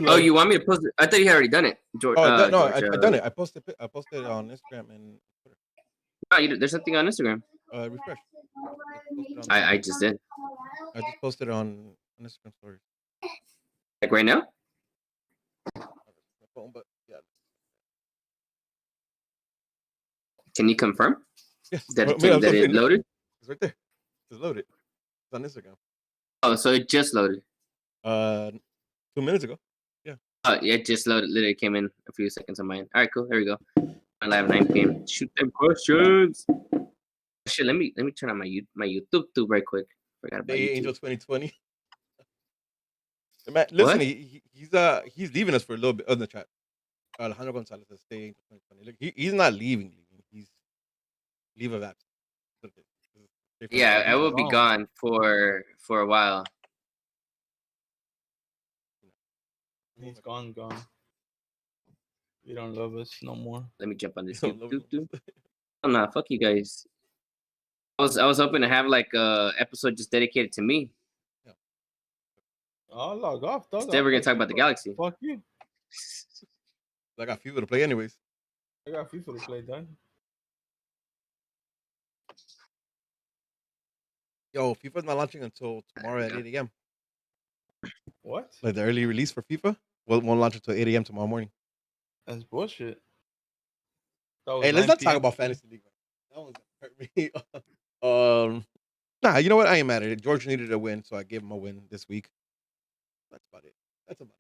Oh, you want me to post it? I thought you had already done it, George. No, George, I done it. I posted it on Instagram and Twitter. No, there's something on Instagram. Refresh. I just did. I just posted it on Instagram stories. Like right now? But yeah. Can you confirm? Yes. That it loaded? It's right there. It's loaded. It's on Instagram. Oh, so it just loaded. 2 minutes ago. Yeah. Yeah, it just loaded. Literally came in a few seconds on mine. All right, cool. Here we go. Live 9 p.m. Shoot them questions. Shit, let me turn on my YouTube tube right quick. Forgot about Day YouTube. Angel 2020. Man, listen, he's leaving us for a little bit on the chat. Alejandro Gonzalez says Day Angel 2020. Look, he's not leaving. He's leave of absence. Yeah, I will be gone for a while. He's gone. You don't love us no more. Let me jump on this YouTube. Oh no, fuck you guys. I was hoping to have like a episode just dedicated to me. Yeah. I'll log off, dog. Instead, we're gonna talk about the Galaxy. Fuck you. I got FIFA to play anyways. I got FIFA to play, dog. Yo, FIFA's not launching until tomorrow at 8 a.m. What? Like the early release for FIFA won't launch until 8 a.m. tomorrow morning. That's bullshit. Hey, let's not talk about fantasy league. That one's gonna hurt me. Nah, you know what? I ain't mad at it. George needed a win, so I gave him a win this week. That's about it.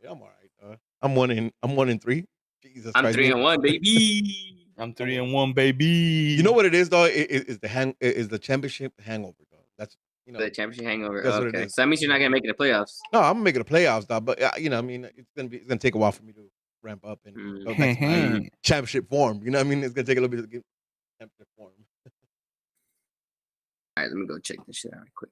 I'm all right. I'm 1-3. Jesus I'm Christ. 3-1, baby. I'm 3-1, baby. You know what it is, though? Is the championship hangover, though. That's the championship hangover. That's what it Okay, is. so that means you're not gonna make it to playoffs. No, I'm gonna make it to playoffs, dog. But I mean, it's gonna take a while for me to ramp up and go back to my championship form. You know what I mean? It's gonna take a little bit to get championship form. All right, let me go check this shit out real quick.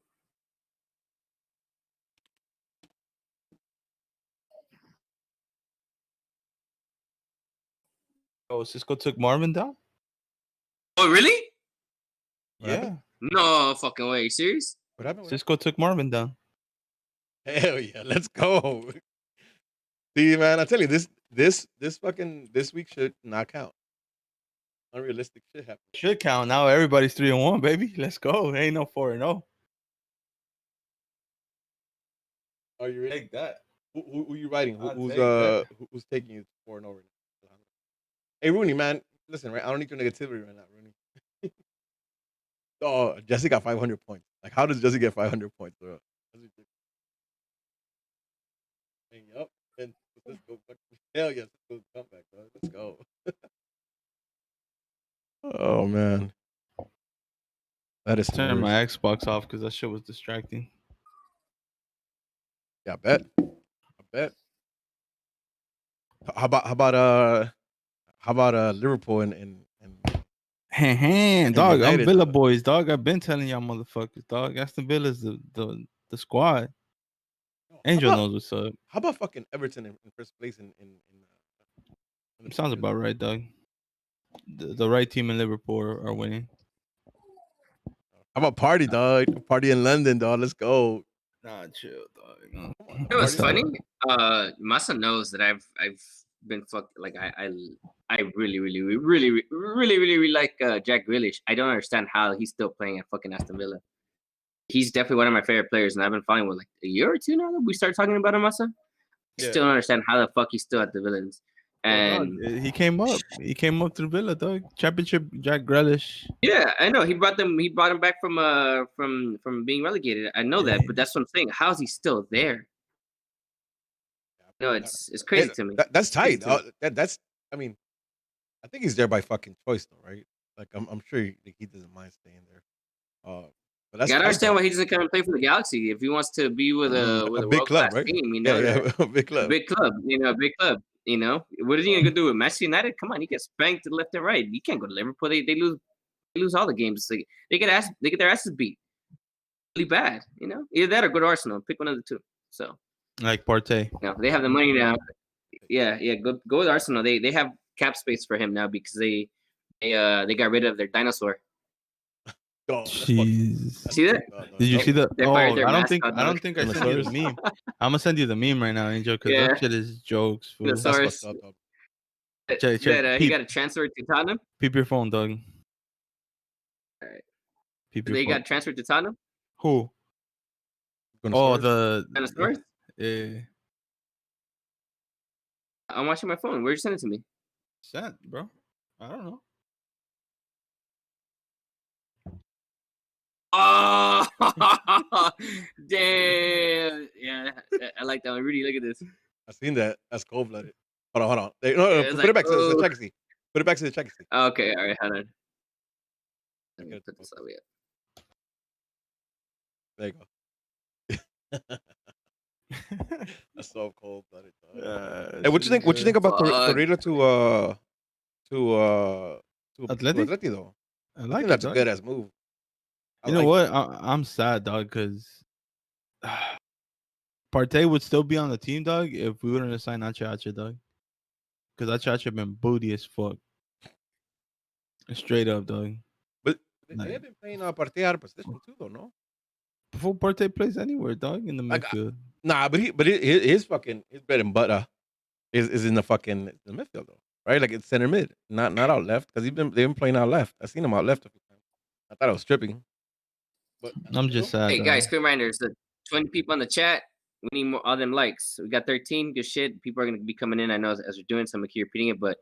Oh, Cisco took Marvin down? Oh, really? Yeah. No fucking way. Are you serious? What happened? Cisco took Marvin down. Hell yeah, let's go. See, man, I tell you, this week should not count. Unrealistic shit happen. Should count. Now everybody's 3-1, baby. Let's go. Ain't no 4-0. Are you ready? Take that. Who you writing? Who's taking you 4-0 right now? Hey, Rooney, man, listen, right? I don't need your negativity right now, Rooney. Oh, Jesse got 500 points. Like, how does Jesse get 500 points, bro? Yup. And let's go. Hell yes, let's go comeback, bro. Let's go. Oh man, that is. Turn my Xbox off because that shit was distracting. Yeah, I bet. How about Liverpool and dog, United, I'm Villa boys, dog. I've been telling y'all motherfuckers, dog. Aston Villa's the squad. Angel knows what's up. How about fucking Everton in first place in Sounds about right, dog. The right team in Liverpool are winning. How about party, dog? Party in London, dog. Let's go. Nah, chill, dog. You know what's funny? Masa knows that I've been fucked. Like I really like Jack Grealish. I don't understand how he's still playing at fucking Aston Villa. He's definitely one of my favorite players, and I've been following with like a year or two now that we started talking about him, Masa. Yeah. Still don't understand how the fuck he's still at the Villains. And he came up. He came up to Villa, dog. Championship, Jack Grealish. Yeah, I know. He brought him back from being relegated. I know that, but that's what I'm saying. How is he still there? No, it's crazy to me. That's tight. That's. I mean, I think he's there by fucking choice, though, right? Like I'm sure he doesn't mind staying there. But that's you gotta understand why he doesn't come and play for the Galaxy if he wants to be with a big club, right? Team, you know, big club, big club. You know, big club. You know, what is he gonna do with Manchester United? Come on, he gets spanked left and right. You can't go to Liverpool. They lose all the games. They get their asses beat really bad. You know, either that or go to Arsenal. Pick one of the two. So like Partey. You know, they have the money now. Yeah. Go with Arsenal. They have cap space for him now because they got rid of their dinosaur. Oh, Jeez. See that? Did you see the? They Oh, fired their I don't think mascot, I sent you the meme. I'm gonna send you the meme right now, Angel, because Yeah. that shit is jokes. Fool. The That's source fucked up, dog. Check. that he Peep, got to transfer to Tottenham. peep your phone, dog. All right. Peep your They phone. got transferred to Tottenham. Who? Gonna Oh, source? And the source. yeah. I'm watching my phone. Where'd you send it to me? Sent, bro. I don't know. Oh, damn! Yeah, I like that one. Rudy, look at this. I seen that. That's cold blooded. Hold on. Hey, no, Yeah, put it's it like, back to the oh. check seat. Put it back to the check seat. Okay, all right, hold on. Let me Okay, put this up yet. There you go. That's so cold blooded. Hey, what you think? What you think about Torreira to Atleti? Atleti though? I I like think it, that's a dog. good ass move. You know what? I'm sad, dog, because Partey would still be on the team, dog, if we wouldn't have signed Achacha, dog. Because Achacha been booty as fuck. Straight up, dog. But they have been playing Partey out of position too, though, no? Before Partey plays anywhere, dog, in the midfield. Nah, but his bread and butter is in the midfield though, right? Like it's center mid, not out left, because they've been playing out left. I seen him out left a few times. I thought I was tripping, but I'm just sad. Hey dog. guys, quick reminders: the 20 people on the chat. We need more all them likes. We got 13. Good shit. People are gonna be coming in. I know as we're doing, so I'm gonna keep repeating it, but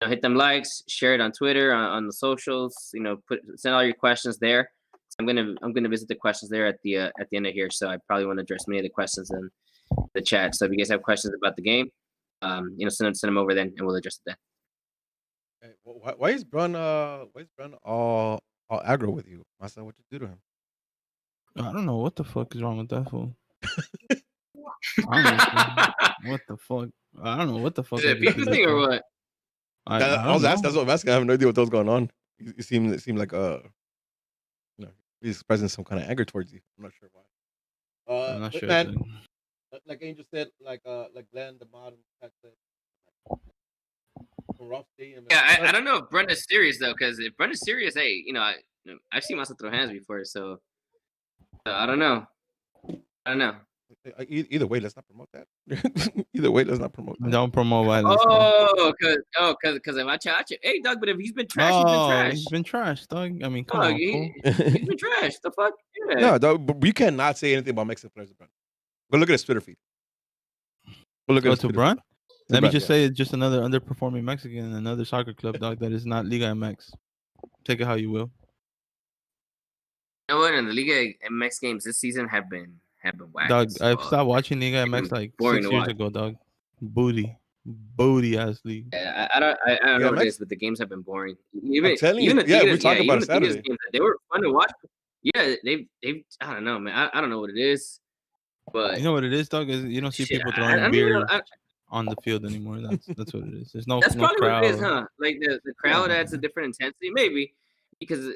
hit them likes, share it on Twitter, on the socials. Send all your questions there. I'm gonna visit the questions there at the end of here. So I probably want to address many of the questions in the chat. So if you guys have questions about the game, send them over then, and we'll address it then. Hey, why is Brun all aggro with you? I said, what you do to him? I don't know what the fuck is wrong with that fool. What the fuck? I don't know what the fuck. Is it a FIFA thing or what? I was asking. That's what I'm asking. I have no idea what was going on. It seemed like he's expressing some kind of anger towards you. I'm not sure why. I'm not sure. Man, like Angel said, like Glenn, the modern rough day. Yeah, I don't know if Brenda's serious though, because if Brenda's serious, hey, I've seen myself throw hands before, so I don't know. Either way, let's not promote that. Either way, let's not promote that. Don't promote violence. Because of Achacha. Hey, Doug, but if he's been trash, he's been trash. He's been trash, Doug. I mean, come on. He's been trash. The fuck? Yeah. No, dog, but we cannot say anything about Mexican players. Go look at his Twitter feed. Go look at to Brun? Let me just say, just another underperforming Mexican, another soccer club, dog, that is not Liga MX. Take it how you will. You know what? And the Liga MX games this season have been whack. Dog, I've stopped watching Liga MX like 6 years ago, dog. Booty ass league. Yeah, I don't know what it is, but the games have been boring. Even I'm telling even you, the Tigres, we're talking about even the Saturday. Games, they were fun to watch. Yeah, they've I don't know, man. I don't know what it is, but you know what it is, dog? Is you don't see people throwing beer on the field anymore. That's what it is. There's no that's probably crowd. what it is, huh? Like the crowd adds a different intensity, maybe because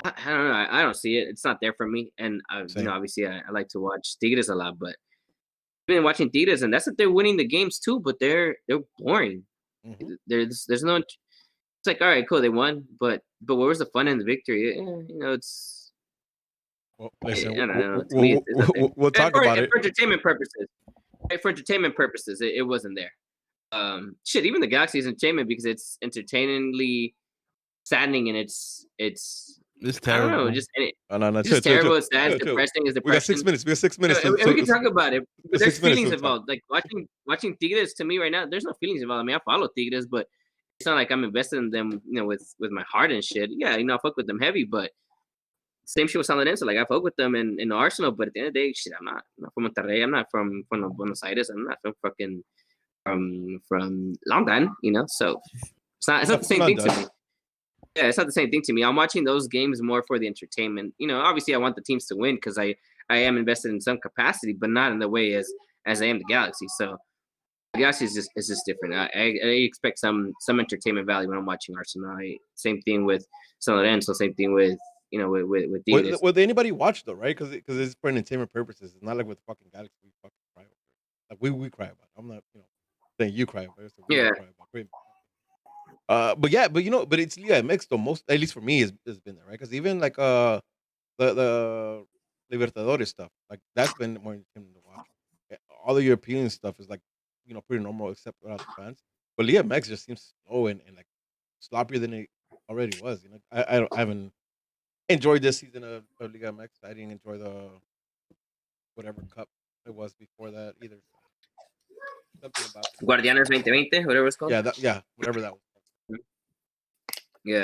I don't know. I don't see it. It's not there for me, and obviously I like to watch Tigres a lot, but I've been watching Tigres, and that's that they're winning the games too, but they're boring. Mm-hmm. There's no. It's like, all right, cool, they won, but where was the fun in the victory? It's. Well, listen, I don't know. To me, we'll talk about it for entertainment purposes. For entertainment purposes, it wasn't there. Even the Galaxy is entertainment because it's entertainingly saddening and it's terrible. I don't know, just it's terrible. It's sad. It's depressing. It's depressing. We got 6 minutes. We got 6 minutes. We can talk about it. But there's feelings involved. Like watching Tigres to me right now, there's no feelings involved. I mean, I follow Tigres, but it's not like I'm invested in them, with my heart and shit. Yeah, I fuck with them heavy, but same shit with San Lorenzo. Like I fuck with them in Arsenal, but at the end of the day, shit, I'm not from Monterrey. I'm not from Buenos Aires. I'm not from fucking from London. So it's not the same thing to me. Yeah, it's not the same thing to me. I'm watching those games more for the entertainment. Obviously I want the teams to win because I am invested in some capacity, but not in the way as I am the Galaxy. So the Galaxy is just different. I expect some entertainment value when I'm watching Arsenal. Same thing with San Lorenzo. Same thing with with Tigres. Will anybody watch though, right? Because it's for entertainment purposes. It's not like with fucking Galaxy we fucking cry over it. Like we cry about it. I'm not saying you cry about it. So yeah. Cry about it. But it's Liga MX though. Most, at least for me, has been there, right? Because even like the Libertadores stuff. Like that's been more entertaining to watch. All the European stuff is like pretty normal except without the fans. But Liga MX just seems slow and like sloppier than it already was. I haven't enjoyed this season of Liga MX. I didn't enjoy the whatever cup it was before that either. Something about Guardianes 2020, whatever it's called. whatever that was. Yeah.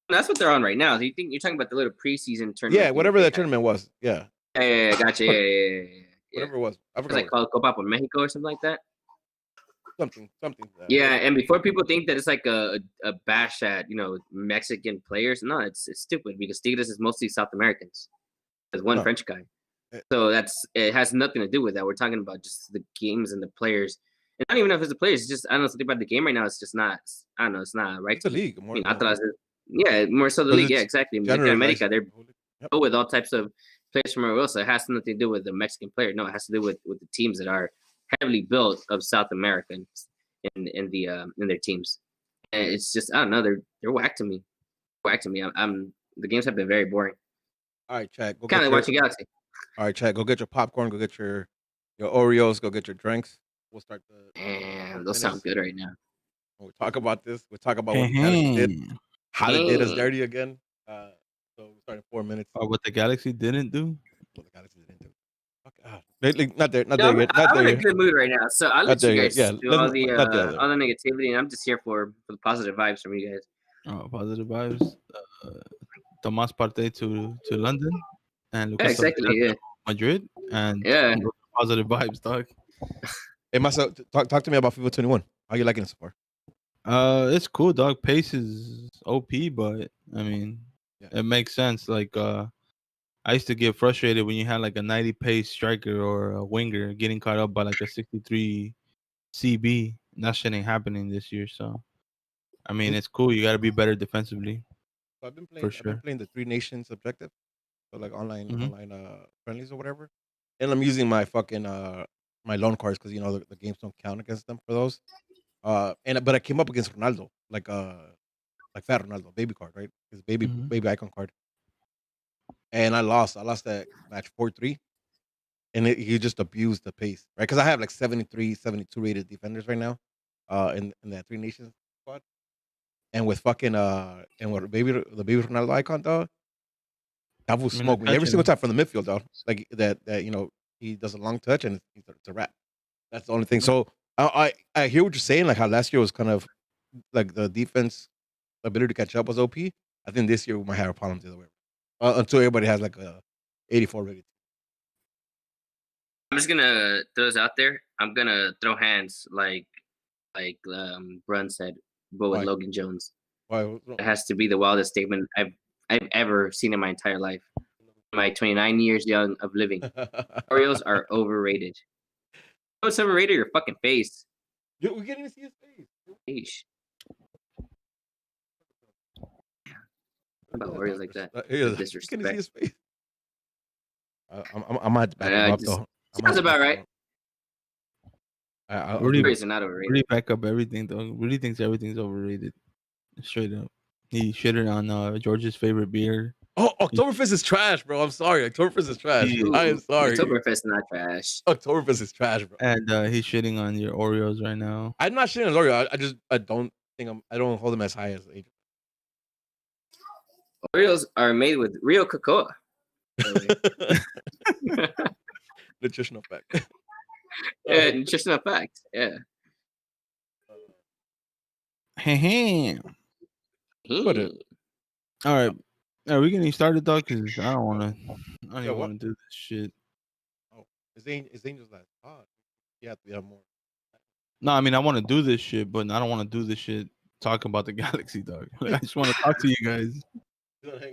That's what they're on right now. So you're talking about the little preseason tournament? Yeah, whatever that tournament was. Yeah. Yeah, gotcha. Yeah. Whatever it was. I forgot. Was it called Copa por Mexico or something like that? Something. Yeah, and before people think that it's like a bash at Mexican players, no, it's stupid because Tigres is mostly South Americans. There's one French guy, so it has nothing to do with that. We're talking about just the games and the players, and I don't even know if it's the players. It's just I don't know something about the game right now. It's just not. I don't know. It's not right. It's the league. More so the league. Yeah, exactly. Like in America, they're go with all types of players from everywhere else. So it has nothing to do with the Mexican player. No, it has to do with the teams that are heavily built of South Americans in their teams. And it's just I don't know. They're whack to me. The games have been very boring. All right, Chad. Kind of like watching Galaxy. All right, Chad. Go get your popcorn. Go get your Oreos. Go get your drinks. We'll start And those sound good right now. We'll talk about this. We'll talk about what the Galaxy did. How they did us dirty again. So we'll start in 4 minutes. What the Galaxy didn't do? What the Galaxy didn't do. Not there. I'm in a good mood right now, so I'll let you guys do all the negativity, and I'm just here for the positive vibes from you guys. Oh, positive vibes. Tomas Partey to London, and Lucas to Madrid, and positive vibes, dog. Hey, Masa, talk to me about FIFA 21. How you liking it so far? It's cool, dog. Pace is OP, but I mean, it makes sense. Like, I used to get frustrated when you had like a 90 pace striker or a winger getting caught up by like a 63 CB. That shit ain't happening this year. So, I mean, it's cool. You got to be better defensively. So I've been playing the 3 Nations objective, so like online friendlies or whatever. And I'm using my fucking my loan cards because the games don't count against them for those. But I came up against Ronaldo, like fat Ronaldo, baby card, right? His baby icon card. And I lost that match 4-3. And he just abused the pace, right? Because I have like 73, 72 rated defenders right now, in that 3 Nations squad. And with fucking and with the baby Ronaldo icon, dog, that will smoke me every single time from the midfield, dog. Like that he does a long touch and it's a wrap. That's the only thing. So I hear what you're saying, like how last year was kind of like the defense ability to catch up was OP. I think this year we might have a problem the other way. Until everybody has like a 84 rated. I'm just gonna throw this out there. I'm gonna throw hands like Brun said, but with Logan Jones. Why? It has to be the wildest statement I've ever seen in my entire life. My 29 years young of living. Orioles are overrated. What's overrated? Your fucking face. We can't even see his face. About Orioles like that. Disrespect. Can you see his face? I might back him up though. Sounds about right. Rudy back up everything though. Rudy thinks everything's overrated. Straight up. He shitted on George's favorite beer. Oh, Oktoberfest is trash, bro. I'm sorry. Oktoberfest is trash. I am sorry. Oktoberfest is not trash. Oktoberfest is trash, bro. And he's shitting on your Oreos right now. I'm not shitting on Oreo. I don't hold them as high as Adrian. Oreos are made with real cocoa. Nutritional fact. Yeah, nutritional fact. Yeah. All right. Are we getting started, though? Because I don't want to do this shit. Oh, is Angel's like, you have to have more. No, I mean, I want to do this shit, but I don't want to do this shit talking about the Galaxy, dog. I just want to talk to you guys.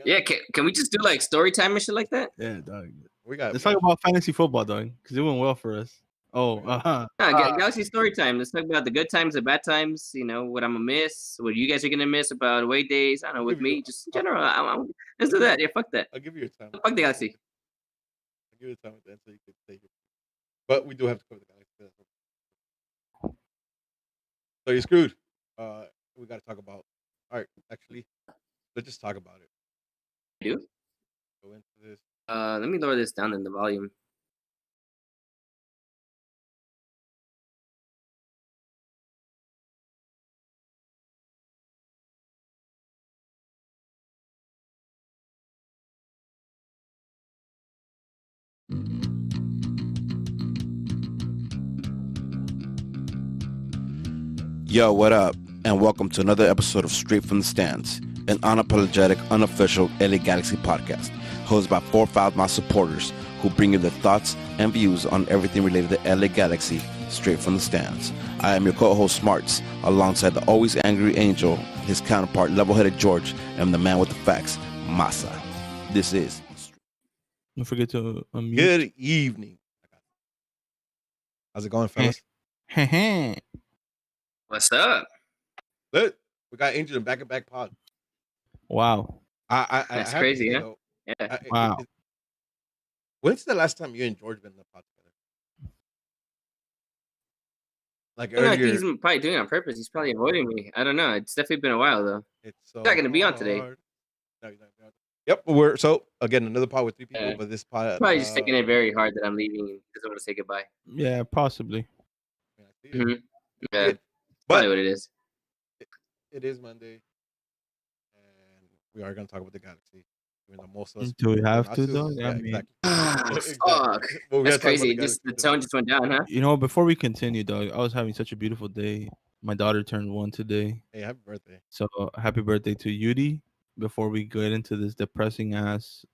Yeah, can we just do like story time and shit like that? Yeah, dog. Let's talk about fantasy football, dog, because it went well for us. Galaxy story time. Let's talk about the good times, the bad times. What I'm gonna miss, what you guys are gonna miss about away days. I don't know, with me, just in general. Let's do that. Yeah, fuck that. I'll give you your time. Fuck the Galaxy. I'll give you time with that so you can take it. But we do have to cover the Galaxy. So you're screwed. We got to talk about. All right, actually, let's just talk about it. You do? go into this. Let me lower this down in the volume. Yo, what up? And welcome to another episode of Straight from the Stands, an unapologetic, unofficial LA Galaxy podcast, hosted by 4 my supporters who bring you their thoughts and views on everything related to LA Galaxy, straight from the stands. I am your co-host Smarts, alongside the always angry Angel, his counterpart level-headed George, and the man with the facts, Masa. This is... Don't forget to unmute. Good evening. How's it going, fellas? What's up? Look, we got Angel in back-to-back pod. Wow. That's crazy, yeah? Though, Yeah. Wow. When's the last time you and George been in the pod together? Like I think earlier. he's probably doing it on purpose. He's probably avoiding me. I don't know. It's definitely been a while, though. It's so He's not going to be on today. hard. No, he's not gonna be on. Yep, we're so again another pod with 3 people, Yeah. but this pod Probably just taking it very hard that I'm leaving and doesn't want to say goodbye. Yeah, possibly. I see it. Mhm. Yeah, But probably what it is. it is Monday, and we are going to talk about the Galaxy. Even though most of us Do we have not to, though? Yeah, I mean- exactly. Fuck. Well, we That's gotta talk about crazy. the Just the Galaxy tone today. just went down, huh? You know, before we continue, dog, I was having such a beautiful day. My daughter turned 1 today. Hey, happy birthday! So happy birthday to Yudi. Before we get into this depressing ass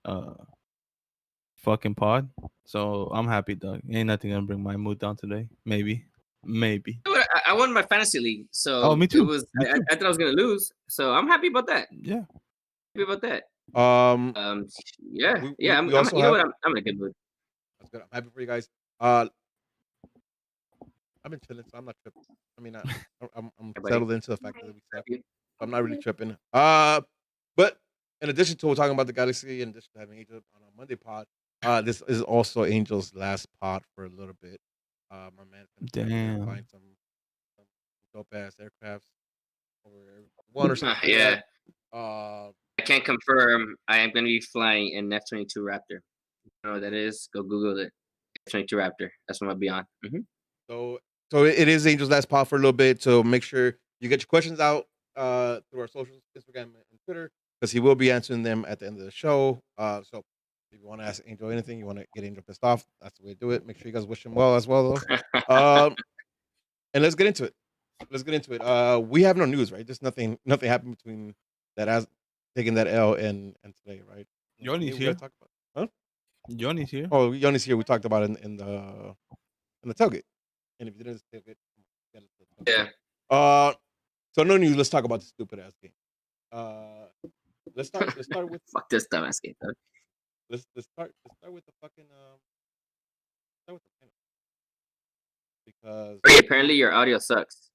fucking pod. So I'm happy, dog. Ain't nothing gonna bring my mood down today. Maybe. You know what? I won my fantasy league, so Oh, me too. It was. Me too. I thought I was gonna lose, so I'm happy about that. Yeah. Happy about that. Yeah, we- yeah. we also You know have- what? I'm in a good mood. That's good. I'm happy for you guys. I've been chilling, so I'm not tripping. I mean, I'm buddy. settled into the fact that we suck. I'm not really tripping. But in addition to talking about the Galaxy, in addition to having Angel on a Monday pod, this is also Angel's last pod for a little bit. My man's gonna Damn. find some dope ass aircrafts over one or something. like Yeah. that. I can't confirm. I am going to be flying an F-22 Raptor. You know what that is? Go Google it. F-22 Raptor. That's what I'll be on. So it is Angel's last pod for a little bit. So make sure you get your questions out through our socials, Instagram and Twitter, because he will be answering them at the end of the show. So if you want to ask Angel anything, you want to get Angel pissed off, that's the way to do it. Make sure you guys wish him well as well, though. And let's get into it. We have no news, right? Just nothing happened between that as taking that L and today, right? Yoni's We here. gotta talk about. Yoni's here. Oh, Yoni's here. We talked about it in the tailgate. And if you didn't tailgate, get it to the tailgate. Yeah. So no news. Let's talk about the stupid ass game. Let's start with Fuck this dumbass game, though. let's start with the fucking start with the penalty. Because Hey, apparently your audio sucks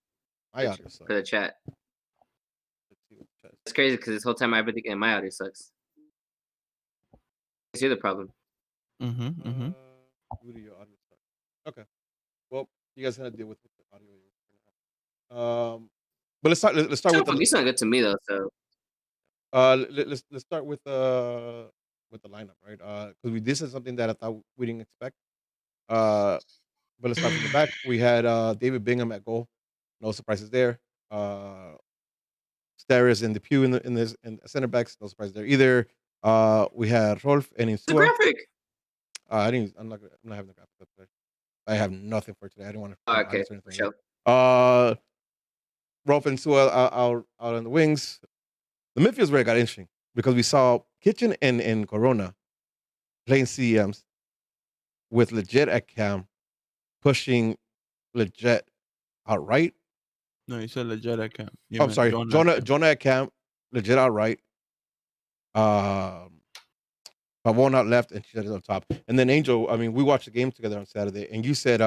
my audio sucks. for the chat. Let's see what the chat It's crazy because this whole time I've been thinking my audio sucks. I see the problem. Mm-hmm. Rudy, your audio sucks. Okay. Well, you guys had to deal with the audio. But let's start with You sound good to me though. So let's start with the lineup, right? Because this is something that I thought we didn't expect. But let's start from the back. We had David Bingham at goal. No surprises there. Steris in the pew in the center backs. No surprise there either. We had Rolf and it's a Insua. graphic. I'm not having the graphic up today. I have nothing for today. I didn't want to. Okay, for sure. Rolf and Insua out on the wings. The midfield's where it got interesting because we saw Kitchen and Corona playing CEMs with Legit at cam, pushing Legit outright. No, you said Legit at camp. I'm sorry, Jonah at camp, Legit outright. Pavon out left, and she said it on top. And then Angel, I mean, we watched the game together on Saturday, and you said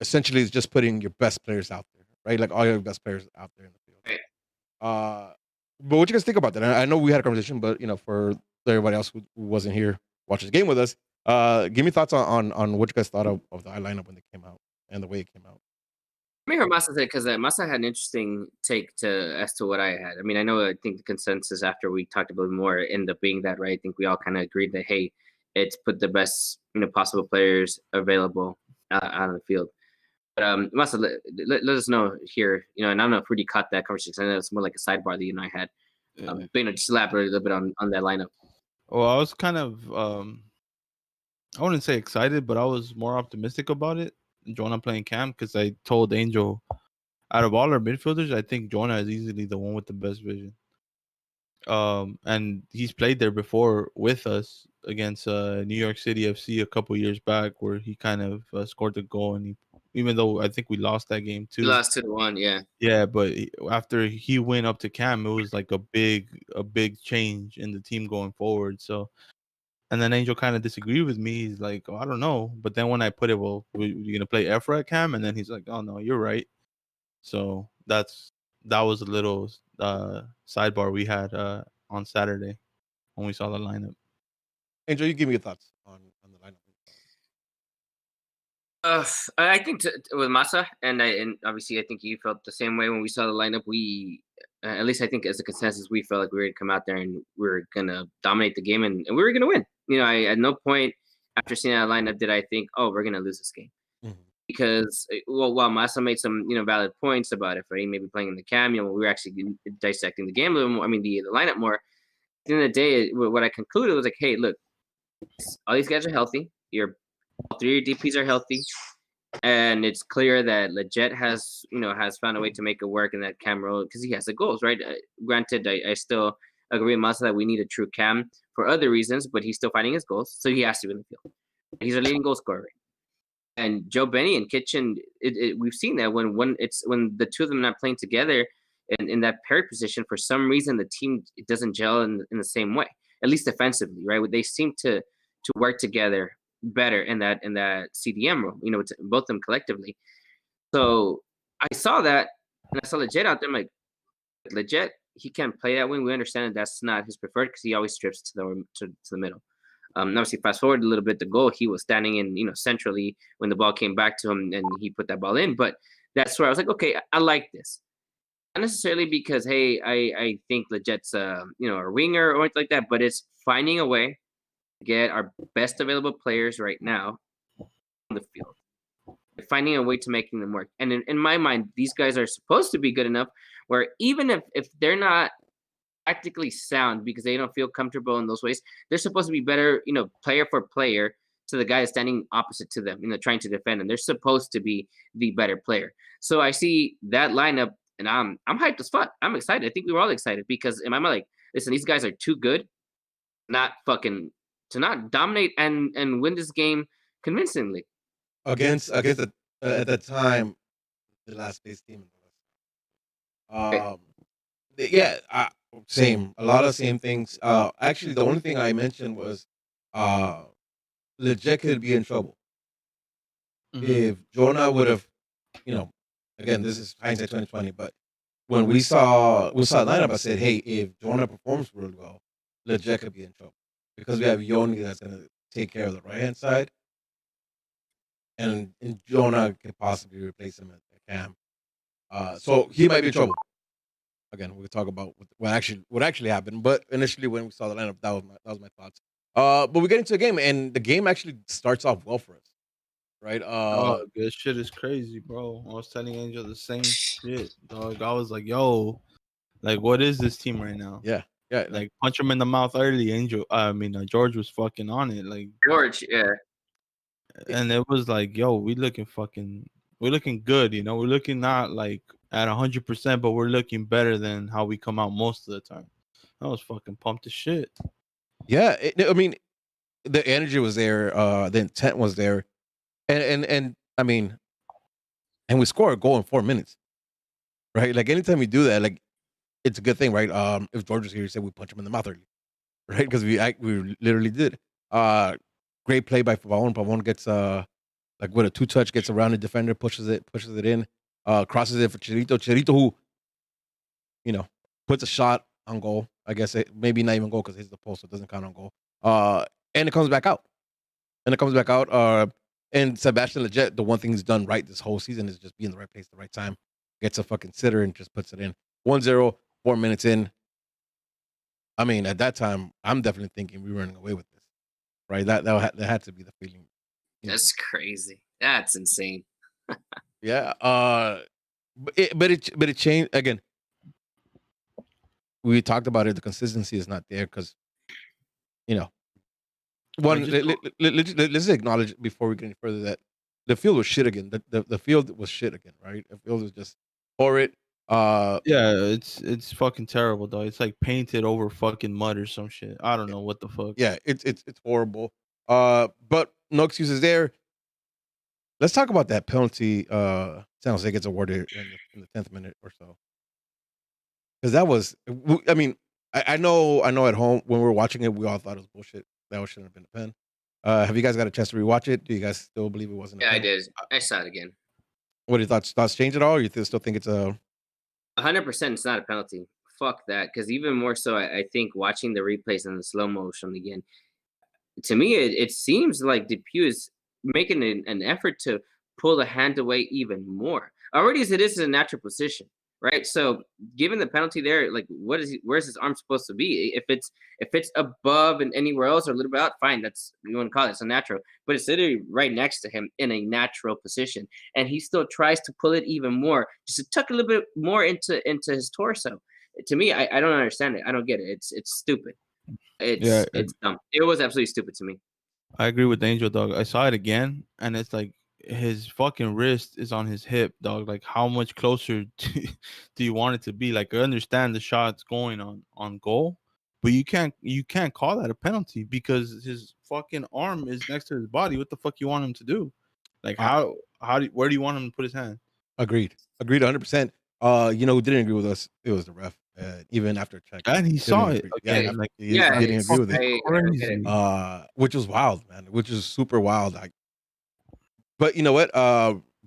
essentially it's just putting your best players out there, right? Like all your best players out there in the field. Right. But what you guys think about that? I know we had a conversation, but for everybody else who wasn't here watching the game with us, give me thoughts on what you guys thought of the lineup when they came out and the way it came out. me hear Masa say, because Masa had an interesting take as to what I had. I mean, I think the consensus after we talked about it more ended up being that, right? I think we all kind of agreed that, hey, it's put the best possible players available out on the field. But Masa, let us know here, and I don't know if Rudy caught that conversation. I know it's more like a sidebar that you and I had. But just elaborate a little bit on that lineup. Well, I was kind of I wouldn't say excited, but I was more optimistic about it. Jonah playing Cam, because I told Angel, out of all our midfielders, I think Jonah is easily the one with the best vision. And he's played there before with us against New York City FC a couple years back, where he kind of scored the goal, and even though I think we lost that game too. We lost 2-1, yeah. Yeah, but after he went up to Cam, it was like a big change in the team going forward. So. And then Angel kind of disagreed with me. He's like, "Oh, I don't know." But then when I put it, well, you're gonna play Efra at Cam, and then he's like, "Oh no, you're right." So that was a little sidebar we had on Saturday when we saw the lineup. Angel, you give me your thoughts on the lineup. I think with Masa, and obviously I think you felt the same way when we saw the lineup. We, at least I think as a consensus, we felt like we were gonna come out there and we were gonna dominate the game and we were gonna win. I at no point after seeing that lineup did I think, oh, we're gonna lose this game. Mm-hmm. Because while Masa made some valid points about it, right? Maybe playing in the cameo, we were actually dissecting the game a little more. I mean the lineup more. At the end of the day, what I concluded was like, hey, look, all these guys are healthy. All three of your DPs are healthy, and it's clear that Leggett has found a way to make it work in that Cam role because he has the goals, right? Granted, I still agree with Masa that we need a true Cam for other reasons, but he's still finding his goals, so he has to be in the field. He's a leading goal scorer. And Joe Benny and Kitchen, we've seen that when the two of them are not playing together in that paired position, for some reason the team doesn't gel in the same way, at least defensively, right? They seem to work together better in that CDM role, with both of them collectively. So I saw that, and I saw Leggett out there. I'm like, Leggett, he can't play that wing. We understand that that's not his preferred because he always strips to the middle. Obviously, fast forward a little bit, the goal, he was standing in, centrally when the ball came back to him, and he put that ball in. But that's where I was like, okay, I like this. Not necessarily because, hey, I think Leggett's a winger or anything like that, but it's finding a way to get our best available players right now on the field, finding a way to making them work. And in my mind, these guys are supposed to be good enough where even if they're not tactically sound because they don't feel comfortable in those ways, they're supposed to be better, player for player to the guy standing opposite to them, trying to defend them. They're supposed to be the better player. So I see that lineup, and I'm hyped as fuck. I'm excited. I think we were all excited because in my mind, like, listen, these guys are too good, to not dominate and win this game convincingly against at the time the last place team. Yeah, same. A lot of same things. Actually, the only thing I mentioned was Leggett could be in trouble if Jonah would have, again, this is hindsight 2020, but when we saw the lineup, I said, hey, if Jonah performs really well, Leggett could be in trouble because we have Yoni that's going to take care of the right hand side, and Jonah could possibly replace him at Cam. So he might be in trouble. Again, we'll talk about what actually happened. But initially, when we saw the lineup, that was my thoughts. But we get into the game, and the game actually starts off well for us, right? This shit is crazy, bro. I was telling Angel the same shit, dog. I was like, yo, like, what is this team right now? Yeah. Like, punch him in the mouth early. George was fucking on it. Like, George, yeah. And it was like, yo, we're looking good, We're looking not like at 100%, but we're looking better than how we come out most of the time. I was fucking pumped as shit. Yeah, I mean, the energy was there, the intent was there, and I mean, and we score a goal in 4 minutes, right? Like anytime we do that, like it's a good thing, right? If George was here, he said we punch him in the mouth early, right? Because we literally did. Great play by Pavon. Pavon gets like with a 2-touch, gets around the defender, pushes it in, crosses it for Chirito. Chirito, who, puts a shot on goal. I guess maybe not even goal because it hits the post, so it doesn't count on goal. And it comes back out. And Sebastian Lletget, the one thing he's done right this whole season is just be in the right place at the right time. Gets a fucking sitter and just puts it in. 1-0, 4 minutes in. I mean, at that time, I'm definitely thinking we were running away with this, right? That had to be the feeling. That's crazy. That's insane. Yeah. But it changed again. We talked about it. The consistency is not there because, let's acknowledge before we get any further that the field was shit again. The field was shit again, right? The field was just horrid. Yeah, it's fucking terrible, though. It's like painted over fucking mud or some shit. I don't know what the fuck. Yeah, it's horrible. But no excuses there. Let's talk about that penalty. San Jose gets awarded in the 10th minute or so. Because that was, I mean, I know at home when we were watching it, we all thought it was bullshit. That shouldn't have been a pen. Have you guys got a chance to rewatch it? Do you guys still believe it wasn't a pen? I did. I saw it again. What are your thoughts? Thoughts change at all? Or you still think it's a 100%? It's not a penalty. Fuck that. Because even more so, I think watching the replays and the slow motion again, to me, it seems like Depew is making an effort to pull the hand away even more. Already as it is in a natural position, right? So given the penalty there, like where's his arm supposed to be? If it's above and anywhere else or a little bit out, fine. That's you want to call it. It's a natural, but it's literally right next to him in a natural position, and he still tries to pull it even more, just to tuck a little bit more into his torso. To me, I don't understand it. I don't get it. It's stupid. It's dumb. It was absolutely stupid to me. I agree with Angel, dog. I saw it again, and it's like his fucking wrist is on his hip, dog. Like, how much closer do you want it to be? Like, I understand the shot's going on goal, but you can't call that a penalty because his fucking arm is next to his body. What the fuck you want him to do? Like, where do you want him to put his hand? Agreed 100%. Who didn't agree with us? It was the ref. Even after check, and he saw it. Yeah, he didn't agree with it. Which was wild, man. Which is super wild. But you know what?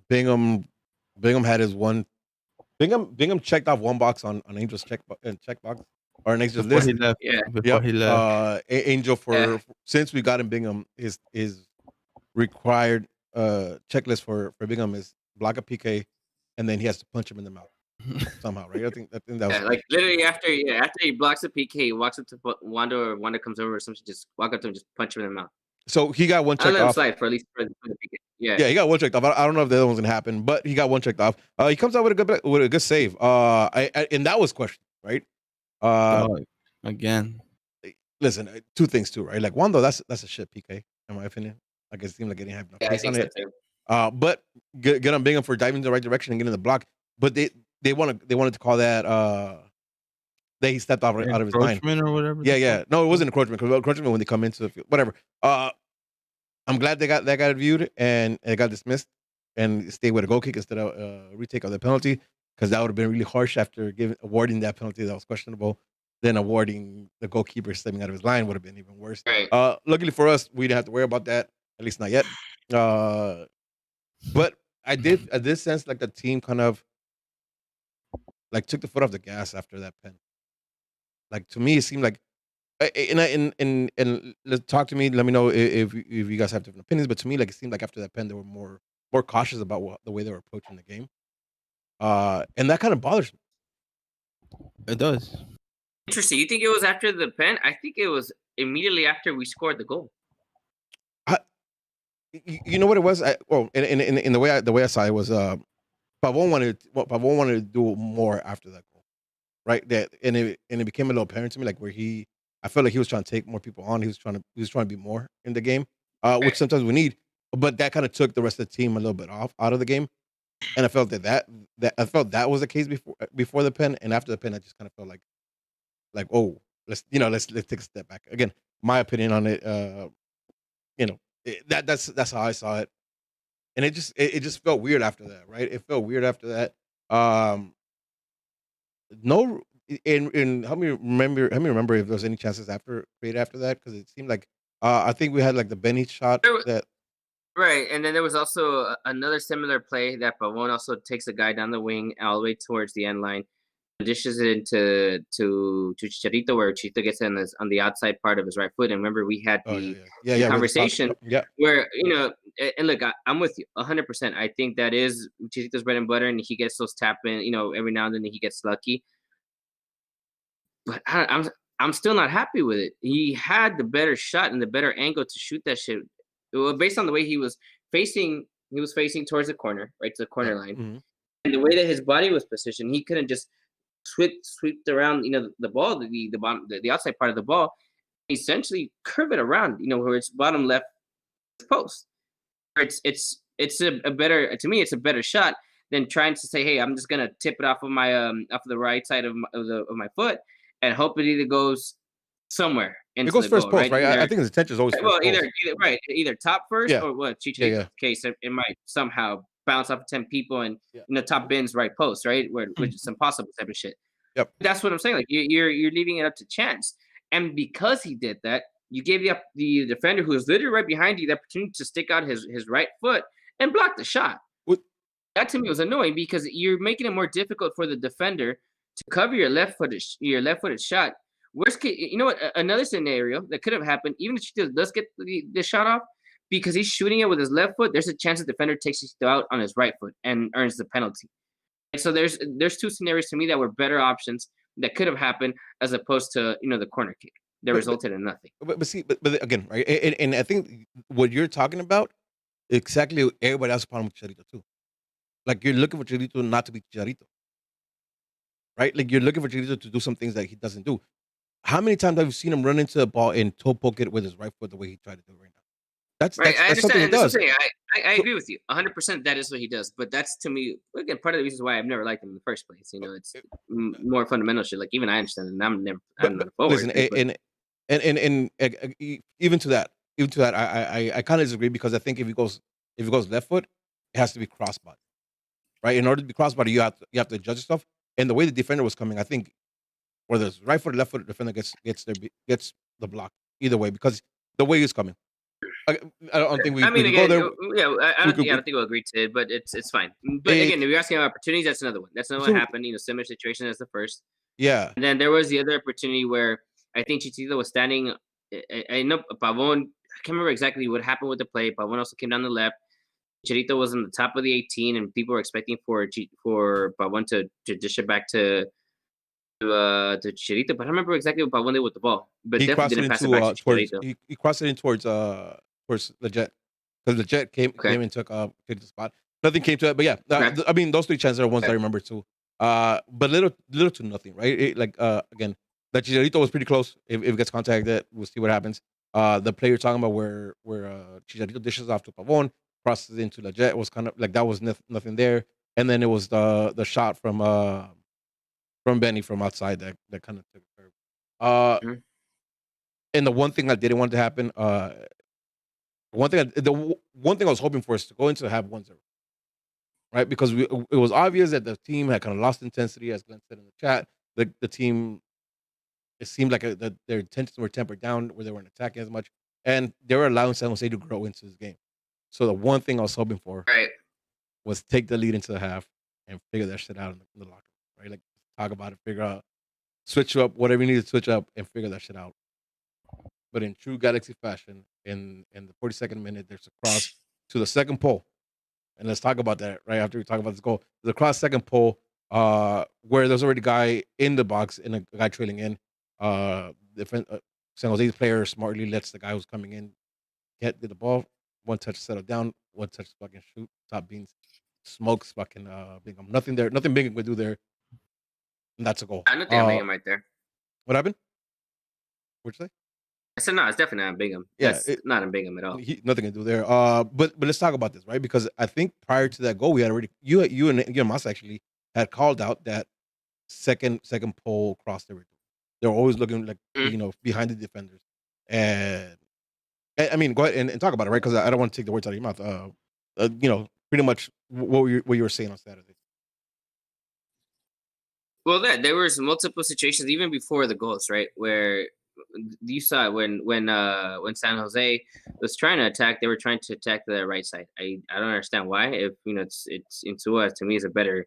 Bingham had his one. Bingham checked off one box on Angel's check box or an Angel's list. Before he left. Angel since we got him Bingham, his required checklist for Bingham is block a PK, and then he has to punch him in the mouth. Somehow, right? I think that was like literally after he blocks a PK, he walks up to Wanda, or Wanda comes over or something, just walk up to him, just punch him in the mouth. So he got one checked off. Slide for at least for the PK. Yeah, he got one checked off. I don't know if the other one's gonna happen, but he got one checked off. He comes out with a good save. And that was questioned, right? Again, listen, two things too, right? Like one though, that's a shit PK in my opinion. Like it seemed like it didn't have enough pace on it. So but get on Bingham for diving in the right direction and getting the block. But they wanted to call that that he stepped out of his line or whatever. Yeah. No, it wasn't encroachment because encroachment when they come into the field, whatever. I'm glad they got reviewed and it got dismissed and stayed with a goal kick instead of retake of the penalty, because that would have been really harsh after awarding that penalty that was questionable. Then awarding the goalkeeper stepping out of his line would have been even worse. Right. Luckily for us, we didn't have to worry about that, at least not yet. But I did sense like the team kind of like took the foot off the gas after that pen. Like to me, it seemed like, and let's talk to me. Let me know if you guys have different opinions. But to me, like it seemed like after that pen, they were more cautious about the way they were approaching the game, and that kind of bothers me. It does. Interesting. You think it was after the pen? I think it was immediately after we scored the goal. You know what it was? In the way I saw it was Pavon wanted to do more after that goal, right? And it became a little apparent to me, like where I felt like he was trying to take more people on. He was trying to be more in the game, which sometimes we need. But that kind of took the rest of the team a little bit out of the game, and I felt that was the case before the pen, and after the pen, I just kind of felt like oh, let's take a step back again. My opinion on it, that's how I saw it. And it just felt weird after that, right? It felt weird after that. No, and help me remember if there was any chances created after that, because it seemed like I think we had like the Benny shot that. Right, and then there was also another similar play that Pavon also takes a guy down the wing all the way towards the end line. dishes it into to Chicharito, where Chicharito gets on the outside part of his right foot. And remember, we had the conversation where, and look, I'm with you 100%. I think that is Chicharito's bread and butter, and he gets those tap in, every now and then he gets lucky. But I'm still not happy with it. He had the better shot and the better angle to shoot that shit. Based on the way he was facing towards the corner, right to the corner line, and the way that his body was positioned, he couldn't just sweep around, the ball, the outside part of the ball, essentially curve it around, where it's bottom left post. It's a better, to me, it's a better shot than trying to say, hey, I'm just gonna tip it off of my off of the right side of my foot and hope it either goes somewhere. It goes first post, right? I think his intention is always first post. Either top first or what? Chicharito's case, it might somehow bounce off of 10 people and top bins right post, right? Which is impossible type of shit. Yep. That's what I'm saying. Like you're leaving it up to chance, and because he did that, you gave the defender who was literally right behind you the opportunity to stick out his right foot and block the shot. That to me was annoying because you're making it more difficult for the defender to cover your left-footed shot. Worst case, you know what? Another scenario that could have happened, even if he does get the shot off, because he's shooting it with his left foot, there's a chance the defender takes it out on his right foot and earns the penalty. And so there's two scenarios to me that were better options that could have happened as opposed to the corner kick that resulted in nothing. But again, right? And I think what you're talking about exactly everybody else problem with Chicharito too. Like you're looking for Chicharito not to be Chicharito, right? Like you're looking for Chicharito to do some things that he doesn't do. How many times have you seen him run into the ball and toe poke it with his right foot the way he tried to do it right now? That's right. That's something he does. I agree with you 100%. That is what he does. But that's, to me, again, part of the reasons why I've never liked him in the first place. It's more fundamental shit. Like even I understand, and I'm not forward. Listen, and even to that, I kind of disagree because I think if he goes left foot, it has to be crossbody, right? In order to be crossbody, you have to adjust yourself. And the way the defender was coming, I think whether it's right foot or left foot, the defender gets the block either way because the way he's coming. I don't think we. I mean, again, go there. I don't think we'll agree to it, but it's fine. But again, if you're asking about opportunities, that's another one. That's another one happened. Similar situation as the first. Yeah. And then there was the other opportunity where I think Chicharito was standing. I know Pavon. I can't remember exactly what happened with the play. Pavon also came down the left. Chicharito was on the top of the 18, and people were expecting for Pavon to dish it back to Chicharito, but I don't remember exactly what Pavon did with the ball. But he definitely didn't pass it back to Chicharito. He crossed it in towards the Jet, because the Jet came and took the spot. Nothing came to it, but yeah, I mean those three chances are ones I remember too. But little to nothing, right? Again, that Chicharito was pretty close. If it gets contacted, we'll see what happens. The play you're talking about where Chicharito dishes off to Pavon, crosses into the Jet, was kind of like that was nothing there, and then it was the shot from Benny from outside that kind of took a curve. And the one thing I didn't want to happen, the one thing I was hoping for is to go into half 1-0, right? Because it was obvious that the team had kind of lost intensity, as Glenn said in the chat. The team, it seemed like that their intentions were tempered down, where they weren't attacking as much, and they were allowing San Jose to grow into this game. So the one thing I was hoping for was take the lead into the half and figure that shit out in the locker room, right? Like talk about it, figure out, switch up whatever you need to switch up, and figure that shit out. But in true Galaxy fashion, in the 42nd minute, there's a cross to the second pole. And let's talk about that right after we talk about this goal. The cross second pole, where there's already a guy in the box and a guy trailing in. San Jose's player smartly lets the guy who's coming in get the ball. One touch, settle down. One touch, fucking shoot. Top beans. Smokes fucking Bingham. Nothing there. Nothing Bingham would do there. And that's a goal. I don't think Bingham right there. What happened? What'd you say? I said no. It's definitely not in Bingham. Yeah, it's not in Bingham at all. Nothing to do there. But let's talk about this, right? Because I think prior to that goal, we had already you and Mas actually had called out that second pole cross they were doing. They were always looking like behind the defenders. And I mean, go ahead and talk about it, right? Because I don't want to take the words out of your mouth. Pretty much what you were saying on Saturday. Well, there was multiple situations even before the goals, right, where you saw it when San Jose was trying to attack, they were trying to attack the right side. I don't understand why. If it's Insua, to me, is a better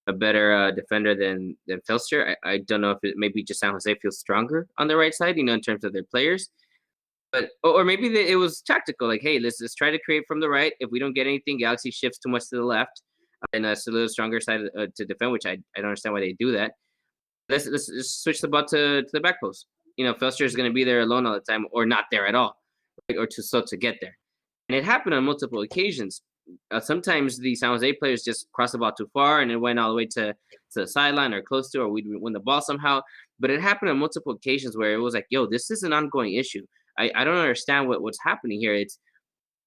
a better defender than Felster. I don't know if it maybe just San Jose feels stronger on the right side, in terms of their players. But or maybe it was tactical, like, hey, let's try to create from the right. If we don't get anything, Galaxy shifts too much to the left, and it's a little stronger side to defend, which I don't understand why they do that. Let's switch the ball to the back post. Felster is going to be there alone all the time, or not there at all, right? Or to get there. And it happened on multiple occasions. Sometimes the San Jose players just crossed the ball too far, and it went all the way to the sideline or close to, or we'd win the ball somehow. But it happened on multiple occasions where it was like, yo, this is an ongoing issue. I don't understand what's happening here.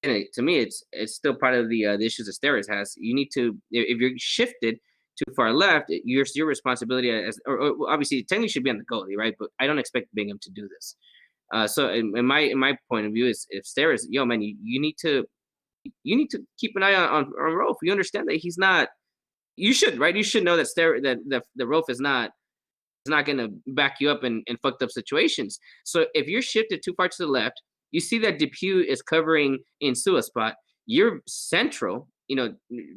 To me, it's still part of the issues that Steres has. You need to, if you're shifted too far left, your responsibility or obviously technically should be on the goalie, right? But I don't expect Bingham to do this. So in my point of view is, if Steres, yo man, you need to keep an eye on Rolf. You understand that he's not. You should, right? You should know that the Rolf is not going to back you up in fucked up situations. So if you're shifted too far to the left, you see that Depew is covering in Sua's spot. You're central,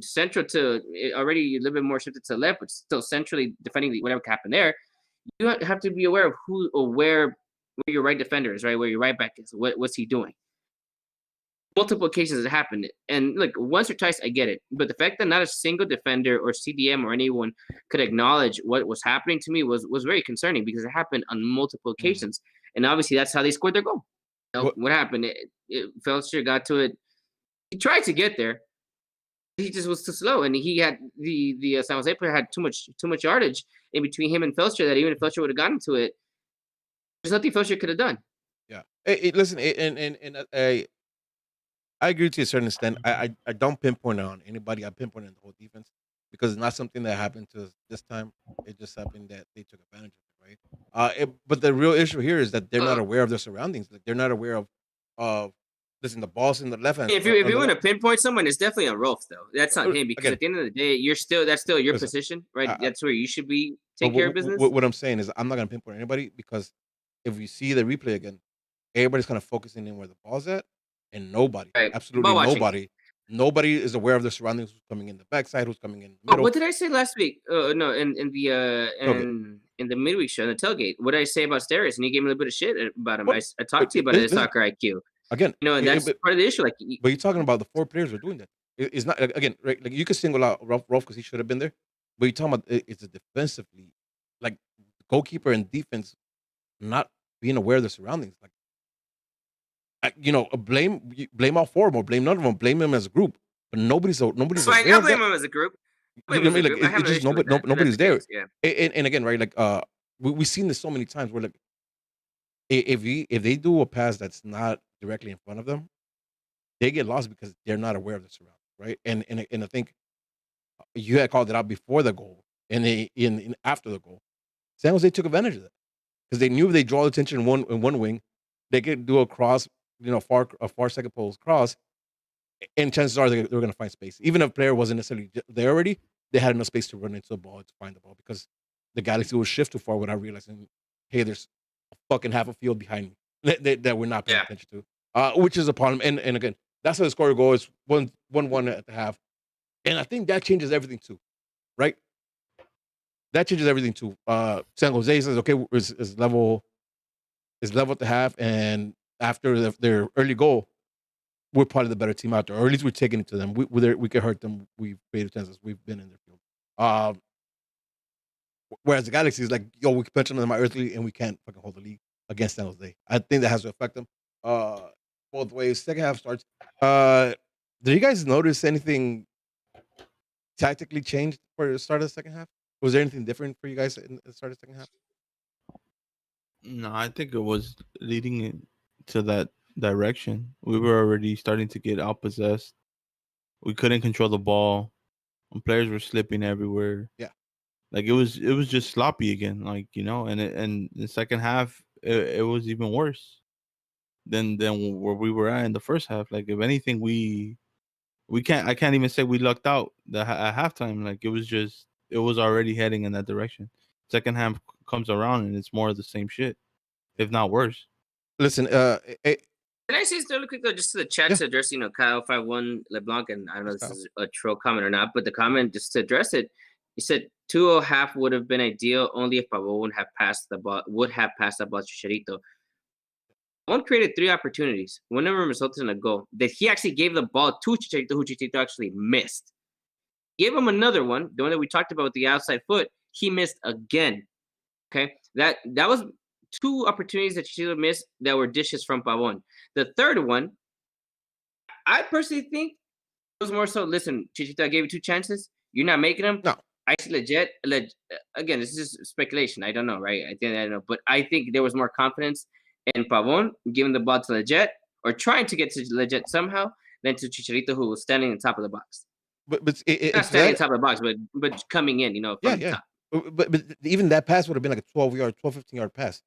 central to already a little bit more shifted to the left, but still centrally defending whatever happened there. You have to be aware of who or where your right defender is, right? Where your right back is. What's he doing? Multiple occasions it happened, and look, once or twice I get it, but the fact that not a single defender or CDM or anyone could acknowledge what was happening to me was very concerning, because it happened on multiple occasions, and obviously that's how they scored their goal. What happened? Felster got to it. He tried to get there. He just was too slow, and he had the San Jose player had too much yardage in between him and Felster, that even if Felster would have gotten to it, there's nothing Felster could have done. Yeah. Listen, I agree to a certain extent. I don't pinpoint it on anybody. I pinpoint it on the whole defense, because it's not something that happened to us this time. It just happened that they took advantage of it, right? But the real issue here is that they're not aware of their surroundings. Like, they're not aware of listen, the ball's in the left hand. If you want to pinpoint someone, it's definitely on Rolf, though. That's not him, because at the end of the day, that's still your position, right? That's where you should be taking care of business. What I'm saying is, I'm not going to pinpoint anybody, because if you see the replay again, everybody's kind of focusing in where the ball's at. And nobody, absolutely nobody is aware of the surroundings. Who's coming in the backside? Who's coming in the middle? What did I say last week? No, in the midweek show, in the tailgate. What did I say about Steres? And you gave me a little bit of shit about him. I talked to you about his soccer IQ. Again, and that's part of the issue. Like, but you're talking about the 4 players who are doing that. It's not, again, right? Like, you could single out Rolf because he should have been there, but you're talking about it's a defensively, like, goalkeeper and defense not being aware of the surroundings. Like, blame all 4 of them, or blame none of them, blame them as a group, but nobody's fine. I blame them as a group. Nobody's there. Yeah. And again, right? Like, we've seen this so many times where, like, if they do a pass that's not directly in front of them, they get lost because they're not aware of the surroundings, right? And I think you had called it out before the goal, and after the goal, San Jose took advantage of that, because they knew if they draw attention in one wing, they could do a cross, a far second post cross, and chances are they're going to find space. Even if a player wasn't necessarily there already, they had enough space to run into the ball, to find the ball, because the Galaxy will shift too far without realizing, hey, there's a fucking half a field behind me that we're not paying attention to, which is a problem. And again, that's how the score goal is 1-1 at the half. And I think that changes everything too, right? That changes everything too. San Jose says, okay, is level at the half, and after their early goal, we're probably the better team out there, or at least we're taking it to them. We can hurt them. We've created chances. We've been in their field. Whereas the Galaxy is like, yo, we can punch on them earthly, and we can't fucking hold the league against San Jose. I think that has to affect them both ways. Second half starts. Did you guys notice anything tactically changed for the start of the second half? Was there anything different for you guys in the start of the second half? No, I think it was leading to that direction. We were already starting to get outpossessed. We couldn't control the ball. And players were slipping everywhere. Yeah, like it was just sloppy again. Like, and the second half it was even worse than where we were at in the first half. Like, if anything, I can't even say we lucked out at halftime. Like, it was already heading in that direction. Second half comes around and it's more of the same shit, if not worse. Listen, can I say still quick though, just to the chat to address, Kyle 51 LeBlanc, and I don't know if this is a troll comment or not, but the comment just to address it. He said 2.5 would have been ideal only if Pavon would have passed the ball to Chicharito. One created 3 opportunities. One of them resulted in a goal. That he actually gave the ball to Chicharito, who Chicharito actually missed. Gave him another one, the one that we talked about with the outside foot. He missed again. Okay, that was 2 opportunities that Chicharito missed that were dishes from Pavon. The third one, I personally think it was more so. Listen, Chicharito, I gave you 2 chances. You're not making them. No. I legit. Again, this is just speculation. I don't know, right? I don't know, but I think there was more confidence in Pavon giving the ball to Legit or trying to get to Legit somehow than to Chicharito, who was standing on top of the box. But not standing on top of the box, but coming in, from the top. But even that pass would have been like a 12, 15-yard pass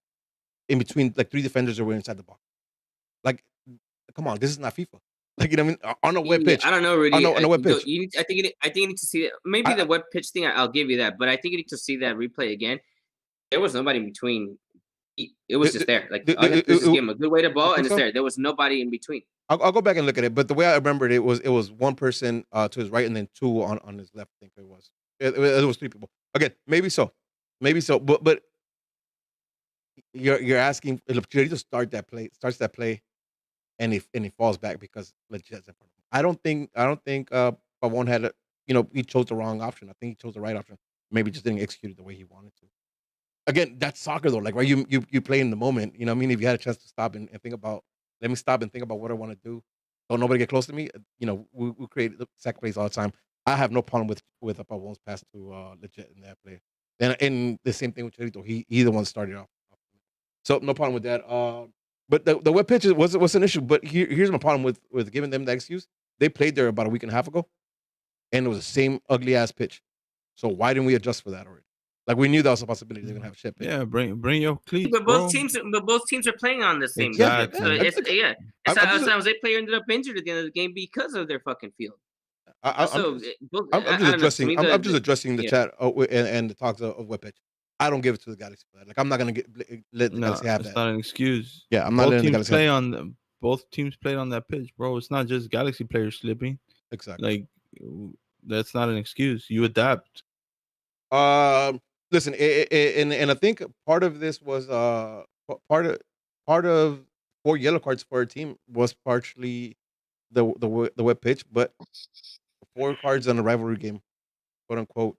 in between like 3 defenders that were inside the box. Like, come on, this is not FIFA. Like, you know what I mean? On a web pitch. I don't know, really. On a web pitch. I think you need to see it. Maybe the web pitch thing, I'll give you that. But I think you need to see that replay again. There was nobody in between. It was just there. Like, all you have to do is just give him a good weighted ball, and it's there. There was nobody in between. I'll go back and look at it. But the way I remembered it was one person to his right and then 2 on his left. I think it was. It was 3 people. Again, maybe so. But you're asking if Chicharito starts that play, and he falls back because Legit's in front of him. I don't think Pavon had he chose the wrong option. I think he chose the right option. Maybe just didn't execute it the way he wanted to. Again, that's soccer though. Like, right, you play in the moment. You know what I mean? If you had a chance to stop and think about, let me stop and think about what I want to do. Don't nobody get close to me. We create sack plays all the time. I have no problem with Pavon's pass to Legit in that play. And the same thing with Chicharito. He the one started off. So no problem with that. But the web pitch was an issue. But here's my problem with giving them that excuse. They played there about a week and a half ago, and it was the same ugly ass pitch. So why didn't we adjust for that already? Like, we knew that was a possibility they're gonna have shit pitch. Yeah, bring your cleats. But both teams are playing on the same. Exactly. So San Jose player ended up injured at the end of the game because of their fucking field. I'm just addressing the chat and the talks of web pitch. I don't give it to the Galaxy for that. Like, I'm not gonna let the Galaxy have that. It's not an excuse. Yeah, I'm not letting the Galaxy both teams played on that pitch, bro. It's not just Galaxy players slipping. Exactly. Like, that's not an excuse. You adapt. Listen, and I think part of this was part of 4 yellow cards for a team was partially the web pitch, but 4 cards on a rivalry game, quote unquote.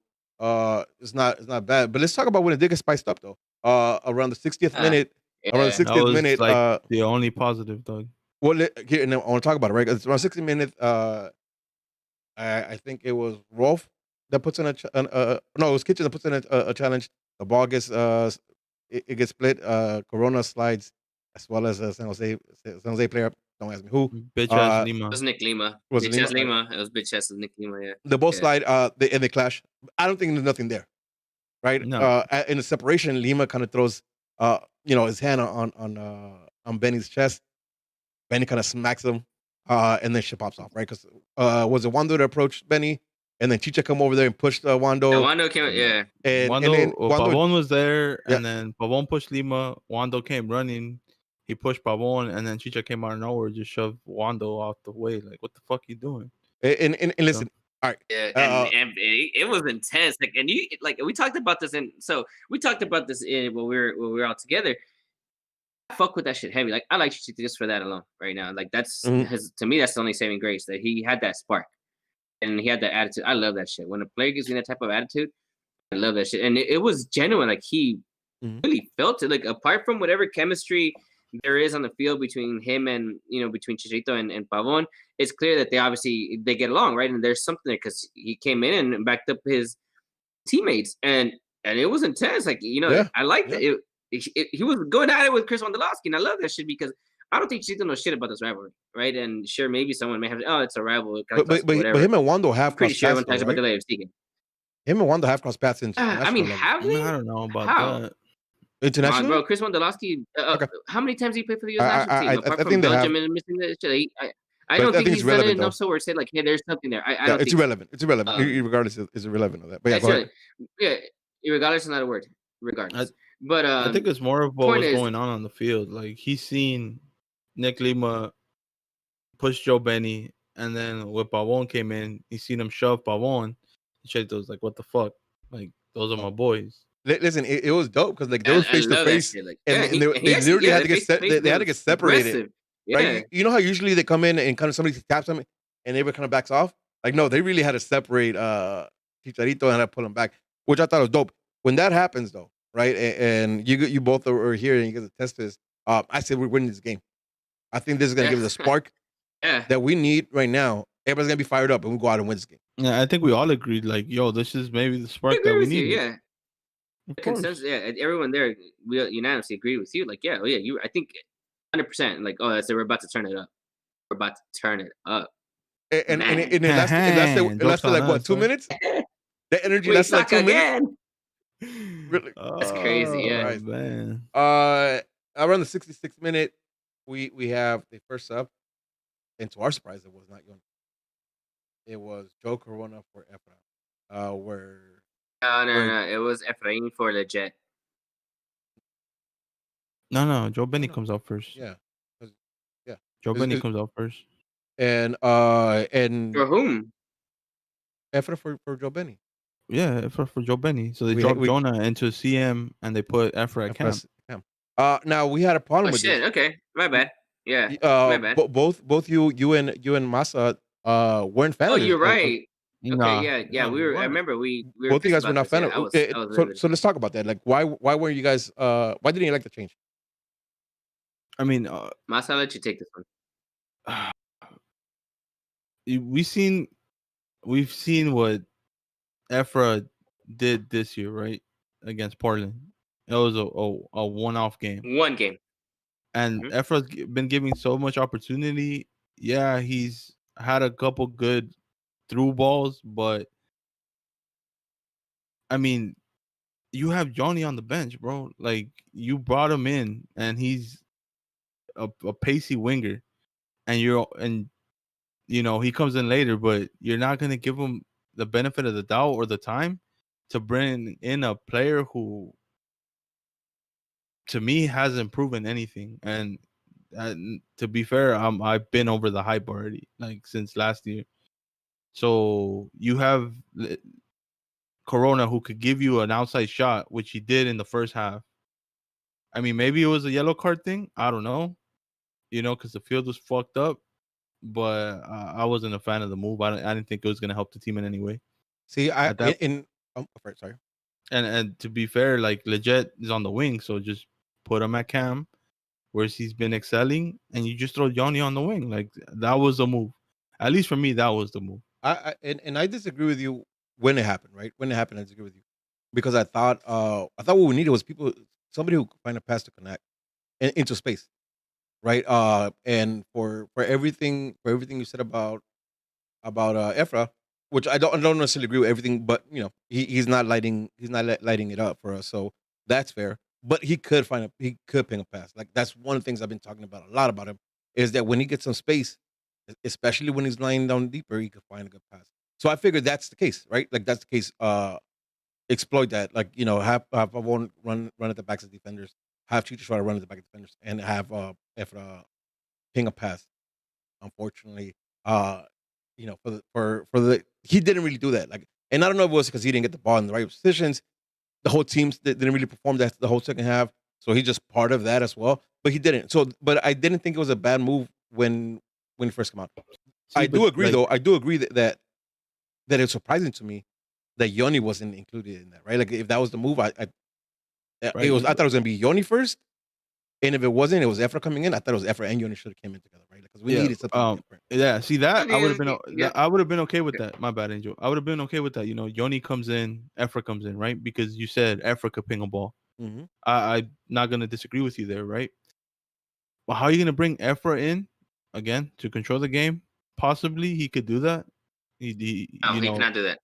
It's not bad. But let's talk about when it did get spiced up though. Around the 60th minute. Yeah. Around the 60th minute. Like the only positive, Doug. Well, here, and I want to talk about it, right? It's around 60 minutes. I think it was Rolf that puts in it was Kitchen that puts in a challenge. The ball gets it gets split. Corona slides as well as San Jose player. Don't ask me who. Bitch ass Lima. It was Nick Lima. It was bitch ass Nick Lima. Yeah. The both slide. They clash. I don't think there's nothing there, right? No. In the separation, Lima kind of throws his hand on Benny's chest. Benny kind of smacks him, and then shit pops off, right? Because was it Wando that approached Benny? And then Chicha come over there and pushed Wando. Yeah, Wando came, yeah. And then Pavon was there, and then Pavon pushed Lima. Wando came running. He pushed Pavon, and then Chicha came out of nowhere, just shoved Wando out the way. Like, what the fuck you doing? And listen, all right. Yeah, and it was intense. Like, and we talked about this, when we were all together. I fuck with that shit heavy. Like, I like Chicha just for that alone right now. Like, that's to me, that's the only saving grace, that he had that spark. And he had that attitude. I love that shit. When a player gives me that type of attitude, I love that shit. And it was genuine. Like, he really felt it. Like, apart from whatever chemistry there is on the field between him and, between Chicharito and Pavon, it's clear that they get along, right? And there's something there because he came in and backed up his teammates. And it was intense. Like, I liked it. He was going at it with Chris Wondolowski. And I love that shit because I don't think Chicharito knows shit about this rivalry, right? And sure, maybe someone may have, it's a rival. But him and Wando have pretty sure everyone talks about the LAFC game. Him and Wando have crossed paths in I mean, have they? I don't know about that. International, bro. Chris Wondolowski. How many times did he play for the U.S. national team? Apart from Belgium and missing that shit, I don't think he's done it enough so where it's said like, hey, there's something there. I don't. It's irrelevant. It's irrelevant. Regardless, it's irrelevant of that. But yeah, go ahead. Yeah, regardless is not a word. Regardless, but I think it's more of what was going on the field. Like, he's seen Nick Lima push Joe Benny, and then when Pavon came in, he seen him shove Pavon. Chicharito was like, "What the fuck?" Like those are my boys. Listen, it was dope because like they was I face to love that face, shit. Like, and yeah, they literally had to get they had to get separated, aggressive. right? Yeah, You know how usually they come in and kind of somebody taps them and everybody kind of backs off. Like no, they really had to separate Chicharito and had to pull him back, which I thought was dope. When that happens though, right? And you both are here and you guys attest to this. I said we're winning this game. I think this is gonna give us a spark that we need right now. Everybody's gonna be fired up and we go out and win this game. Yeah, I think we all agreed. Like, yo, this is maybe the spark that we need. Yeah. Consensus, yeah, everyone there, we unanimously agree with you. Like, yeah, I think 100%. Like, oh, that's it. We're about to turn it up. We're about to turn it up. And it lasted like what, 2 minutes? The energy lasted like 2 minutes. Really? That's crazy. Yeah, right. Man. Around the 66th minute, we have the first sub, and to our surprise, it was not Yoni. It was Joe Corona for Efra. No. It was Efrain for Legit. No. Joe Benny comes out first. Yeah. Joe Benny comes out first. And For whom? Efra for Joe Benny. Yeah, Efra for Joe Benny. So they dropped Jonah into CM and they put Efra at camp. Now we had a problem with this. Okay, my bad. Yeah, my bad. Both you and Masa weren't fans. Oh, you're right. Okay, yeah. We were. I remember we were both of you guys were not fan of it. So let's talk about that. Like, why were you guys? Why didn't you like the change? I mean, Masa, I'll let you take this one. We've seen what Efra did this year, right? Against Portland. It was a one-off game. One game. And Efra's been giving so much opportunity. Yeah, he's had a couple good through balls, but I mean, you have Johnny on the bench, bro. Like, you brought him in and he's a pacey winger, and he comes in later, but you're not gonna give him the benefit of the doubt or the time to bring in a player who, to me, hasn't proven anything. And to be fair, I've been over the hype already, like since last year. So you have Corona, who could give you an outside shot, which he did in the first half. I mean, maybe it was a yellow card thing. I don't know, because the field was fucked up. But I wasn't a fan of the move. I didn't think it was going to help the team in any way. See, sorry. And to be fair, like, Legit is on the wing, so just put him at cam, where he's been excelling, and you just throw Johnny on the wing. Like, that was the move. At least for me, that was the move. I disagree with you when it happened. Right when it happened, I disagree with you because I thought what we needed was somebody who could find a pass to connect into space. Right. And for everything you said about Efra, which I don't necessarily agree with everything, but he's not lighting it up for us, so that's fair. But he could ping a pass. Like, that's one of the things I've been talking about a lot about him, is that when he gets some space, especially when he's lying down deeper, he could find a good pass. So I figured that's the case, right? Like, that's the case. Exploit that. Like, have Pavon run at the backs of defenders, have Chicho try to run at the back of defenders, and have Efra ping a pass. Unfortunately, for the he didn't really do that. Like, and I don't know if it was because he didn't get the ball in the right positions. The whole team didn't really perform that the whole second half, so he's just part of that as well. But he didn't. So, but I didn't think it was a bad move when he first came out. I do agree that it's surprising to me that Yoni wasn't included in that. Right? Like, if that was the move, I thought it was gonna be Yoni first. And if it wasn't, it was Efra coming in. I thought it was Efra and Yoni should have came in together, right? Because we needed something different. Yeah, see that I would have been okay with that. My bad, Angel. I would have been okay with that. Yoni comes in, Efra comes in, right? Because you said Efra could ping a ball. Mm-hmm. I'm not gonna disagree with you there, right? But how are you gonna bring Efra in again to control the game? Possibly he could do that. He cannot do that.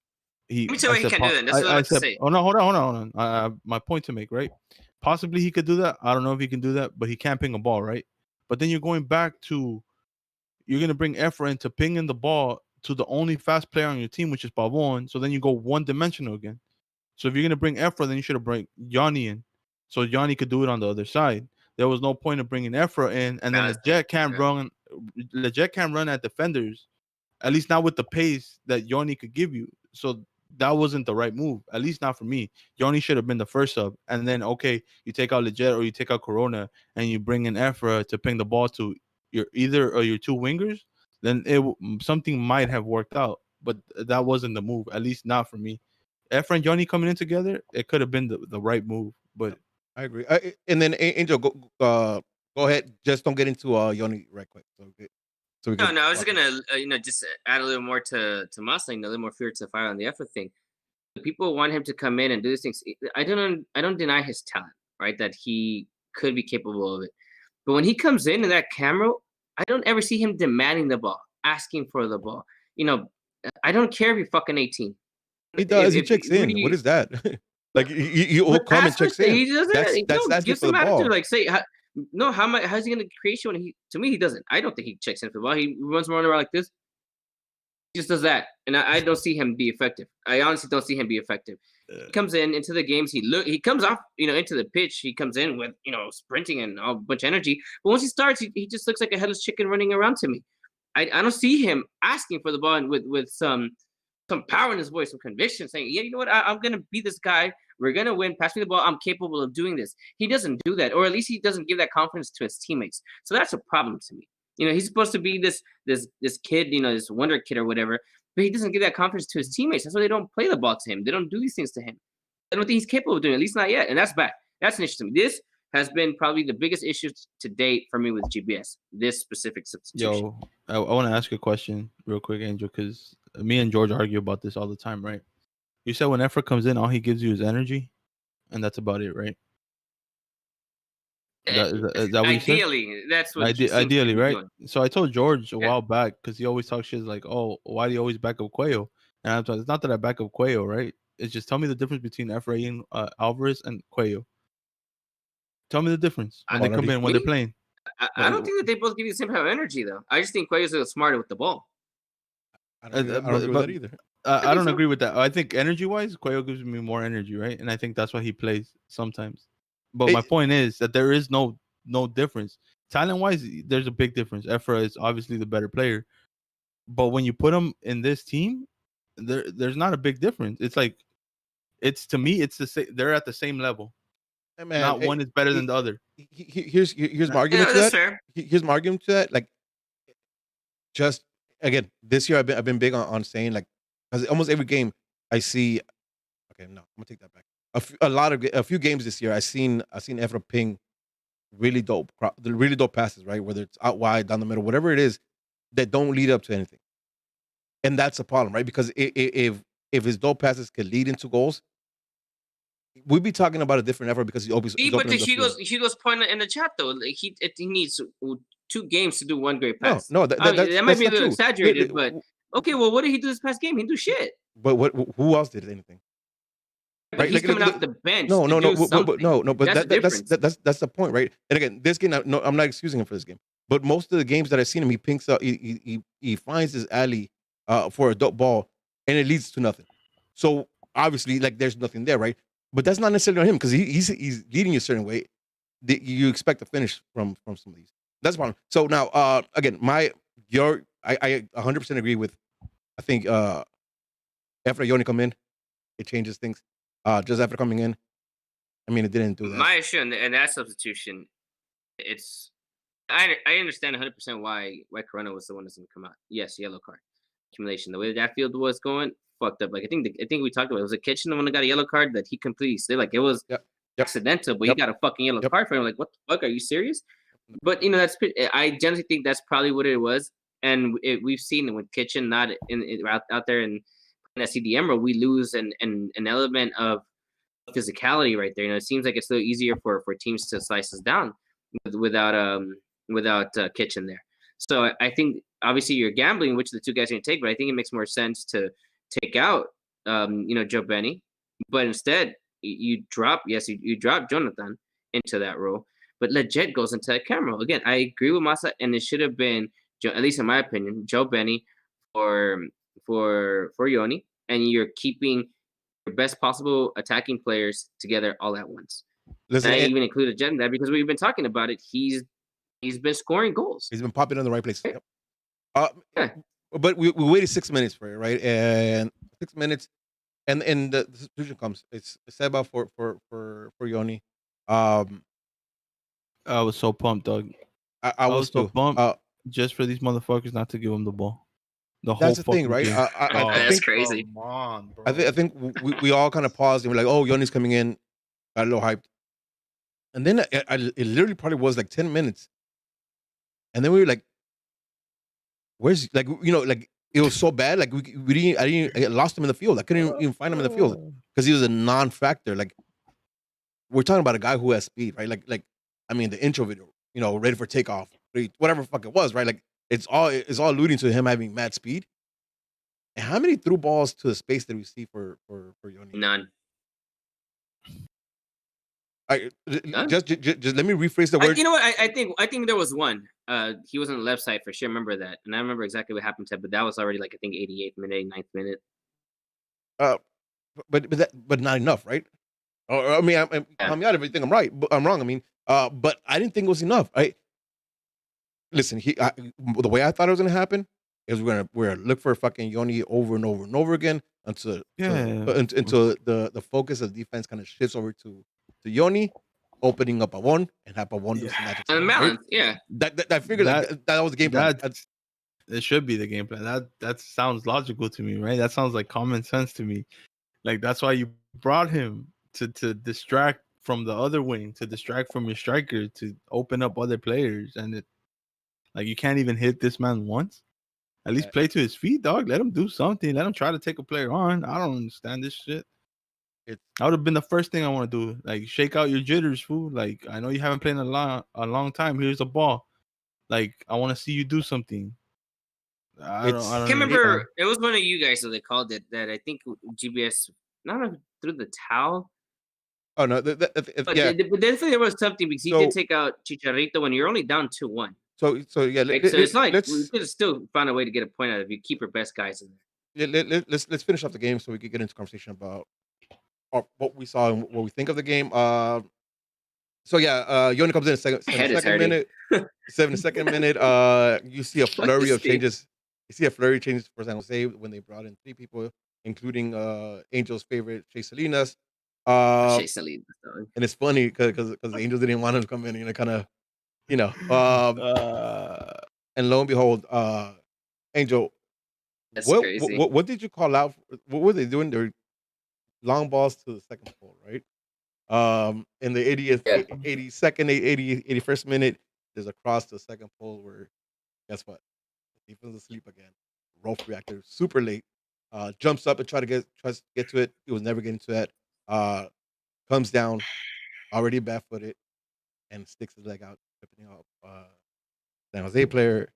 Let me tell you, he can do that. That's what I was say. Oh no, hold on. My point to make, right? Possibly he could do that. I don't know if he can do that, but he can't ping a ball, right? But then you're going back to, you're going to bring Efra in to ping in the ball to the only fast player on your team, which is Pavon. So then you go one-dimensional again. So if you're going to bring Efra, then you should have brought Yanni in, so Yanni could do it on the other side. There was no point of bringing Efra in, and then Legit can't run at defenders, at least not with the pace that Yanni could give you. So that wasn't the right move. At least not for me. Yoni should have been the first sub, and then okay, you take out Leggett or you take out Corona, and you bring in Efra to ping the ball to your two wingers. Then something might have worked out, but that wasn't the move. At least not for me. Efra and Yoni coming in together, it could have been the right move. But I agree. And then Angel, go ahead. Just don't get into Yoni right quick. So no, I was gonna just add a little more to Mustang, a little more fuel to the fire on the effort thing. People want him to come in and do these things. I don't deny his talent, right? That he could be capable of it. But when he comes in that camera, I don't ever see him demanding the ball, asking for the ball. I don't care if you're fucking 18. He does. He checks in. What is that? Like you will come and checks in. He doesn't. That's give for the some ball. attitude. Like say, how's he gonna create you? And to me, he doesn't. I don't think he checks in for the ball. He runs around like this. He just does that, and I don't see him be effective. I honestly don't see him be effective. He comes into the games. He comes off, into the pitch. He comes in with, sprinting and a bunch of energy. But once he starts, he just looks like a headless chicken running around to me. I don't see him asking for the ball and with some power in his voice, some conviction, saying, yeah, you know what, I'm gonna be this guy. We're gonna win. Pass me the ball. I'm capable of doing this. He doesn't do that, or at least he doesn't give that confidence to his teammates. So that's a problem to me. He's supposed to be this kid, this wonder kid or whatever, but he doesn't give that confidence to his teammates. That's why they don't play the ball to him. They don't do these things to him. I don't think he's capable of doing it, at least not yet. And that's bad. That's an issue to me. This has been probably the biggest issue to date for me with GBS, this specific substitution. Yo, I want to ask you a question real quick, Angel, because me and George argue about this all the time, right? You said when Efra comes in, all he gives you is energy, and that's about it, right? Is that what ideally, that's what ideally, right? Doing. So I told George a while back, because he always talks shit like, "Oh, why do you always back up Cuello?" And I'm talking, it's not that I back up Cuello, right? It's just tell me the difference between Efrain Alvarez and Cuello. Tell me the difference when they come in, when they're playing. I don't think that they both give you the same kind of energy, though. I just think Cuello's a little smarter with the ball. I don't agree with that either. I don't agree with that. I think energy-wise, Cuello gives me more energy, right? And I think that's why he plays sometimes. But my point is that there is no difference. Talent-wise, there's a big difference. Efra is obviously the better player. But when you put him in this team, there's not a big difference. It's like, to me, it's the same. They're at the same level. Hey, man, not one is better than the other. Here's my argument to that. Fair. Here's my argument to that. Like, just again, this year I've been big on saying, like, because almost every game I see. Okay, no, I'm gonna take that back. A few games this year, I seen Efra ping really dope passes, right? Whether it's out wide, down the middle, whatever it is, that don't lead up to anything, and that's a problem, right? Because if his dope passes could lead into goals, we'd be talking about a different Efra, because he goes point in the chat though. Like he needs 2 games to do 1 great pass. No, that might be a little exaggerated, but okay. Well, what did he do this past game? He didn't do shit. But who else did anything? But he's coming off the bench. But that's the point, right? And again, this game, I'm not excusing him for this game, but most of the games that I've seen him, he pinks up, he finds his alley for a dope ball, and it leads to nothing. So obviously, like, there's nothing there, right? But that's not necessarily on him, because he's leading you a certain way. You expect to finish from some of these. That's one. So now, again, I 100% agree with. I think after Yoni come in, it changes things. Just after coming in, I mean, it didn't do that. My issue in that substitution, I understand 100% why Corona was the one that's going to come out. Yes, yellow card accumulation. The way that field was going, fucked up. Like I think we talked about it. Was a Kitchen the one that got a yellow card that he completely slid. Like it was accidental, but he got a fucking yellow card for him. Like, what the fuck? Are you serious? But I generally think that's probably what it was. And we've seen it with Kitchen not out there in that CDM role, we lose an element of physicality right there. It seems like it's a little easier for teams to slice us down without Kitchen there. So I think obviously you're gambling which of the 2 guys are going to take, but I think it makes more sense to take out Joe Benny, but instead you drop Jonathan into that role, but let Jet goes into that camera. Again, I agree with Masa, and it should have been, at least in my opinion, Joe Benny for Yoni, and you're keeping your best possible attacking players together all at once. Listen, and I even included Jet in that because we've been talking about it. He's been scoring goals. He's been popping in the right place. Yep. But we waited 6 minutes for it, right? And 6 minutes, and the substitution comes. It's Seba for Yoni. Um, I was so pumped, dog. I I was was so too. pumped just for these motherfuckers not to give him the ball. The whole That's the thing, fucking right? game. I That's think crazy. Come on, bro. I think we all kind of paused and we're like, oh, Yoni's coming in, got a little hyped, and then it literally probably was like 10 minutes, and then we were like, where's like like it was so bad, like I lost him in the field. I couldn't even find him in the field because he was a non-factor. Like we're talking about a guy who has speed, right? Like I mean the intro video, ready for takeoff, whatever the fuck it was, right? Like it's all alluding to him having mad speed. And how many through balls to the space did we see for Yoni? None. Just let me rephrase the word. You know what? I think there was one. He was on the left side for sure. I remember that, and I remember exactly what happened to him. But that was already like I think 88th minute, 9th minute. But not enough, right? I mean, I'm out if you think I'm right, but I'm wrong. I mean, but I didn't think it was enough. Right? Listen, the way I thought it was gonna happen is we're gonna look for fucking Yoni over and over and over again until the focus of the defense kind of shifts over to Yoni, opening up Pavon and have Pavon do some magic. And balance, right? Yeah. I figured that was the game plan. It should be the game plan. That sounds logical to me, right? That sounds like common sense to me. Like that's why you brought him to distract from the other wing, to distract from your striker, to open up other players, and you can't even hit this man once. At least play to his feet, dog. Let him do something. Let him try to take a player on. I don't understand this shit. That would have been the first thing I want to do. Like, shake out your jitters, fool. Like, I know you haven't played in a long time. Here's a ball. Like, I want to see you do something. I can't remember. It was one of you guys that they called it that I think GBS not through the towel. Oh no, but definitely there was something because he did take out Chicharito when you're only down 2-1. So yeah, so it's like we could have still found a way to get a point out of you. Keep your best guys in there. Yeah, let's finish off the game so we could get into conversation about what we saw and what we think of the game. So yeah, Yoni comes in 72nd minute. 72nd minute. You see a flurry of changes. You see a flurry of changes for San Jose when they brought in 3 people, including Angel's favorite Chase Salinas. Chase Salinas, and it's funny because the Angels didn't want him to come in, kind of. And lo and behold, Angel, what did you call out? What were they doing? They're long balls to the second pole, right? In the 80th, 82nd, 81st minute, there's a cross to the second pole where, guess what? The defense is asleep again. Rolf reacted super late. Jumps up and tries to get to it. He was never getting to that. Comes down, already barefooted, and sticks his leg out, tripping up. San Jose player,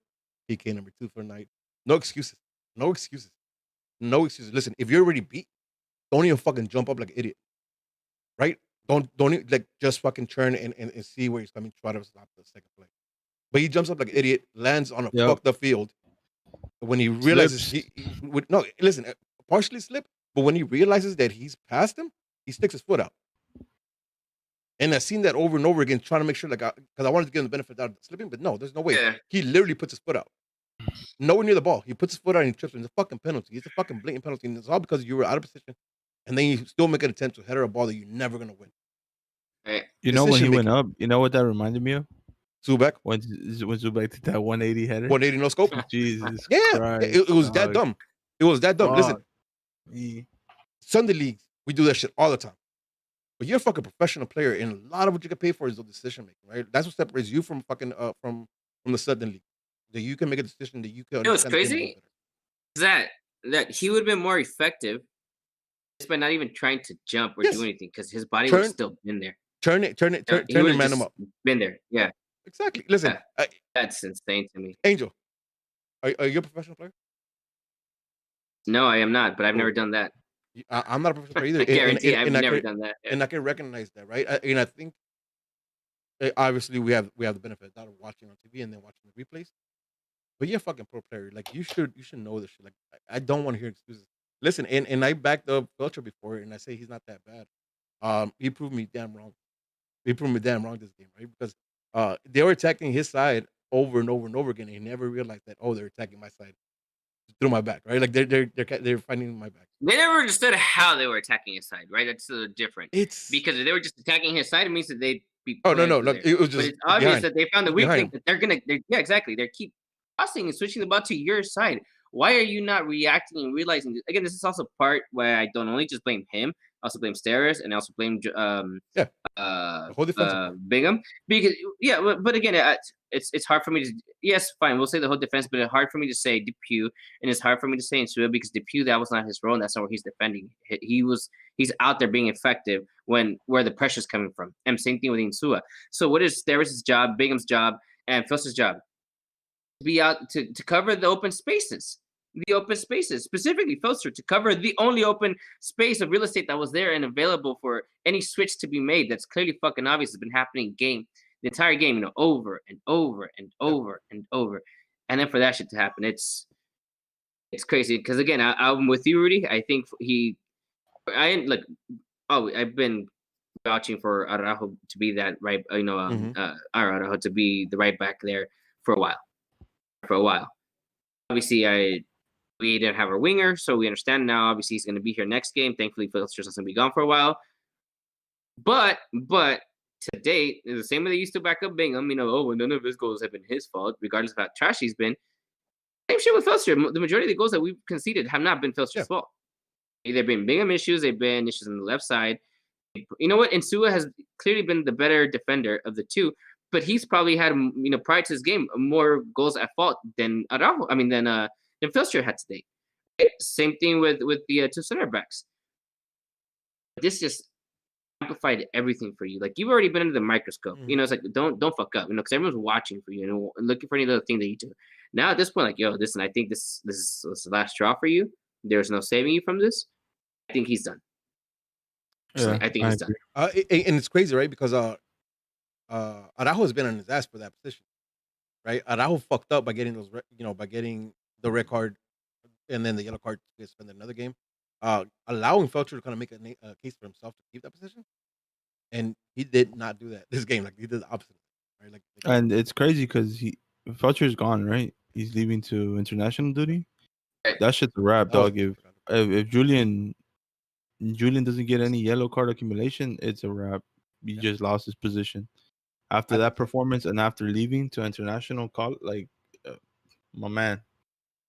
PK number 2 for the night. No excuses. Listen, if you're already beat, don't even fucking jump up like an idiot. Right? Don't even, like, just fucking turn and see where he's coming, try to stop the second play. But he jumps up like an idiot, lands on a fucked up field. When he realizes partially slip, but when he realizes that he's past him, he sticks his foot out. And I've seen that over and over again, trying to make sure, because I wanted to give him the benefit out of slipping, but no, there's no way. Yeah. He literally puts his foot out. Nowhere near the ball. He puts his foot out and he trips. It's a fucking penalty. It's a fucking blatant penalty. And it's all because you were out of position. And then you still make an attempt to header a ball that you're never going to win. Right. You know when he went up, you know what that reminded me of? Zubek. When Zubek did that 180 header? 180 no scope? Jesus Christ. It was that dumb. It was that dumb. Listen, Sunday leagues, we do that shit all the time. But you're a fucking professional player, and a lot of what you get paid for is the decision making, right? That's what separates you from fucking from the Southern League. That you can make a decision that you can. It was crazy. That he would have been more effective just by not even trying to jump or do anything because his body would have still been there. Turn and man him up. Been there, yeah. Exactly. Listen, that's insane to me. Angel, are you a professional player? No, I am not, but I've never done that. I'm not a professional player either. I guarantee I've never done that. Yeah. And I can recognize that, right? And I think obviously we have the benefit of watching on TV and then watching the replays. But you're a fucking pro player. Like you should know this shit. Like I don't want to hear excuses. Listen, and I backed up Belcher before, and I say he's not that bad. He proved me damn wrong. This game, right? Because they were attacking his side over and over and over again. And he never realized that they're attacking my side through my back, right? Like they're finding my back. They never understood how they were attacking his side, right? That's different. It's because if they were just attacking his side, it means that they'd be. no. It was But just it's obvious behind. that they found the weak behind link. That yeah, exactly. They keep crossing and switching the ball to your side. Why are you not reacting and realizing? Again, this is also part where I don't only just blame him. I also blame Steris and I also blame the whole defense Bingham because but again, it's hard for me to fine, we'll say the whole defense, but it's hard for me to say Depew and it's hard for me to say Insua because Depew, that was not his role and that's not where he's defending. He's out there being effective where the pressure's coming from. And same thing with Insua. So what is Steris' job, Bingham's job, and Phil's job? To be out to cover the open spaces. Specifically Filster, to cover the only open space of real estate that was there and available for any switch to be made. That's clearly fucking obvious. It's been happening the entire game, over and over and over and over. And then for that shit to happen, it's crazy. Because again, I'm with you, Rudy. I think I've been vouching for Araujo to be that right, Araujo to be the right back there for a while. Obviously, we didn't have our winger, so we understand now. Obviously, he's going to be here next game. Thankfully, Filster's not going to be gone for a while. But to date, the same way they used to back up Bingham, none of his goals have been his fault, regardless of how trash he's been. Same shit with Filster. The majority of the goals that we've conceded have not been Filster's fault. They've been Bingham issues. They've been issues on the left side. You know what? Insua has clearly been the better defender of the two, but he's probably had, prior to his game, more goals at fault than Araujo. Than Filster had today. Same thing with the two center backs. This just amplified everything for you. Like you've already been under the microscope. It's like don't fuck up. Because everyone's watching for you and looking for any little thing that you do. Now at this point, like listen, I think this is the last straw for you. There's no saving you from this. I think he's done. Yeah, I think he's done. And it's crazy, right? Because Araujo has been on his ass for that position, right? Araujo fucked up by getting those, by getting the red card and then the yellow card to spend another game, allowing Felcher to kind of make a case for himself to keep that position, and he did not do that this game. Like he did the opposite, right? And it's crazy because Felcher's gone, right? He's leaving to international duty. That shit's a wrap, dog. If Julian doesn't get any yellow card accumulation, it's a wrap. He just lost his position after that performance and after leaving to international call. My man.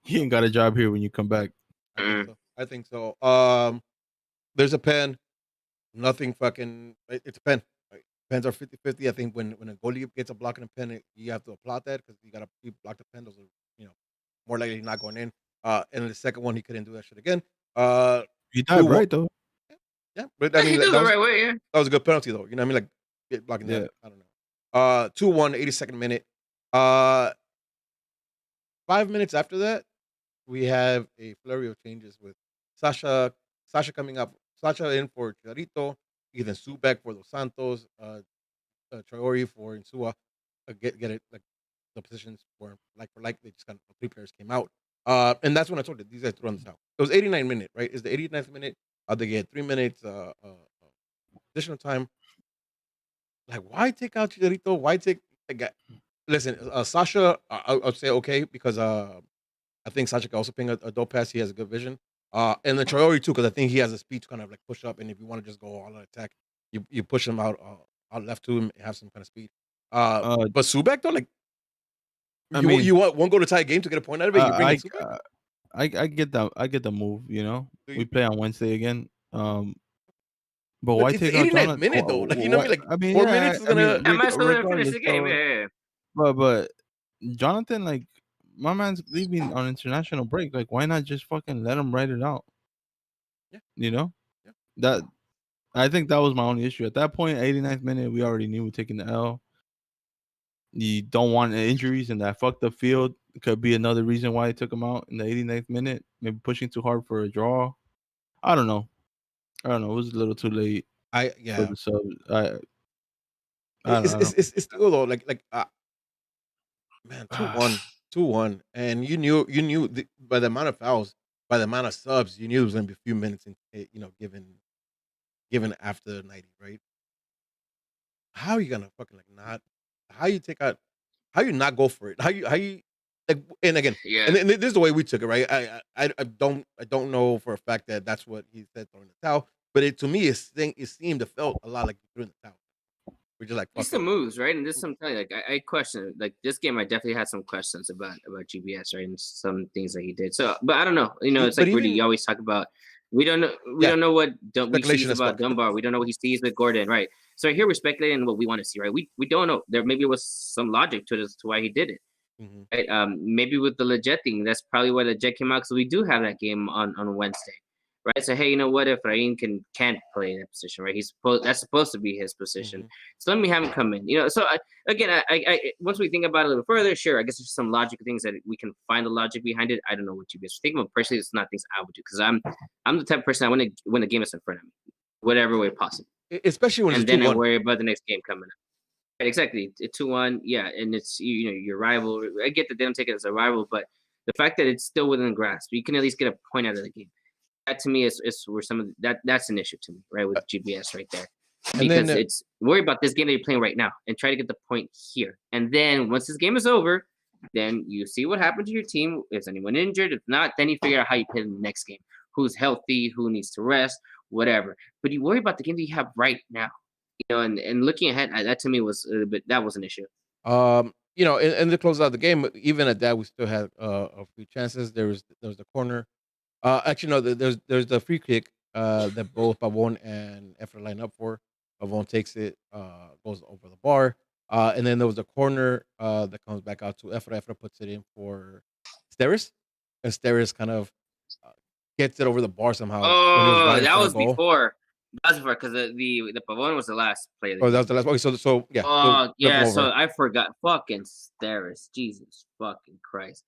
He ain't got a job here when you come back. I think so. There's a pen. Nothing fucking. It's a pen. Right? Pens are 50-50. I think when a goalie gets a block and a pen, you have to applaud that because you block the pen. Those are more likely not going in. And the second one, he couldn't do that shit again. He died right though. Yeah, but I mean he did the right way. Yeah, that was a good penalty though. You know what I mean? Like blocking that. I don't know. 2-1, 82nd minute. 5 minutes after that, we have a flurry of changes with Sasha coming up. Sasha in for Charito, Ethan Subek for Dos Santos, Traore for Insua. Get it, like the positions for like they just kind of 3 players came out. And that's when I told you these guys threw on this out. It was 89th minute, right? Is the 89th minute? They get 3 minutes additional time. Like, why take out Chicharito? Why take listen, Sasha, I'll say okay because I think Sasha can also ping a dope pass. He has a good vision. And then Traore too, because I think he has a speed to kind of like push up. And if you want to just go all out attack, you push him out left to him and have some kind of speed. But Subek though, like you want one goal to tie a game to get a point out of it. You bring in Subek? I get that. I get the move. We play on Wednesday again. But why take out Jonathan? Minute though? Like, you know what I mean? Like 4 minutes is gonna. I might still finish the game. Yeah. But Jonathan, like my man's leaving on international break. Like, why not just fucking let him write it out? Yeah. Yeah. That I think that was my only issue at that point. 89th minute, we already knew we're taking the L. You don't want injuries in that fucked up field. Could be another reason why they took him out in the 89th minute. Maybe pushing too hard for a draw. I don't know. It was a little too late. For the sub. It's still though like man 2-1, and you knew by the amount of fouls, by the amount of subs, you knew it was gonna be a few minutes in, given after 90, right? How are you gonna fucking like not? How you take out? How you not go for it? How you like, and again, Yeah. and this is the way we took it, right? I don't know for a fact that that's what he said throwing the towel, but to me, it felt a lot like throwing the towel. We're just like, it's the moves, right? And this, I'm telling you, like I question like this game. I definitely had some questions about GBS, right, and some things that he did. So, but I don't know. You know, it's like Rudy. You always talk about we don't know. We don't know what we sees about Dunbar. We don't know what he sees with Gordon, right? So here we're speculating what we want to see, right? We don't know. There maybe was some logic to this to why he did it. Mm-hmm. Right? Maybe with the Leggett thing, that's probably why Leggett came out because we do have that game on Wednesday, right? So hey, you know what? If Rain can't play in that position, right? That's supposed to be his position. Mm-hmm. So let me have him come in. You know, so I once we think about it a little further, sure, I guess there's some logical things that we can find the logic behind it. I don't know what you guys think, but personally, it's not things I would do because I'm the type of person I want to win the game that's in front of me, whatever way possible. Especially when and then I worry about the next game coming up. Right, exactly, 2-1, yeah, and it's you know your rival. I get that they don't take it as a rival, but the fact that it's still within grasp, you can at least get a point out of the game. That to me is where some of that's an issue to me, right, with GBS right there, because it's worry about this game that you're playing right now and try to get the point here, and then once this game is over, then you see what happened to your team. Is anyone injured? If not, then you figure out how you play the next game. Who's healthy? Who needs to rest? Whatever. But you worry about the game that you have right now. You know, and looking ahead, that to me was that was an issue. You know, and to close out the game, even at that, we still had a few chances. There was the corner. Actually, no, there's the free kick that both Pavon and Efra line up for. Pavon takes it, goes over the bar, and then there was a corner that comes back out to Efra. Efra puts it in for Steris, and Steris kind of gets it over the bar somehow. Oh, that was before. That's because the Pavon was the last player. Oh, that was the last one. So yeah. Oh yeah. So I forgot. Fucking Steris. Jesus fucking Christ.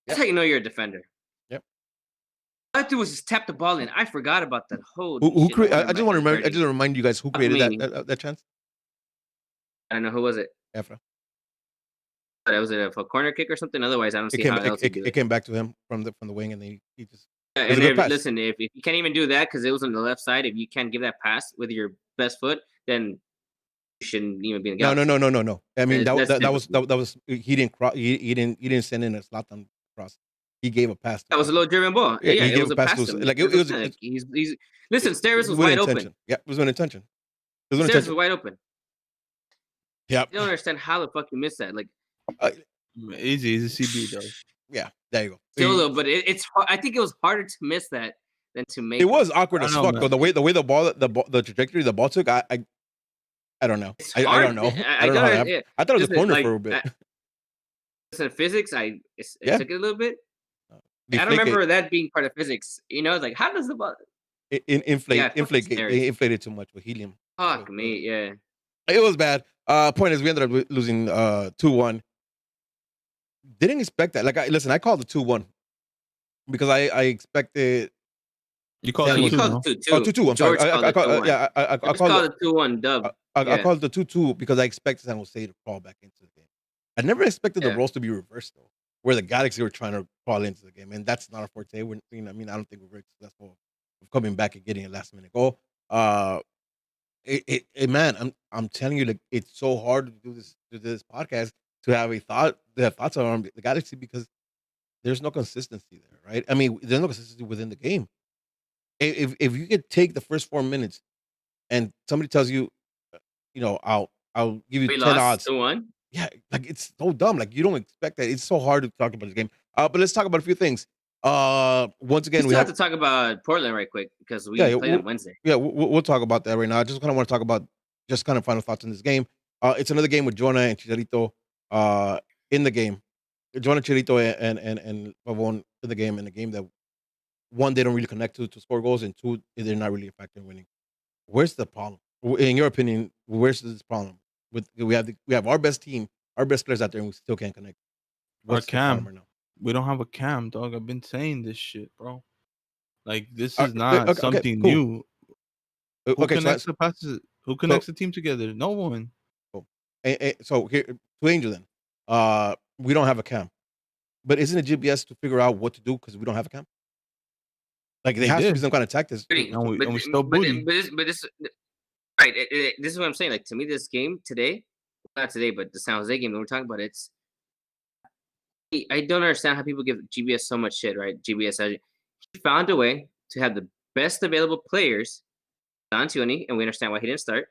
That's how you know you're a defender. Yep. All I had to do was just tap the ball in. I forgot about that whole. Who I just want to remember. I just remind you guys who created that chance. I don't know who was it. Efra. Was it a corner kick or something? Otherwise, I don't see how else it came back to him from the wing, and he just. And listen, if you can't even do that because it was on the left side, if you can't give that pass with your best foot, then you shouldn't even be in the game. No. I mean that was he didn't send in a slot on cross. He gave a pass. That was a low driven ball. Yeah, it was a pass. Like it was. He's listen. Steris was wide open. Yeah, it was an intention. Steris was wide open. Yeah. I don't understand how the fuck you missed that. Like, easy CB though. Yeah, there you go. Still though, but it's. I think it was harder to miss that than to make. It was awkward as fuck though. The way the ball, the trajectory the ball took, I don't know. I don't know. I don't know. I thought it was a corner for a bit. Listen, physics, it took it a little bit. I don't remember that being part of physics. You know, like how does the ball inflated too much with helium? Fuck me, yeah. It was bad. Point is, we ended up losing 2-1. Didn't expect that. Like, I called it 2-1 because I expected. You called it 2-2. Oh, 2-2. I'm sorry. I called it 2-1 dub. I called it the 2-2 because I expected San Jose to crawl back into the game. I never expected the roles to be reversed though, where the Galaxy were trying to crawl into the game, and that's not our forte. I don't think we're very successful of coming back and getting a last minute goal. Man, I'm telling you, like, it's so hard to do this podcast to have thoughts on the Galaxy because there's no consistency there, right? I mean, there's no consistency within the game. If you could take the first 4 minutes and somebody tells you, I'll give you 10 odds. 2-1? Yeah, like it's so dumb. Like you don't expect that. It's so hard to talk about this game. But let's talk about a few things. Once again, we have to talk about Portland right quick because we played on Wednesday. Yeah, we'll talk about that right now. I just kind of want to talk about just kind of final thoughts on this game. It's another game with Jonah and Chicharito in the game. Jonah, Chicharito, and Pavon in the game. In a game that, one, they don't really connect to score goals, and two, they're not really a factor in winning. Where's the problem? In your opinion, where's this problem? We have our best team, our best players out there, and we still can't connect. What's the problem right now? We don't have a cam, dog. I've been saying this shit, bro. Like, this is not something new. Who connects the passes? Who connects the team together? No one. Cool. So here to Angel then. We don't have a cam, but isn't it GBS to figure out what to do because we don't have a cam? Like, there has to be some kind of tactics. And we still booty. But this, right? This is what I'm saying. Like, to me, this game today, not today, but the San Jose game that we're talking about, it's I don't understand how people give GBS so much shit, right? GBS he found a way to have the best available players, Don Tunney, and we understand why he didn't start,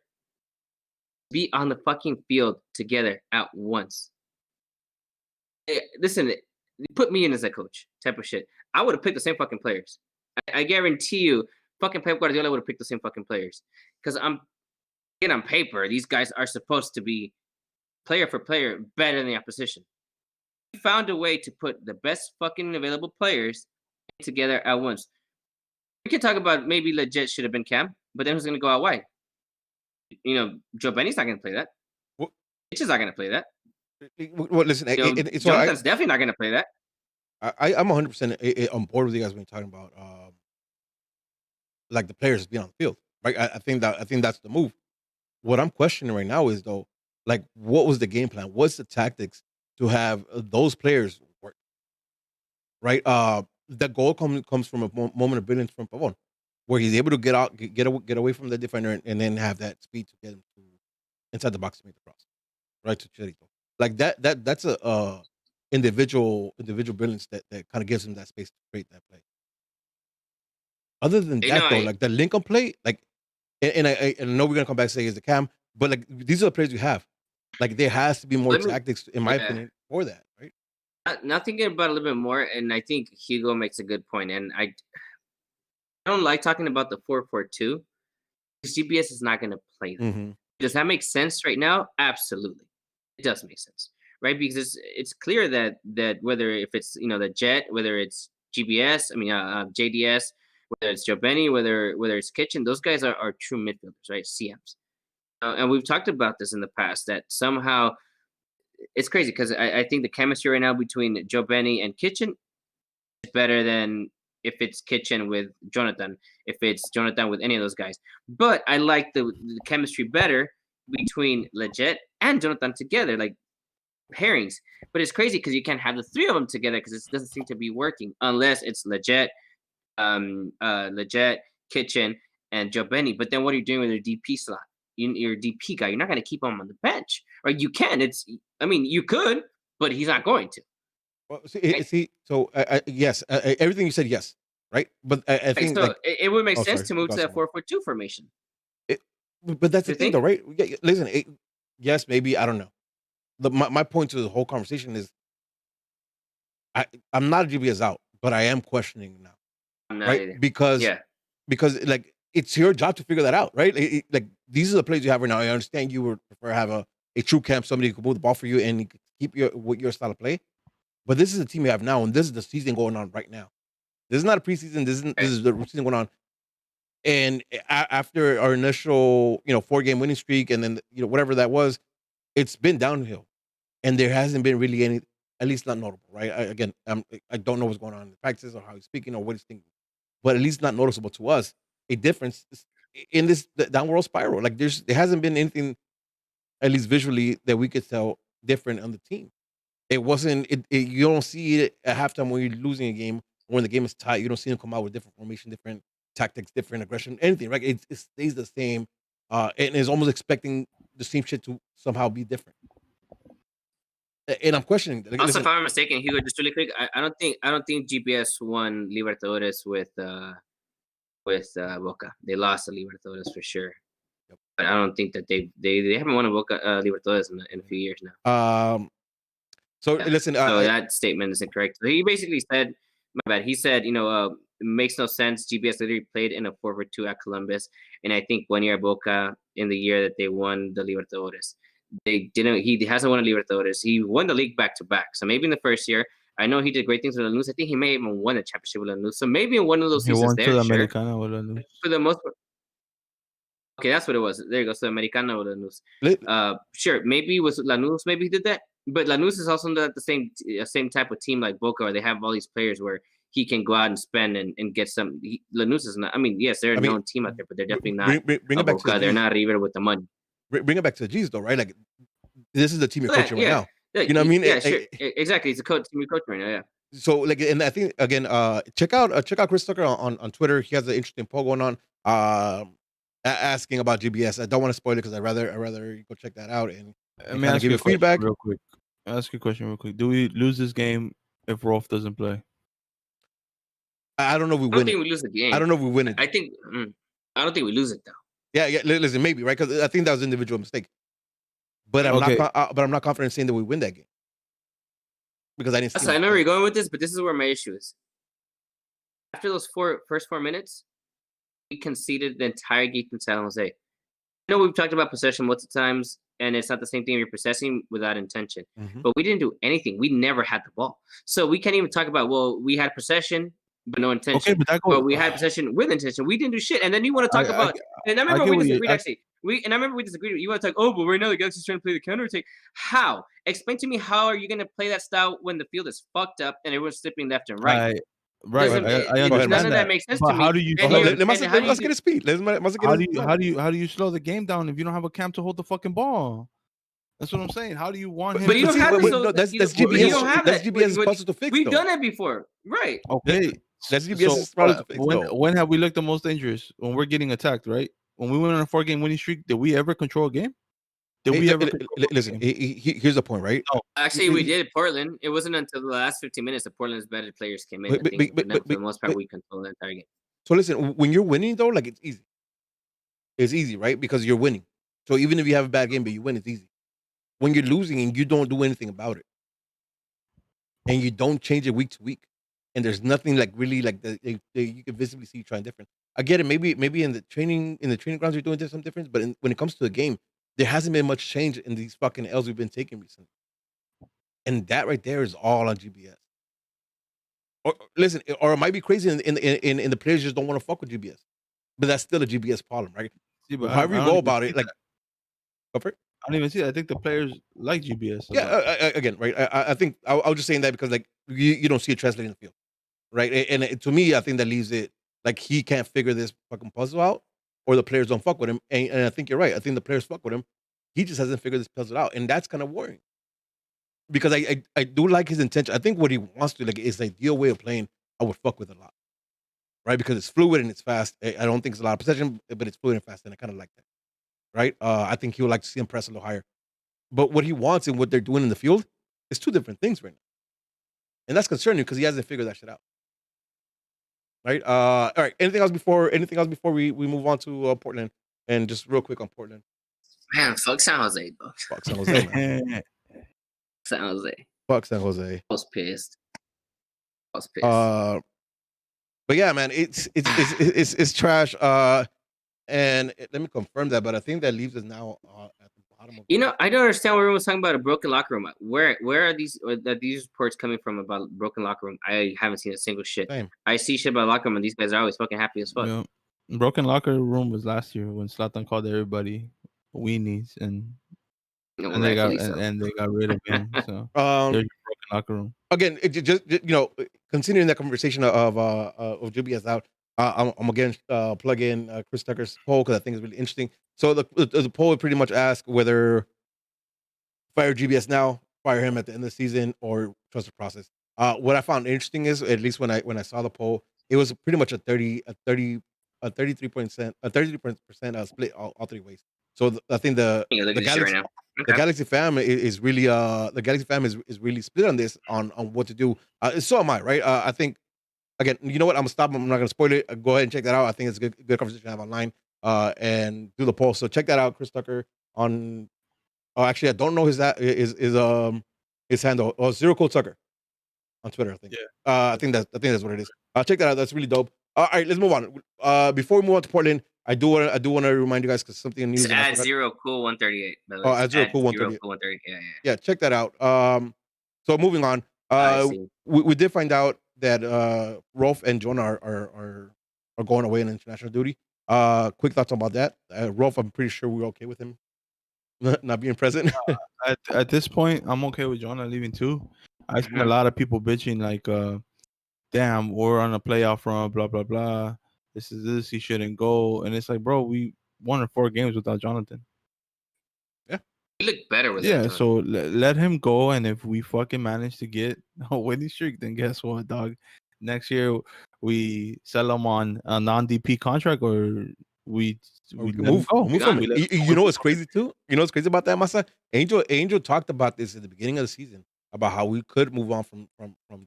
be on the fucking field together at once. Listen, put me in as a coach type of shit. I would have picked the same fucking players. I guarantee you, fucking Pep Guardiola would have picked the same fucking players. Because on paper, these guys are supposed to be player for player better than the opposition. He found a way to put the best fucking available players together at once. We could talk about maybe legit should have been Cam, but then who's going to go out wide? Joe Benny's not going to play that. Mitch is not going to play that. Well, listen, Jonathan's definitely not going to play that. I'm 100% on board with you guys when you're talking about like the players being on the field, right? I think that's the move. What I'm questioning right now is though, like, what was the game plan? What's the tactics to have those players work? Right? The goal comes from a moment of brilliance from Pavon, where he's able to get away from the defender and then have that speed to get him to inside the box to make the cross, right to Chicharito. Like that's a individual brilliance that kind of gives him that space to create that play. Other than that, though, like the Lincoln play, like, and I know we're gonna come back and say is the Cam, but like these are the players you have. Like there has to be more tactics, in my opinion, for that, right? Not thinking about it a little bit more, and I think Hugo makes a good point, and I don't like talking about the 4-4-2 because GBS is not going to play that. Mm-hmm. Does that make sense right now? Absolutely, it does make sense, right? Because it's clear that whether if it's the Jet, whether it's GBS, JDS, whether it's Joe Benny, whether it's Kitchen, those guys are true midfielders, right? CMs, and we've talked about this in the past that somehow. It's crazy because I think the chemistry right now between Joe Benny and Kitchen is better than if it's Kitchen with Jonathan, if it's Jonathan with any of those guys. But I like the chemistry better between Leggett and Jonathan together, like pairings. But it's crazy because you can't have the three of them together because it doesn't seem to be working unless it's Leggett, Kitchen, and Joe Benny. But then what are you doing with your DP slot? Your DP guy, you're not going to keep him on the bench, right? You can. You could, but he's not going to. Well, so yes, everything you said, yes, right? But I think so. It would make sense to move to that 4-4-2 formation. But that's the thing, though, right? Listen, yes, maybe I don't know. My point to the whole conversation is, I'm not a GBS out, but I am questioning now, right? Either. Because like. It's your job to figure that out, right? Like these are the plays you have right now. I understand you would prefer to have a true camp, somebody who can move the ball for you and keep your style of play. But this is the team you have now, and this is the season going on right now. This is not a preseason. This is the season going on. And after our initial 4-game winning streak, and then whatever that was, it's been downhill, and there hasn't been really any, at least not notable, right? I don't know what's going on in the practices or how he's speaking or what he's thinking, but at least not noticeable to us. A difference in this downward spiral. Like there hasn't been anything, at least visually, that we could tell different on the team. It wasn't. You don't see it at halftime when you're losing a game, or when the game is tight. You don't see them come out with different formation, different tactics, different aggression, anything. Right? It stays the same, and is almost expecting the same shit to somehow be different. And I'm questioning. Like, also, if I'm mistaken, Hugo, just really quick, I don't think GPS won Libertadores with Boca. They lost the Libertadores for sure. Yep. But I don't think that they haven't won a Boca Libertadores in a few years now. Listen. So that statement is incorrect. So he basically said, my bad. He said, it makes no sense. GBS literally played in a 4-4-2 at Columbus, and I think 1 year at Boca in the year that they won the Libertadores. They didn't. He hasn't won a Libertadores. He won the league back to back. So maybe in the first year. I know he did great things with Lanús. I think he may even won a championship with Lanús. So maybe in one of those seasons there, sure. Americana with Lanús. For the most part. Okay, that's what it was. There you go. So Americana with Lanús. Sure, maybe with Lanús, maybe he did that. But Lanús is also not the same type of team like Boca, where they have all these players where he can go out and spend and get some. Lanús is not. Yes, they're a known team out there, but they're definitely not. Bring it back Boca. They're not River with the money. Bring it back to the G's though, right? Like this is the team you're coaching right now. You know what I mean? Yeah, sure. Exactly. He's a coach, team coach right now. Yeah. So like, and I think again, check out Chris Tucker on Twitter. He has an interesting poll going on, asking about GBS. I don't want to spoil it because I'd rather you go check that out and let me ask you a feedback real quick. I'll ask you a question real quick. Do we lose this game if Rolf doesn't play? I don't know if we I don't win think it. we lose the game. I don't know if we win it. I think I don't think we lose it though. Yeah. Listen, maybe right because I think that was an individual mistake. But I'm not confident saying that we win that game because I didn't see. I know where you're going with this, but this is where my issue is. After those first 4 minutes, we conceded the entire game in San Jose. I know we've talked about possession lots of times, and it's not the same thing you're possessing without intention. But we didn't do anything. We never had the ball. So we can't even talk about, well, we had possession, but no intention. Okay, but we had possession with intention. We didn't do shit. And then you want to talk about, and I remember we disagreed actually. And I remember we disagreed. You want to talk, oh, but right now the Galaxy's trying to play the counter attack. How? Explain to me how are you going to play that style when the field is fucked up and everyone's slipping left and right? Right. I understand none of that makes sense to me. How do you? Let's get a speed. How do you slow the game down if you don't have a cam to hold the fucking ball? That's what I'm saying. How do you want him? But you don't have that's GPS. You don't have that's GBS's puzzle to fix. We've done it before, right? Okay, that's GBS's problem to fix. When have we looked the most dangerous? When we're getting attacked, right? When we went on a 4-game winning streak, did we ever control a game? Listen, here's the point, right? No. Actually, we did Portland. It wasn't until the last 15 minutes that Portland's better players came in. For the most part, we controlled the entire game. So listen, when you're winning though, like it's easy. It's easy, right? Because you're winning. So even if you have a bad game, but you win, it's easy. When you're losing and you don't do anything about it, and you don't change it week to week, and there's nothing like really like you can visibly see you trying different. I get it. Maybe in the training grounds you're doing some difference, but when it comes to the game, there hasn't been much change in these fucking L's we've been taking recently, and that right there is all on GBS. Or listen, or it might be crazy in the players just don't want to fuck with GBS, but that's still a GBS problem, right? See, but however you go about it, like, go for it. I don't even see that. I think the players like GBS. Yeah, again, right? I think I was just saying that because like you don't see it translating in the field, right? And to me, I think that leaves it like he can't figure this fucking puzzle out, or the players don't fuck with him. And I think you're right. I think the players fuck with him. He just hasn't figured this puzzle out, and that's kind of worrying. Because I do like his intention. I think what he wants to like is the ideal way of playing. I would fuck with a lot, right? Because it's fluid and it's fast. I don't think it's a lot of possession, but it's fluid and fast, and I kind of like that, right? I think he would like to see him press a little higher. But what he wants and what they're doing in the field is two different things right now, and that's concerning because he hasn't figured that shit out, right? All right. Anything else before we move on to Portland? And just real quick on Portland. Man, fuck San Jose, bro. Fuck San Jose, man. San Jose. Fuck San Jose. I was pissed. But yeah, man, it's trash. And let me confirm that, but I think that leaves us now at the bottom of. I don't understand what everyone's talking about a broken locker room. Where are these reports coming from about broken locker room? I haven't seen a single shit. Same. I see shit about locker room, and these guys are always fucking happy as fuck. Yeah. Broken locker room was last year when Zlatan called everybody weenies and they got rid of him. So there's your broken locker room. Again, just continuing that conversation of GBS out. I'm again plug in Chris Tucker's poll because I think it's really interesting. So the poll would pretty much ask whether fire GBS now, fire him at the end of the season, or trust the process. What I found interesting is, at least when I saw the poll, it was pretty much a 33% split all three ways. So I think the Galaxy fam is really is really split on this on what to do. So am I, right? I think again, you know what? I'm gonna stop. I'm not gonna spoil it. Go ahead and check that out. I think it's a good conversation to have online and do the poll. So check that out, Chris Tucker on. Oh, actually, I don't know his handle. Oh, Zero Cold Tucker on Twitter. I think. Yeah. I think that's what it is. Check that out. That's really dope. All right, let's move on. Before we move on to Portland, I do want to remind you guys because something new. Add Zero Cool 138. Oh, add Zero Cool 138. Yeah, check that out. So moving on. We did find out that Rolf and Jonah are going away on international duty. Quick thoughts about that. Rolf, I'm pretty sure we're okay with him not being present. At this point, I'm okay with Jonah leaving too. I see a lot of people bitching like, damn, we're on a playoff run, blah, blah, blah. This, he shouldn't go. And it's like, bro, we won 4 games without Jonathan. Yeah. He looked better with that. Yeah, so let him go. And if we fucking manage to get a winning streak, then guess what, dog? Next year, we sell him on a non-DP contract or we move from it. You know what's crazy too? You know what's crazy about that, Masa? Angel talked about this at the beginning of the season about how we could move on from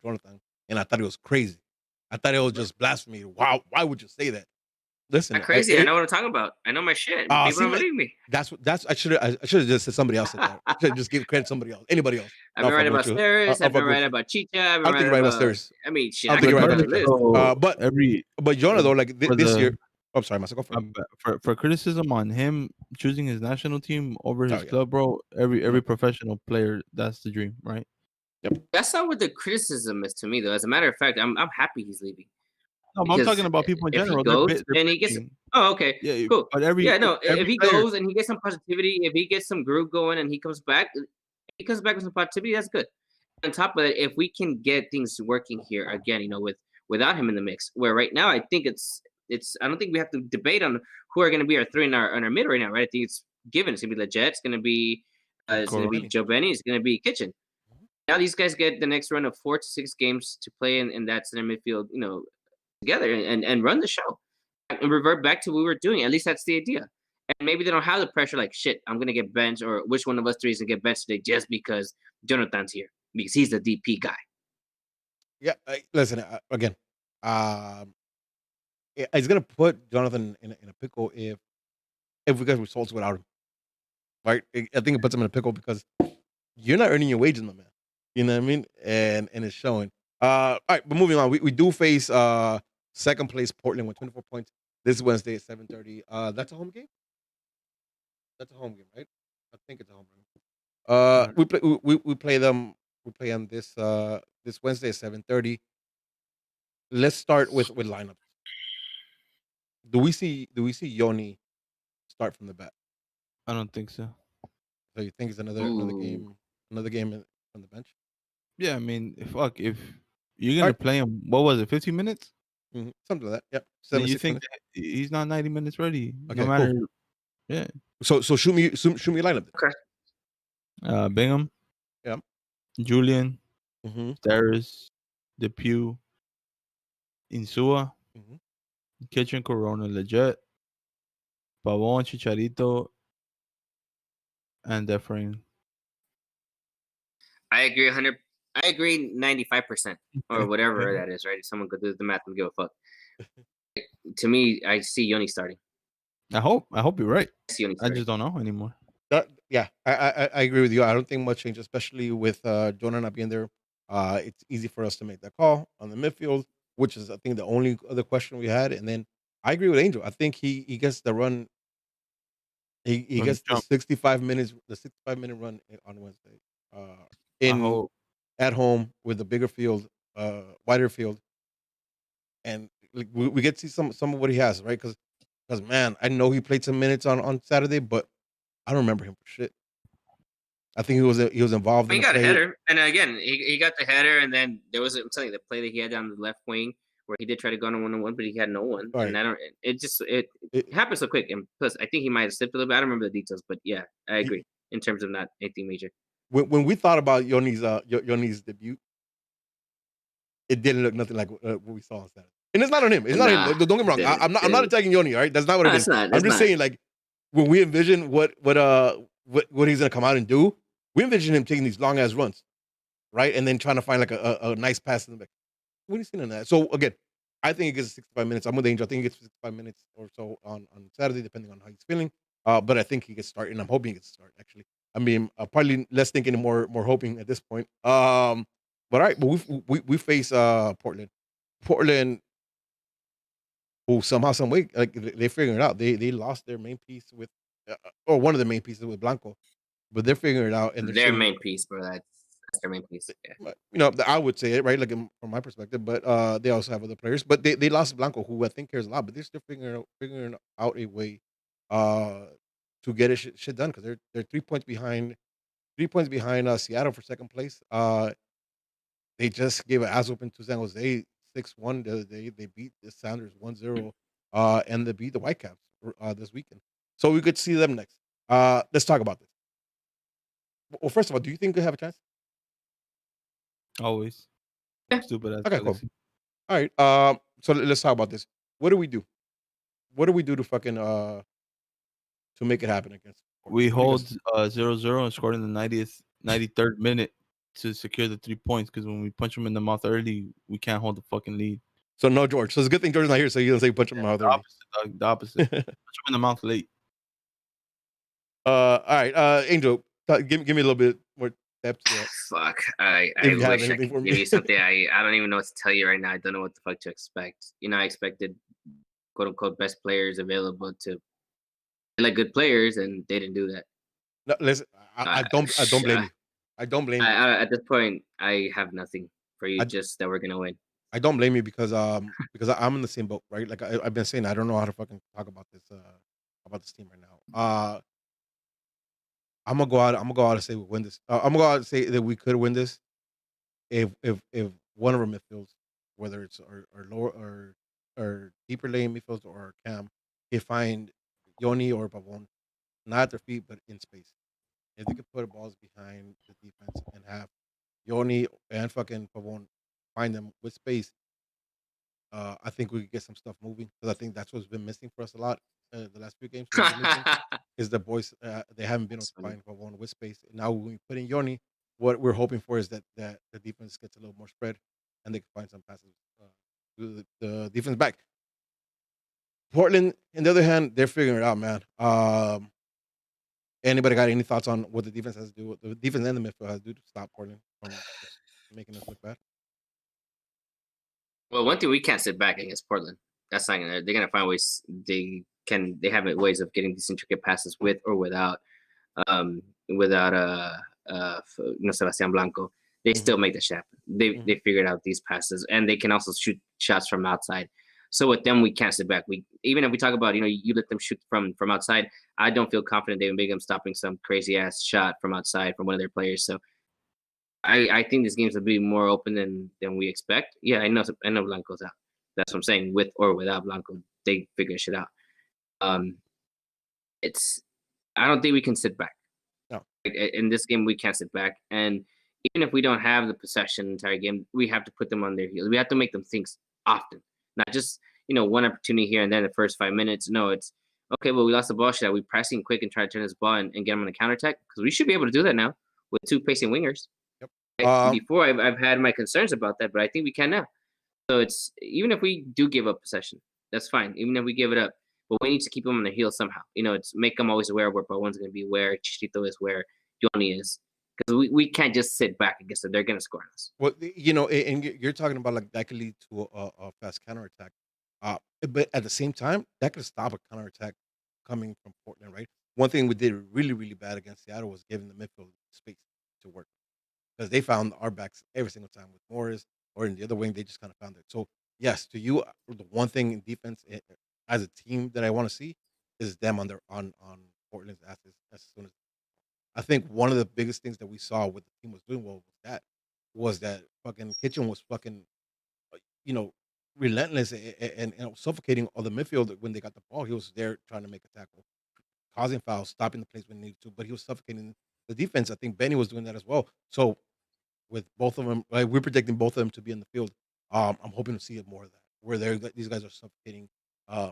Jonathan, and I thought it was crazy. I thought it was just blasphemy. Wow, why would you say that? Listen, not crazy. I know what I'm talking about. I know my shit. People don't believe me. That's I should have just said somebody else said that. I should just give credit to somebody else, anybody else. I've been writing about Stairs. I've been writing about Chicha. I don't think you're right about Stairs. I mean, shit. I don't think you're right about Stairs. But Jonah though, like this year. I'm sorry, Masa, go for it. For criticism on him choosing his national team over his club, bro. Every professional player, that's the dream, right? Yep. That's not what the criticism is to me, though. As a matter of fact, I'm happy he's leaving. No, I'm talking about people in general. If he goes and he gets, okay, cool. But if he goes and he gets some positivity, if he gets some groove going and he comes back with some positivity, that's good. On top of that, if we can get things working here again, without him in the mix, where right now I think it's I don't think we have to debate on who are going to be our three in our mid right now, right? I think it's given. It's going to be Leggett. It's going to be Joe Benny. It's going to be Kitchen. Now these guys get the next run of 4 to 6 games to play in that center midfield, together and run the show and revert back to what we were doing. At least that's the idea. And maybe they don't have the pressure like, shit, I'm going to get benched, or which one of us three is going to get benched today just because Jonathan's here, because he's the DP guy. Yeah, listen, again, it's going to put Jonathan in a pickle if we get results without him. Right? I think it puts him in a pickle because you're not earning your wages, my man. You know what I mean? And it's showing. All right, but moving on. We do face second place Portland with 24 points this Wednesday at 7:30. That's a home game? That's a home game, right? I think it's a home game. We play them this Wednesday at 7:30. Let's start with lineups. Do we see Yoni start from the bat? I don't think so. So you think it's another game from the bench? Yeah, I mean, if you're gonna play him, what was it, 15 minutes? Mm-hmm. Something like that. Yep. Then you think he's not 90 minutes ready? Okay, no matter. Cool. Yeah. So shoot me a lineup. Okay. Bingham. Yeah. Julian. Mm-hmm. Stairs. Depew. Insua. Mm-hmm. Kitchen, Corona, Leggett. Pavon, Chicharito, and Efrain. I agree 100. I agree 95% or whatever that is, right? If someone could do the math and give a fuck. To me, I see Yoni starting. I hope you're right. I just don't know anymore. Yeah, I agree with you. I don't think much change, especially with Jonah not being there. It's easy for us to make that call on the midfield, which is I think the only other question we had. And then I agree with Angel. I think he gets the run. He gets the 65 minutes, the 65-minute run on Wednesday. At home with a bigger field, wider field, and we get to see some of what he has, right? Because man, I know he played some minutes on Saturday, but I don't remember him for shit. I think he was involved. He got a header, and again, he got the header, and then there was the play that he had down the left wing where he did try to go on a 1-on-1, but he had no one. Right. And it happened so quick, and plus I think he might have slipped a little bit. I don't remember the details, but yeah, I agree in terms of not anything major. When we thought about Yoni's debut, it didn't look nothing like what we saw on Saturday. And it's not on him. It's not him. Don't get me wrong. I'm not attacking Yoni. All right, that's not what it is. I'm just saying, like, when we envision what he's gonna come out and do, we envision him taking these long ass runs, right, and then trying to find like a nice pass in the back. What are you seeing on that? So again, I think he gets 65 minutes. I'm with Angel. I think he gets 65 minutes or so on Saturday, depending on how he's feeling. But I think he gets started, and I'm hoping he gets started actually. I mean, probably less thinking and more hoping at this point. But all right, but we face Portland, who somehow, some way, like they figuring it out. They lost their main piece with, or one of the main pieces with Blanco, but they're figuring it out. And their main piece, bro. That's their main piece. Yeah. But, I would say it right, like from my perspective. But they also have other players. But they lost Blanco, who I think cares a lot. But they're still figuring out a way to get it shit done, because they're 3 points behind. 3 points behind Seattle for second place. They just gave an ass open to San Jose 6-1 the other day. They beat the Sounders 1-0, and they beat the Whitecaps this weekend. So we could see them next. Let's talk about this. Well, first of all, do you think they have a chance? Always. Yeah. Stupid ass. Okay, cool. All right. So let's talk about this. What do we do? what do we do to fucking to make it happen against? We hold 0-0 and scored in the 93rd minute to secure the 3 points. Because when we punch them in the mouth early, we can't hold the fucking lead. So no George. So it's a good thing George's not here. So you don't say punch him in the mouth early. The opposite. Punch him in the mouth late. All right, Angel, give me a little bit more depth. Fuck, I wish I could give you something. I don't even know what to tell you right now. I don't know what the fuck to expect. I expected quote unquote best players available to like good players, and they didn't do that. No, listen, I don't blame you. I don't blame you. At this point, I have nothing for you. Just that we're gonna win. I don't blame you because I'm in the same boat, right? Like I've been saying, I don't know how to fucking talk about this team right now. I'm gonna go out and say we win this. I'm gonna go out and say that we could win this if one of our midfields, whether it's our lower or deeper lane midfields or Cam, they find Yoni or Pavon not at their feet but in space. If they could put balls behind the defense and have Yoni and fucking Pavon find them with space, I think we could get some stuff moving because I think that's what's been missing for us a lot the last few games. Is the boys they haven't been able to find Pavon with space. Now when we put in Yoni, what we're hoping for is that the defense gets a little more spread and they can find some passes to the defense back. Portland, on the other hand, they're figuring it out, man. Anybody got any thoughts on what the defense has to do? What the defense and the midfield has to do to stop Portland from making us look bad? Well, one thing we can't sit back against Portland. That's not gonna. They're gonna find ways. They have ways of getting these intricate passes with or without Sebastian Blanco. They still make the shot. They figured out these passes, and they can also shoot shots from outside. So with them, we can't sit back. Even if we talk about you let them shoot from outside, I don't feel confident they would make them stopping some crazy ass shot from outside from one of their players. So I think this game's will be more open than we expect. Yeah, I know Blanco's out. That's what I'm saying. With or without Blanco, they figure shit out. I don't think we can sit back. No. In this game, we can't sit back. And even if we don't have the possession the entire game, we have to put them on their heels. We have to make them think often, not just one opportunity here and then the first 5 minutes. No, it's okay. Well, we lost the ball. Should we pressing quick and try to turn this ball and get them on a counterattack? Because we should be able to do that now with two pacing wingers. Yep. Before I've had my concerns about that, but I think we can now. So it's even if we do give up possession, that's fine. Even if we give it up, but we need to keep them on their heels somehow. It's make them always aware of where Pavon's going to be, where Chichito is, where Yoni is, because we can't just sit back against it. They're going to score on us. Well, and you're talking about like that could lead to a fast counterattack. But at the same time, that could stop a counterattack coming from Portland, right? One thing we did really, really bad against Seattle was giving the midfield space to work because they found our backs every single time with Morris or in the other wing. They just kind of found it. So yes, to you, the one thing in defense as a team that I want to see is them on Portland's asses as soon as. I think one of the biggest things that we saw what the team was doing well was that fucking Kitchen was fucking, relentless and suffocating all the midfield when they got the ball. He was there trying to make a tackle, causing fouls, stopping the plays when needed to, but he was suffocating the defense. I think Benny was doing that as well. So with both of them, we're predicting both of them to be in the field. I'm hoping to see more of that, where these guys are suffocating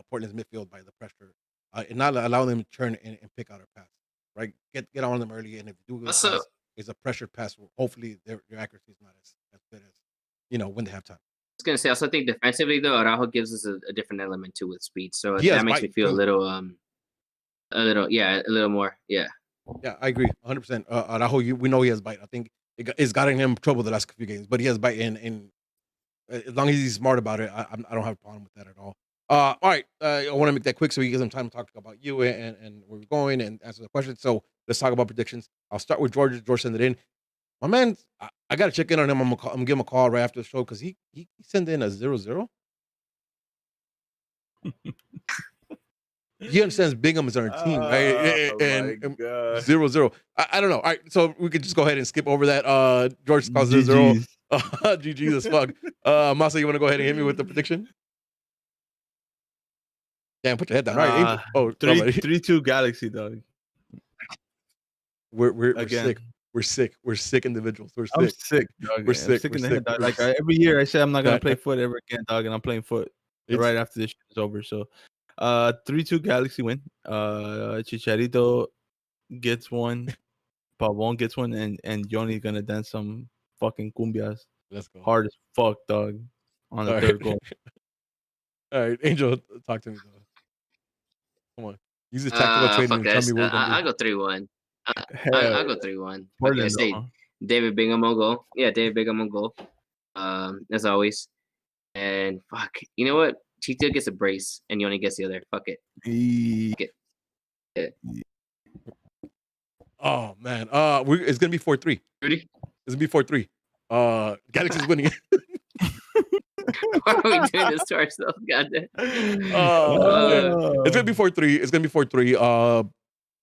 Portland's midfield by the pressure and not allowing them to turn and pick out our pass. Right, get on them early, and if you do pass, it's a pressured pass. Hopefully, their accuracy is not as good as when they have time. I was gonna say, I also think defensively though, Araujo gives us a different element too with speed, so that makes me feel a little more, yeah. Yeah, I agree, 100%. Araujo, we know he has bite. I think it's gotten him trouble the last few games, but he has bite, and as long as he's smart about it, I don't have a problem with that at all. All right, I want to make that quick so we get some time to talk about you and where we're going and answer the questions. So let's talk about predictions. I'll start with George. George sent it in. My man, I got to check in on him. I'm gonna give him a call right after the show because he sent in a 0-0. He understands Bingham is on our team, right? And 0-0. I don't know. All right, so we could just go ahead and skip over that. George calls 0-0. GG as fuck. Masa, you want to go ahead and hit me with the prediction? Damn, put your head down. All right. 3-2 Galaxy, dog. We're sick. We're sick. We're sick individuals. We're sick. I'm sick, dog. We're sick. In the head, dog. Like every year, I say I'm not gonna play foot ever again, dog, and I'm playing foot right after this shit is over. So 3-2 Galaxy win. Chicharito gets one. Pavon gets one, and Yoni's gonna dance some fucking cumbias. Let's go. Hard as fuck, dog. On the third goal. All right, Angel, talk to me though. Come on, use the tactical training Fuck and tell this. me what we're gonna I'll do. go 3-1. Hell I'll go 3-1. Portland, I say David Bingham on goal. Yeah, David Bingham on goal. As always. And fuck, you know what? Chito gets a brace, and Yoni gets the other. Fuck it. Fuck it. Yeah. Oh man, it's gonna be 4-3. Rudy? It's gonna be 4-3. Galaxy's winning. Why are we doing this to ourselves? Goddamn. It's gonna be 4-3. It's gonna be 4-3.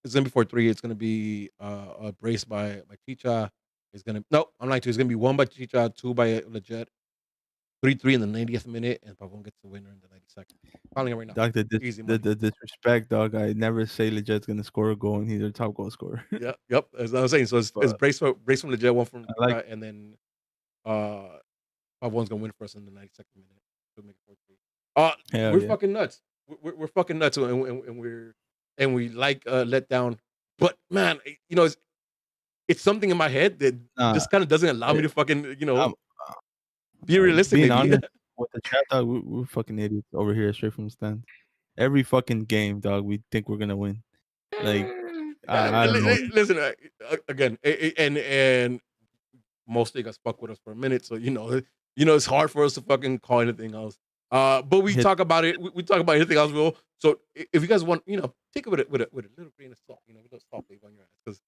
It's gonna be 4-3. It's gonna be a brace by Chicha. I'm lying to you. It's gonna be 1 by Chicha, 2 by Leggett, 3-3 in the 90th minute, and Pavon gets the winner in the 92nd. Calling it right now. Dog, the disrespect, dog. I never say Leggit's gonna score a goal, and he's their top goal scorer. Yep. As I was saying, so it's brace from Leggett, 1 from Chicha, and then Pavon's gonna win for us in the 92nd minute to make it 4-3. We're fucking nuts. We're fucking nuts, and we like let down. But man, you know, it's something in my head that just kind of doesn't allow me to fucking, you know, be realistic. Being honest with the chat, dog, we're fucking idiots over here, straight from the stand. Every fucking game, dog, we think we're gonna win. Like, I don't know. Listen, again, and most of you guys fuck with us for a minute, so you know, it's hard for us to fucking call anything else. But we talk about it. We talk about anything else. So if you guys want, you know, take it with a little grain of salt, you know, with a salt on your ass, because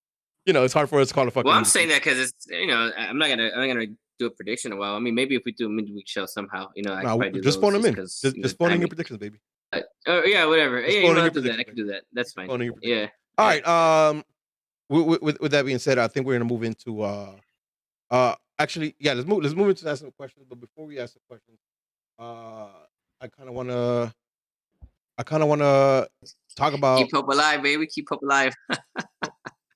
you know it's hard for us to call a fucking. Well, I'm saying that because it's, you know, I'm not gonna do a prediction in a while. I mean, maybe if we do a midweek show somehow, you know, I can probably do just phone them in. Just phone in your predictions, baby. Yeah, whatever. Just yeah, you know, do that. I can do that. That's fine. Yeah. All right. With that being said, I think we're gonna move into actually, yeah, let's move into asking questions. But before we ask the questions, I kind of wanna talk about keep hope alive, baby. Keep hope alive.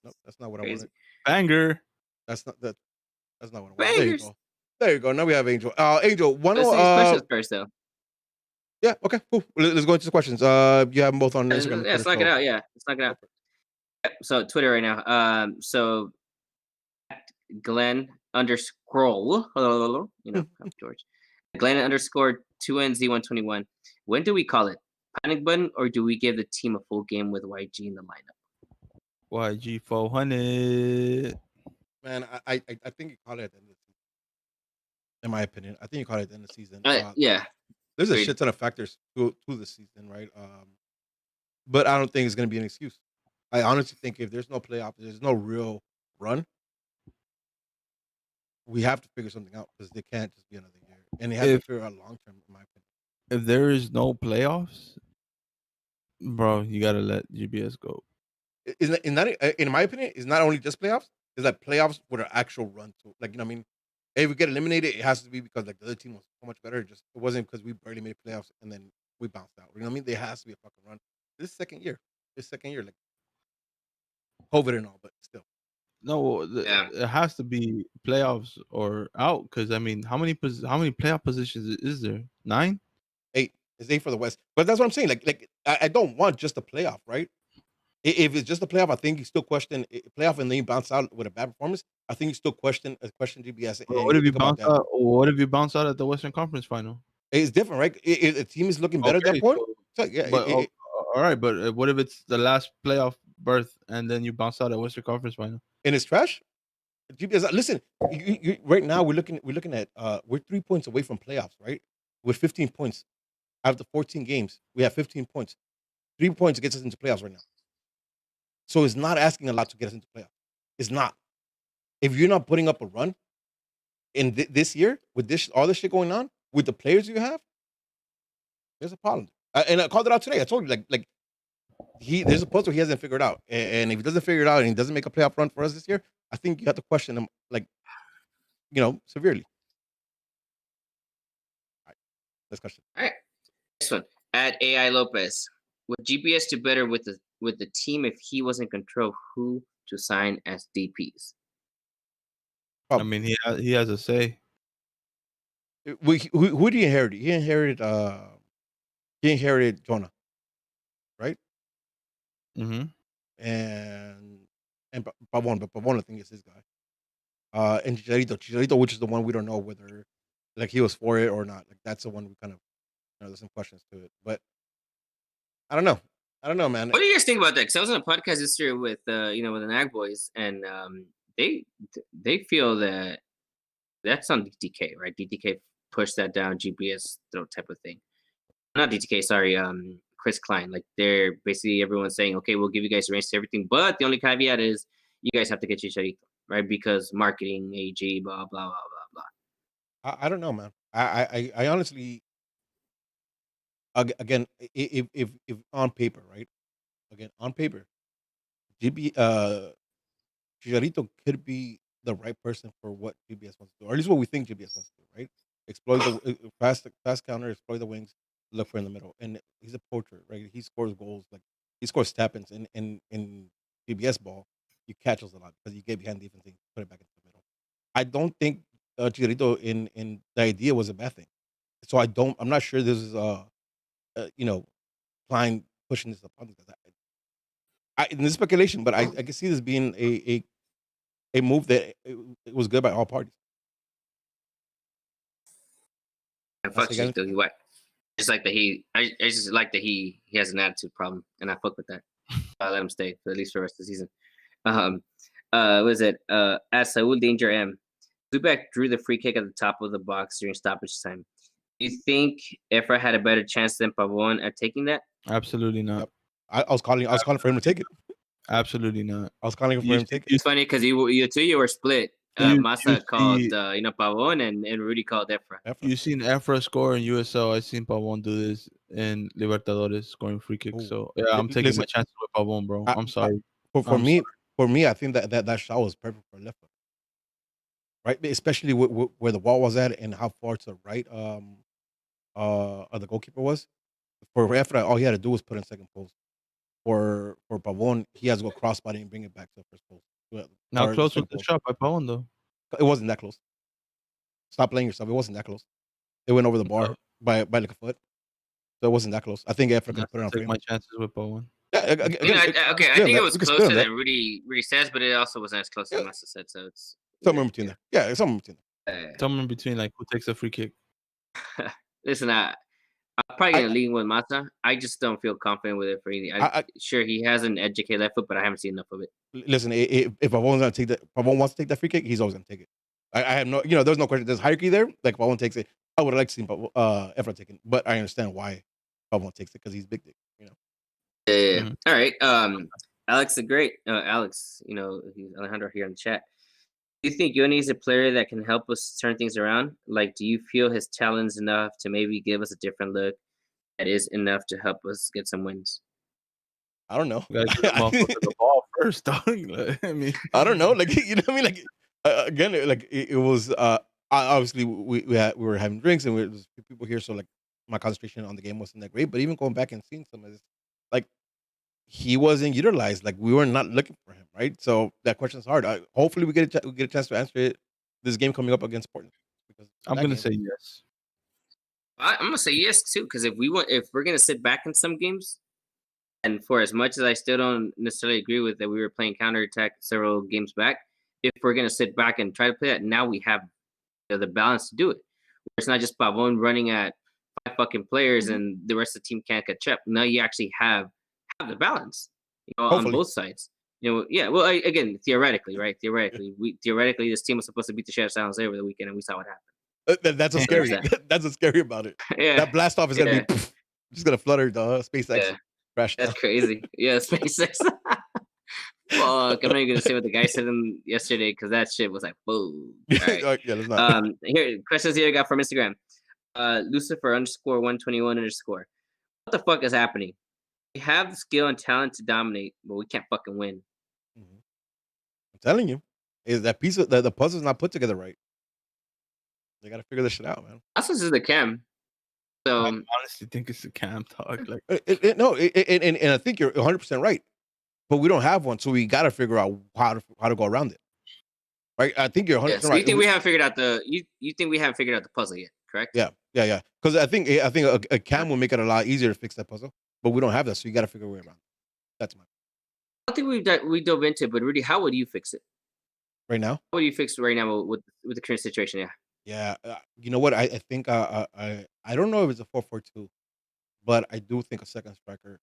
No, that's not what I wanted. Banger. That's not what I wanted. There you go. Now we have Angel. Angel, Let's do these questions first, though. Yeah. Okay. Cool. Let's go into the questions. You have them both on Instagram. Yeah, let's knock it out. Yeah, let's knock it out. Yep, so Twitter right now. So Glenn _, you know, George. Glenn _2NZ121. When do we call it? Panic button, or do we give the team a full game with YG in the lineup? YG 400. Man, I think you call it at the end of the season. In my opinion, I think you call it at the end of the season. Yeah. There's a shit ton of factors to the season, right? But I don't think it's gonna be an excuse. I honestly think if there's no playoff, there's no real run, we have to figure something out, because they can't just be another year, and they have to figure out long term. In my opinion, if there is no playoffs, bro, you gotta let GBS go. In my opinion, it's not only just playoffs. It's like playoffs with an actual run to, like, you know what I mean. If we get eliminated, it has to be because like the other team was so much better. It wasn't because we barely made playoffs and then we bounced out. You know what I mean? There has to be a fucking run. This second year, like COVID and all, but still. No, it has to be playoffs or out, because I mean, how many playoff positions is there? 9? 8. It's 8 for the West. But that's what I'm saying. Like I don't want just a playoff, right? If it's just a playoff, I think you still question playoff, and then you bounce out with a bad performance. I think you still question GBS. What if you bounce out? What if you bounce out at the Western Conference Final? It's different, right? If the team is looking better at that point. All right, but what if it's the last playoff berth and then you bounce out at Western Conference Final? And it's trash. GBS, listen, right now we're looking at we're 3 points away from playoffs, right? With 15 points out of the 14 games, we have 15 points. 3 points gets us into playoffs right now. So it's not asking a lot to get us into playoffs. It's not. If you're not putting up a run in this year with all this shit going on with the players you have, there's a problem. And I called it out today. I told you, like there's a puzzle he hasn't figured out. And if he doesn't figure it out and he doesn't make a playoff run for us this year, I think you have to question him, like, you know, severely. All right. Next question. All right. Next one. At AI Lopez. Would GPS do better with the team if he was in control who to sign as DPs? I mean, he has a say. Who did he inherit? He inherited Jonah. right? Mm-hmm. And Pavon, but Pavon I think is his guy. And Chicharito, which is the one we don't know whether like he was for it or not. Like that's the one we kind of there's some questions to it, but I don't know, man. What do you guys think about that? Because I was on a podcast this year with with the Nag Boys, and they feel that that's on DTK, right? DTK pushed that down, GPS type of thing. Not DTK, sorry, Chris Klein. Like they're basically everyone's saying, okay, we'll give you guys range to everything, but the only caveat is you guys have to get Chicharito, right? Because marketing, AG, blah blah blah blah blah. I don't know, man. I honestly, again, if on paper, right? Again, on paper, GB Chicharito could be the right person for what GBS wants to do, or at least what we think GBS wants to do, right? Exploit the fast counter, exploit the wings, look for in the middle, and he's a poacher, right? He scores goals, like he scores tap-ins in GBS ball. You catch us a lot because you get behind defense and put it back into the middle. I don't think Chicharito in the idea was a bad thing, so I'm not sure this is Klein pushing this upon these guys. In this speculation, but I can see this being a move that it was good by all parties. And fuck Chicharito, he whack. I just like that he has an attitude problem, and I fuck with that. I let him stay for at least for the rest of the season. What is it? At Saul Danger M, Zubek drew the free kick at the top of the box during stoppage time. Do you think Efra had a better chance than Pavon at taking that? Absolutely not. Yep. I was calling for him to take it. Absolutely not. I was calling for him to take it. It's funny because you were split. Massa called Pavon and Rudy called Efra. You seen Efra score in USL. I seen Pavon do this in Libertadores, scoring free kicks. So yeah, I'm taking my chances with Pavon, bro. I'm sorry. For me, I think that shot was perfect for left foot, right? Especially where the wall was at and how far to the right the goalkeeper was. For Efra, all he had to do was put in second post. For Pavon, he has to go crossbody and bring it back to the first post. Now close with the shot by Pavon though. It wasn't that close. Stop playing yourself. It wasn't that close. It went over the bar by like a foot. So it wasn't that close. I think Efra could put it on. Take my chances with Pavon. Yeah, I think it was closer than Rudy says, but it also wasn't as close as Massa said. So it's somewhere in between there. Yeah, somewhere in between there. Somewhere in between, like who takes a free kick. Listen, I'm probably gonna lean with Massa. I just don't feel confident with it for anything. Sure, he has an educated left foot, but I haven't seen enough of it. Listen, if Pavon's gonna take that, Pavon wants to take that free kick, he's always gonna take it. I have no, there's no question. There's hierarchy there. Like Pavon takes it, I would have liked to see Efra taking it, but I understand why Pavon takes it because he's big dick. Yeah. Mm-hmm. All right. Alex the Great. Alex, he's Alejandro here in the chat. Do you think Yoni is a player that can help us turn things around? Like, do you feel his talent's enough to maybe give us a different look that is enough to help us get some wins? I don't know. You gotta get the ball first, dog. I mean, I don't know. Like, you know what I mean? Like, again, like it was. Obviously, we were having drinks and there was people here, so like my concentration on the game wasn't that great. But even going back and seeing some of this, like he wasn't utilized. Like we were not looking for him, right? So that question's hard. Hopefully, we get a chance to answer it this game coming up against Portland. Because I'm gonna say yes. I'm gonna say yes too, because if we're gonna sit back in some games, and for as much as I still don't necessarily agree with that, we were playing counterattack several games back. If we're gonna sit back and try to play that, now we have the balance to do it. It's not just Pavon running at 5 fucking players and the rest of the team can't catch up. Now you actually have the balance, on both sides. Yeah. Well, again, theoretically, right? Theoretically, this team was supposed to beat the shit out of San Jose over the weekend, and we saw what happened. That's what's scary. That's what's scary about it. Yeah. That blast off is gonna be just gonna flutter the SpaceX. Yeah. Crash. That's crazy. Yeah, SpaceX. Fuck, I'm not even gonna say what the guy said yesterday because that shit was like, boom. Right. Yeah, let's not. Here, questions here I got from Instagram. Lucifer _121 _. What the fuck is happening? We have the skill and talent to dominate, but we can't fucking win. Mm-hmm. I'm telling you, is that piece of the puzzle's not put together right. They gotta figure this shit out, man. This is the cam. So I honestly think it's the cam talk. Like and I think you're 100% right. But we don't have one, so we got to figure out how to go around it, right? I think you're 100% right. You think we haven't figured out you think we haven't figured out the puzzle yet, correct? Yeah. Because I think a cam will make it a lot easier to fix that puzzle. but we don't have that, so you got to figure a way around it. That's my. I don't think we dove into it, but Rudy, how would you fix it right now? How would you fix it right now with the current situation? Yeah. Yeah, you know what? I think I don't know if it's a 4-4-2, but I do think a second striker,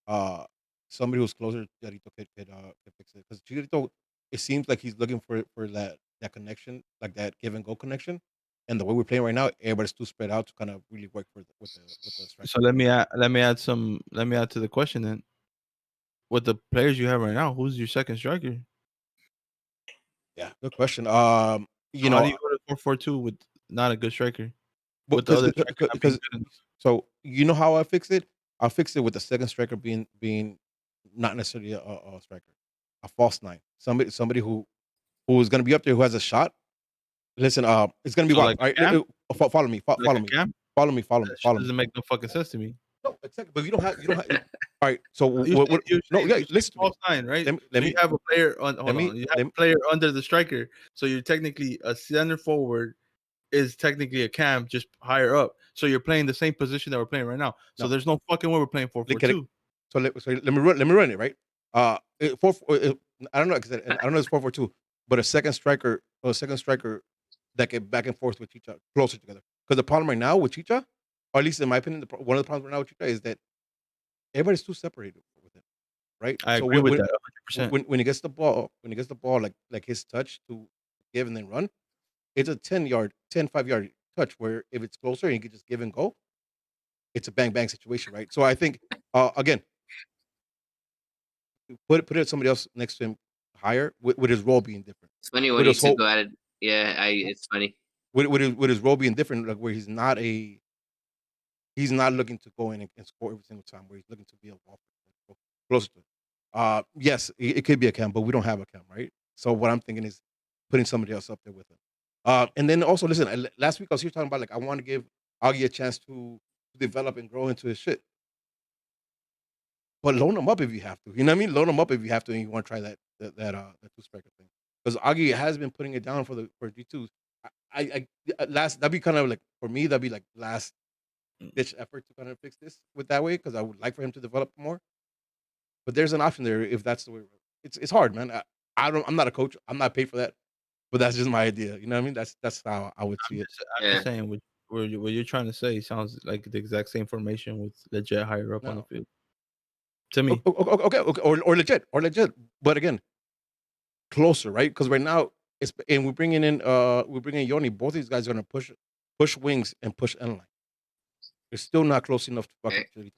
uh, somebody who's closer to Chicharito could fix it because Chicharito, it seems like he's looking for that connection, like that give and go connection. And the way we're playing right now, everybody's too spread out to kind of really work with the striker. So let me add to the question then. With the players you have right now, who's your second striker? Yeah, good question. You How know, do you go to 4-4-2 with not a good striker? With the other because so you know how I fix it? I'll fix it with the second striker being not necessarily a striker, a false nine. Somebody who is going to be up there who has a shot. Listen, it's going to be So wild. like All right, follow me, like follow a me, Cam? follow me, follow me, That shit follow me. doesn't make no fucking sense to me. No, exactly. But you don't have. All right. So You're what? saying- No, you're yeah. saying Listen to me. false nine, right? Let So me. you have a player on. Hold Let me. on. You have Let a me player under the striker. So you're technically a center forward is technically a cam just higher up. So you're playing the same position that we're playing right now. So no. there's no fucking way we're playing 4-4-2. So let me run it right. I don't know because I don't know it's 4-4-2, but a second striker that get back and forth with Chicha closer together. Because the problem right now with Chicha, or at least in my opinion, one of the problems right now with Chicha is that everybody's too separated with him, right? I So agree with that 100%. when he gets the ball, like his touch to give and then run, it's a 5-yard touch where if it's closer and he can just give and go, it's a bang bang situation, right? So I think again, put it somebody else next to him higher with his role being different. It's funny when With you his two whole go at it. Yeah, it's funny. with his role being different, like where he's not looking to go in and score every single time. Where he's looking to be a wall closer to it. Yes, it could be a cam, but we don't have a cam, right? So what I'm thinking is putting somebody else up there with him. And then also listen, last week I was here talking about like I want to give Augie a chance to develop and grow into his shit. But loan him up if you have to. You know what I mean? Loan him up if you have to and you want to try that two striker thing. Because Augie has been putting it down for G2s. That'd be kind of like for me, that'd be like last ditch effort to kind of fix this with that way, because I would like for him to develop more. But there's an option there if that's the way. It's hard, man. I'm not a coach. I'm not paid for that. But that's just my idea. You know what I mean? That's how I would see it. I'm just saying what you're trying to say sounds like the exact same formation with legit higher up on the field. To me. Okay. Or legit. But again, closer, right? Because right now we're bringing in Yoni. Both these guys are gonna push wings and push end line. They're still not close enough to fucking.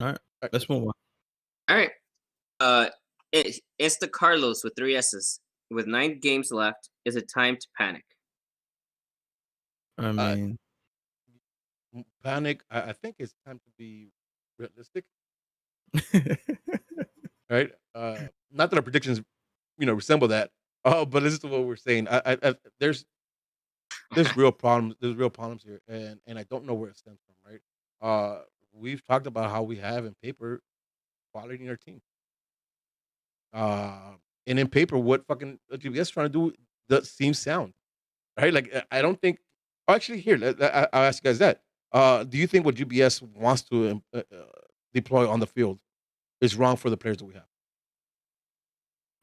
All right, let's move on. All right. It's the Carlos with 3 S's. With 9 games left, is it time to panic? I mean, panic. I think it's time to be realistic. Right? Not that our predictions, resemble that. But listen to what we're saying. There's real problems. There's real problems here, and I don't know where it stems from. Right? We've talked about how we have in paper quality in our team. And in paper, what fucking GBS trying to do seems sound, right? Like I don't think. Actually, here I'll ask you guys that. Do you think what GBS wants to deploy on the field is wrong for the players that we have?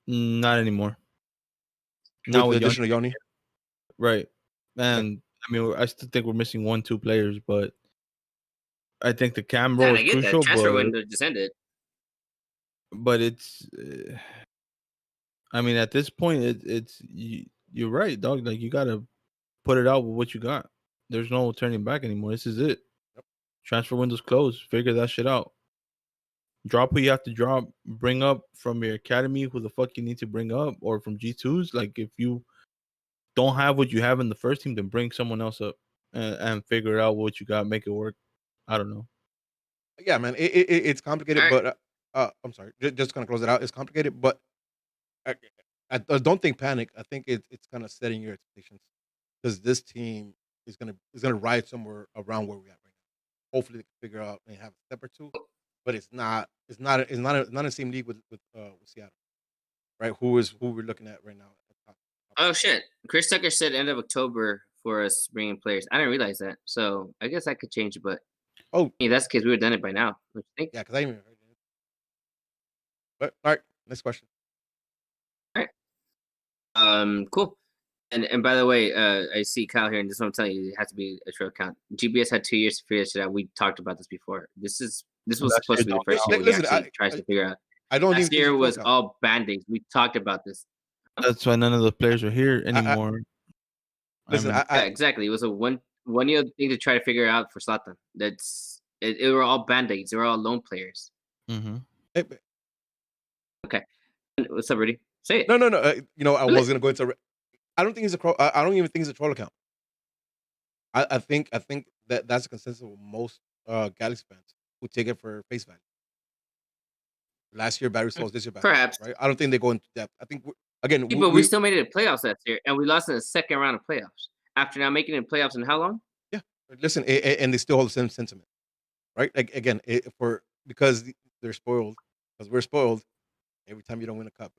Not anymore. Now with the additional Yoni, right? And I mean, I still think we're missing 1-2 players, but I think the cam role is crucial. That transfer window just ended. But it's, I mean, at this point, you're right, dog. Like you gotta put it out with what you got. There's no turning back anymore. This is it. Yep. Transfer window's closed. Figure that shit out. Drop who you have to drop. Bring up from your academy who the fuck you need to bring up, or from G2s. Like if you don't have what you have in the first team, then bring someone else up and figure out what you got. Make it work. I don't know. Yeah, man, it's complicated, but I'm sorry. Just gonna close it out. It's complicated, but I don't think panic. I think it's kind of setting your expectations, because this team is gonna ride somewhere around where we're at right now. Hopefully, they can figure out and have a step or two, but it's not in the same league with Seattle, right? Who we're looking at right now. Oh shit! Chris Tucker said end of October for us bringing players. I didn't realize that, so I guess I could change it. But Oh, if that's the case, we would have done it by now. What you think? yeah, because I even heard it. But all right, next question. All right. Cool. And by the way, I see Kyle here, and this is what I'm telling you, it has to be a true account. GBS had 2 years to figure this out. We talked about this before. This was supposed to be the first year he actually tries to figure out. I don't even Last year was all band-aids. We talked about this. That's why none of the players are here anymore. Listen, yeah, exactly. It was a one year thing to try to figure out for Zlatan. It were all band-aids. They were all lone players. Mm-hmm. Okay. What's up, Rudy? Say it. No. I was gonna go into. I don't think he's I don't even think it's a troll account. I think that's a consensus of most Galaxy fans who take it for face value. Last year, bad results. This year, bad Perhaps. Right? I don't think they go into depth. I think again, but we still made it to playoffs last year, and we lost in the second round of playoffs. After now making it playoffs in how long? Yeah. Listen, and they still hold the same sentiment, right? Like again, because they're spoiled, because we're spoiled. Every time you don't win a cup,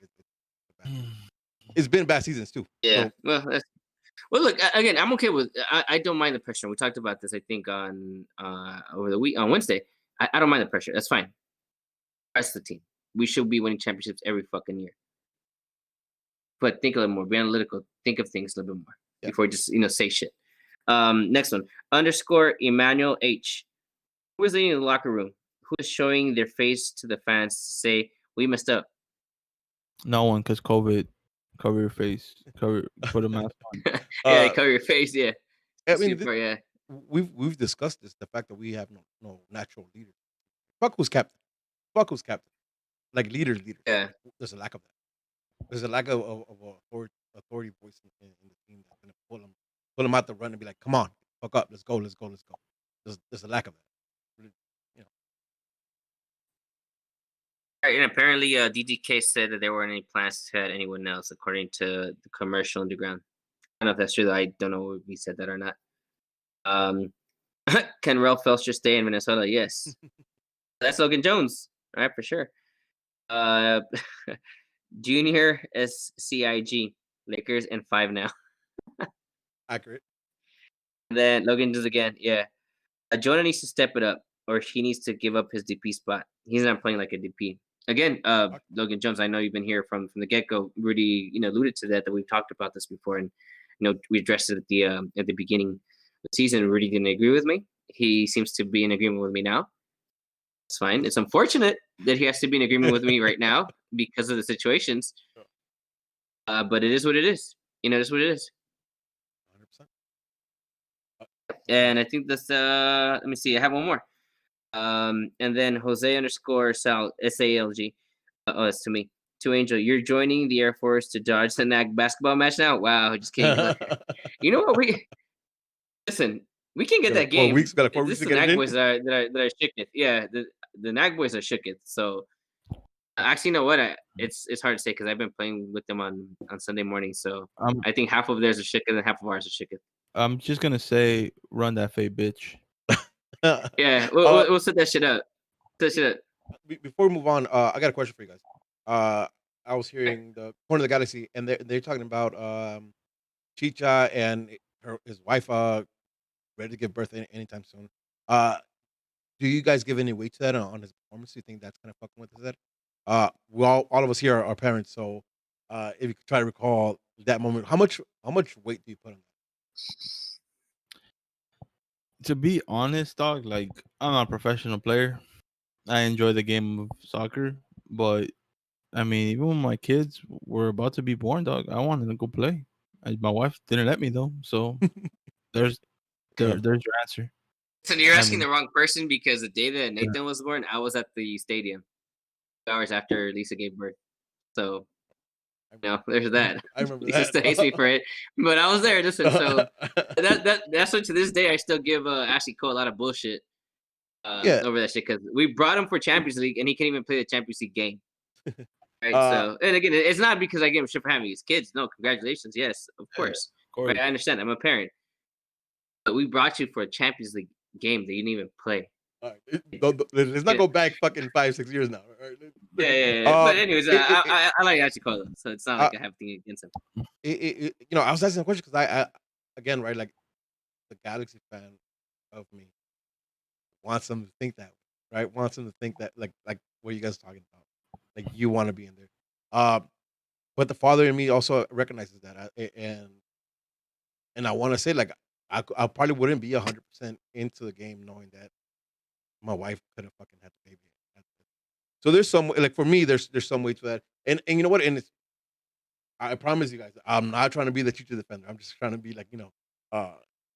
it's been bad seasons too. Yeah. So, well, look again. I'm okay with. I don't mind the pressure. We talked about this. I think on over the week on Wednesday. I don't mind the pressure. That's fine. Rest of the team. We should be winning championships every fucking year. But think a little more. Be analytical. Think of things a little bit more before you just say shit. Next one. _ Emmanuel H. Who is leading the locker room? Who is showing their face to the fans to say we messed up? No one, because COVID. Cover your face. Put a mask on. Yeah, cover your face. Yeah. I mean, we've discussed this. The fact that we have no natural leader. Fuck who's captain. Like leader. Yeah. There's a lack of that. There's a lack of authority voice in the team that's gonna pull them out the run and be like, come on, fuck up, let's go. There's a lack of that. And apparently, DDK said that there weren't any plans to add anyone else, according to the commercial underground. I don't know if that's true. I don't know if we said that or not. Can Ralph Felster stay in Minnesota? Yes. That's Logan Jones. All right, for sure. Junior SCIG. Lakers and 5 now. Accurate. And then Logan Jones again. Yeah. Jonah needs to step it up, or he needs to give up his DP spot. He's not playing like a DP. Again, Logan Jones, I know you've been here from the get-go. Rudy, alluded to that we've talked about this before, and we addressed it at the beginning of the season. Rudy didn't agree with me. He seems to be in agreement with me now. It's fine. It's unfortunate that he has to be in agreement with me right now because of the situations. But it is what it is. It is what it is. 100%. And I think that's let me see. I have one more. And then Jose _ SALG. Oh, it's to me. To Angel, you're joining the Air Force to dodge the NAC basketball match now? Wow, just kidding. You know what? Listen, we can get that game. 4 weeks, got 4 weeks This to is the get NAC it boys that are shook it. Yeah, the NAC boys are shook it. So actually, you know what? It's hard to say because I've been playing with them on Sunday morning. So I think half of theirs are shook and half of ours are shook it. I'm just gonna say, run that fade, bitch. Yeah, we'll set that shit up. Before we move on, I got a question for you guys. I was hearing the Corner of the Galaxy, and they're talking about Chicha and his wife ready to give birth anytime soon. Do you guys give any weight to that on his performance? Do you think that's kind of fucking with his head? We all of us here are parents, so if you could try to recall that moment, how much weight do you put on that? To be honest, dog, like I'm not a professional player. I enjoy the game of soccer, but I mean, even when my kids were about to be born, dog, I wanted to go play. My wife didn't let me though, so there's your answer. So you're asking the wrong person because the day that Nathan was born, I was at the stadium 2 hours after Lisa gave birth. So there's that. I remember Lisa still hates me for it, but I was there. Listen, so that's what to this day I still give Ashley Cole a lot of bullshit over that shit because we brought him for Champions League and he can't even play the Champions League game. Right. So and again, it's not because I gave him shit for having his kids. No, congratulations. Yes, of course. Right, I understand. I'm a parent. But we brought you for a Champions League game that you didn't even play. All right. Let's not go back fucking 5-6 years now. Right? Yeah. But anyways, I like Ashley Cole, so it's not like I have anything against him. I was asking a question because I again, right, like the Galaxy fan of me wants them to think that way, right? Wants them to think that like what you guys are talking about, like you want to be in there. But the father in me also recognizes that, and I want to say like I probably wouldn't be 100% into the game knowing that my wife could have fucking had the baby. So there's some like for me, there's some way to that, and you know what? And it's I promise you guys, I'm not trying to be the teacher defender. I'm just trying to be like uh,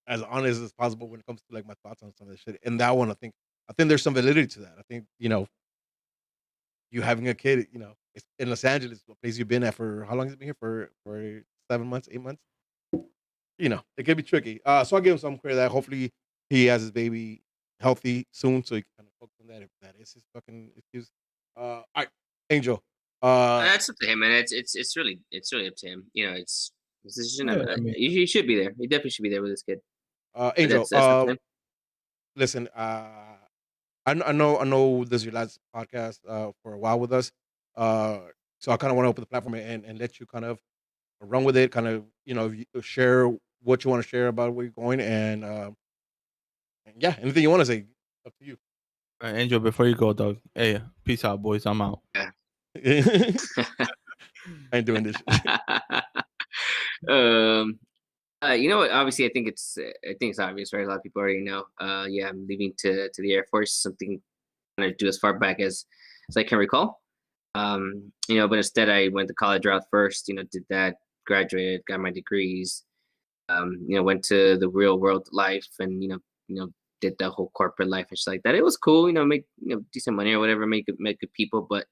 as honest as possible when it comes to like my thoughts on some of this shit. And that one, I think there's some validity to that. I think you having a kid, it's in Los Angeles, a place you've been at for how long has it been here for 7 months, 8 months? It can be tricky. So I'll give him some credit that hopefully he has his baby healthy soon, so he can kind of focus on that if that is his fucking excuse. All right, Angel. That's up to him, man. It's really up to him. It's his decision. Yeah, I mean, He should be there. He definitely should be there with his kid. Angel. That's up to him. Listen. I know this is your last podcast for a while with us. So I kind of want to open the platform and let you kind of run with it. Kind of if you share what you want to share about where you're going and yeah, anything you want to say, up to you. all right, Angel, before you go, dog. Hey, peace out, boys. I'm out. Yeah. I ain't doing this. You know what? Obviously, I think it's obvious, right? A lot of people already know. Yeah, I'm leaving to the Air Force. Something I'm gonna do as far back as I can recall. But instead I went the college route first. Did that, graduated, got my degrees. Went to the real world life, and did the whole corporate life and shit like that. It was cool. Make decent money or whatever, make good people, but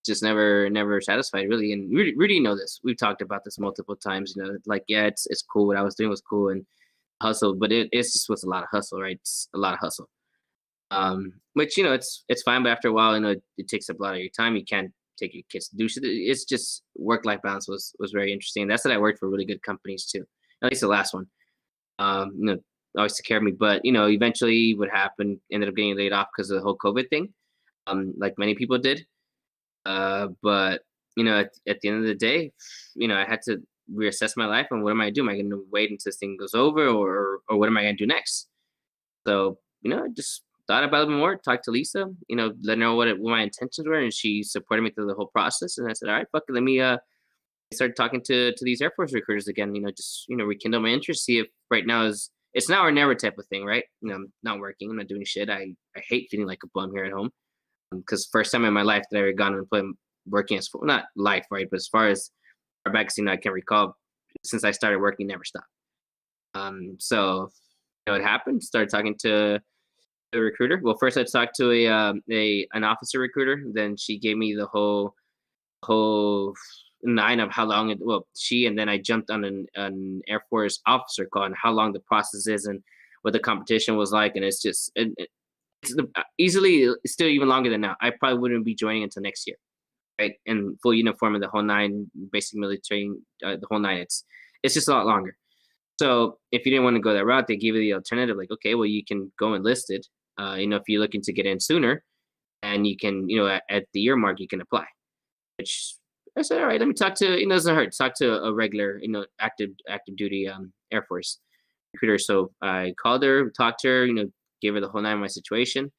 just never satisfied really. And Rudy know this. We've talked about this multiple times. Like yeah, it's cool. What I was doing was cool and hustle, but it's just was a lot of hustle, right? It's a lot of hustle. Which it's fine, but after a while, it takes up a lot of your time. You can't take your kids to do shit. It's just work-life balance was very interesting. That's that I worked for really good companies too. At least the last one. Always took care of me. But eventually, what happened? Ended up getting laid off because of the whole COVID thing. Like many people did. But at the end of the day, I had to reassess my life and what am I doing? Am I going to wait until this thing goes over, or what am I going to do next? So I just thought about it a bit more. Talked to Lisa, let her know what my intentions were, and she supported me through the whole process. And I said, all right, fuck it, let me start talking to these Air Force recruiters again. Just rekindle my interest. See if right now it's now or never type of thing, right? I'm not working. I'm not doing shit. I hate feeling like a bum here at home. Because first time in my life that I ever gone and played working as not life, right? But as far back as I can recall, since I started working, never stopped. So it happened. Started talking to a recruiter. Well, first I talked to an officer recruiter. Then she gave me the whole 9 of how long and then I jumped on an Air Force officer call and how long the process is and what the competition was like. And it's just easily still even longer than now. I probably wouldn't be joining until next year, right? And full uniform and the whole 9, basic military, the whole 9. It's just a lot longer. So if you didn't want to go that route, they give you the alternative, like, okay, well, you can go enlisted. If you're looking to get in sooner, and you can, at the year mark, you can apply. Which I said, all right, let me talk to. It doesn't hurt. Talk to a regular, active duty Air Force recruiter. So I called her, talked to her, gave her the whole 9 of my situation.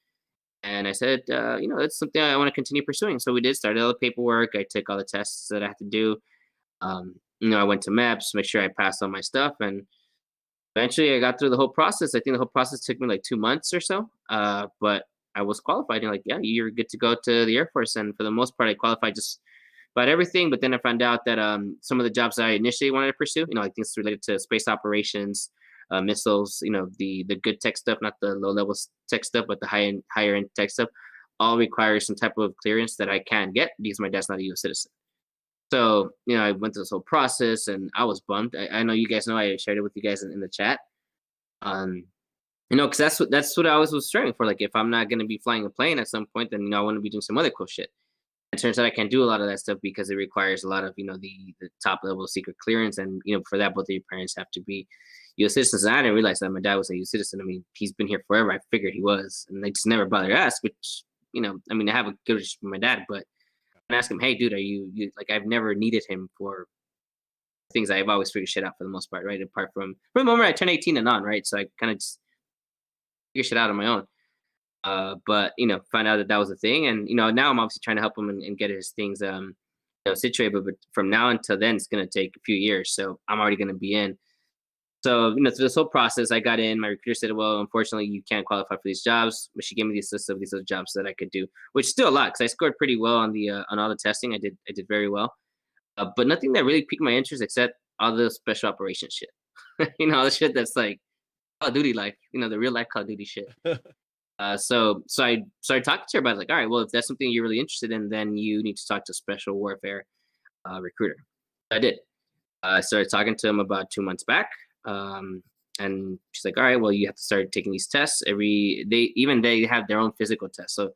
And I said, it's something I want to continue pursuing. So we did start all the paperwork. I took all the tests that I had to do. I went to MEPS, make sure I passed all my stuff. And eventually I got through the whole process. I think the whole process took me like 2 months or so. But I was qualified. And yeah, you're good to go to the Air Force. And for the most part, I qualified just about everything. But then I found out that some of the jobs that I initially wanted to pursue, like things related to space operations, missiles, the good tech stuff, not the low level tech stuff, but the higher end tech stuff, all require some type of clearance that I can't get because my dad's not a U.S. citizen. So, I went through this whole process and I was bummed. I know you guys know I shared it with you guys in the chat. Because that's what I always was striving for. Like, if I'm not going to be flying a plane at some point, then, I want to be doing some other cool shit. It turns out I can't do a lot of that stuff because it requires a lot of, the top level secret clearance. And, for that, both of your parents have to be U.S. citizens. And I didn't realize that my dad was a U.S. citizen. I mean, he's been here forever. I figured he was. And they just never bothered to ask, which, I have a good relationship with my dad, but I ask him, hey, dude, are you like, I've never needed him for things. I've always figured shit out for the most part, right? Apart from the moment I turned 18 and on, right? So I kind of just figure shit out on my own. But found out that was a thing, and now I'm obviously trying to help him and get his things situated. But from now until then, it's gonna take a few years. So I'm already gonna be in. So through this whole process, I got in. My recruiter said, "Well, unfortunately, you can't qualify for these jobs." But she gave me this list of these other jobs that I could do, which is still a lot because I scored pretty well on the on all the testing. I did very well, but nothing that really piqued my interest except all the special operations shit. The shit that's like Call of Duty life. The real life Call of Duty shit. So I started talking to her about it, like, all right, well, if that's something you're really interested in, then you need to talk to special warfare recruiter. I did. I started talking to him about 2 months back. And she's like, all right, well, you have to start taking these tests they have their own physical tests. So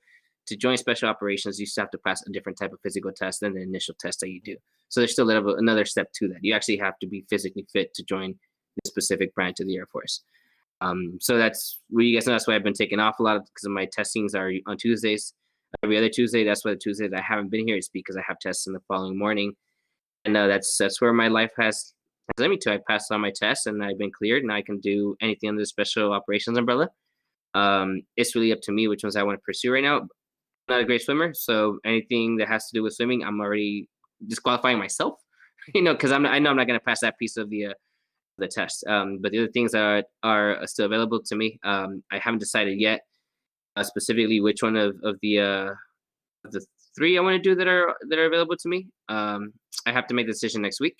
to join special operations, you still have to pass a different type of physical test than the initial test that you do. So there's still another step to that. You actually have to be physically fit to join the specific branch of the Air Force. So that's where you guys know that's why I've been taking off a lot because of my testings are on Tuesdays. Every other Tuesday, that's why the Tuesday that I haven't been here is because I have tests in the following morning. And that's where my life has led me to. I passed all my tests and I've been cleared and I can do anything under the special operations umbrella. It's really up to me which ones I want to pursue right now. I'm not a great swimmer, so anything that has to do with swimming, I'm already disqualifying myself, because I know I'm not going to pass that piece of the test. But the other things that are still available to me, I haven't decided yet specifically which one of the 3 I want to do that are available to me. I have to make the decision next week.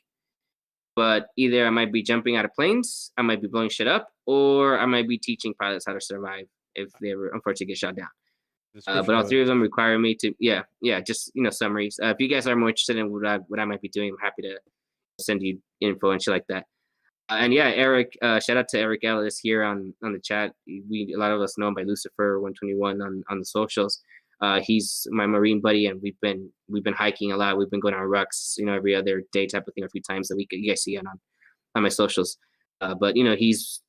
But either I might be jumping out of planes, I might be blowing shit up, or I might be teaching pilots how to survive if they ever unfortunately get shot down. But all 3 of them require me to, just summaries. If you guys are more interested in what I might be doing, I'm happy to send you info and shit like that. And Eric, shout out to Eric Ellis here on the chat. A lot of us know him by Lucifer 121 on the socials. He's my Marine buddy, and we've been hiking a lot. We've been going on rucks, every other day type of thing, a few times a week. You guys see it on my socials. But he's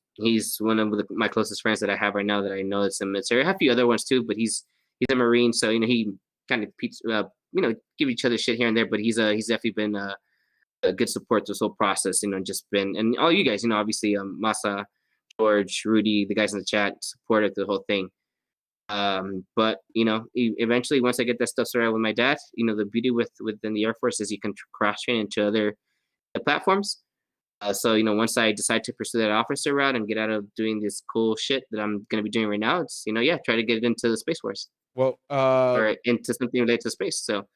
one of my closest friends that I have right now that I know that's in the military. I have a few other ones too, but he's a Marine, so he kind of give each other shit here and there. But he's definitely been a good support this whole process. Just been, and all you guys, obviously Masa, George, Rudy, the guys in the chat supported the whole thing. But eventually once I get that stuff sorted out with my dad, the beauty within the Air Force is you can cross train into other platforms. So once I decide to pursue that officer route and get out of doing this cool shit that I'm going to be doing right now, it's try to get it into the Space Force. Well, or into something related to space. So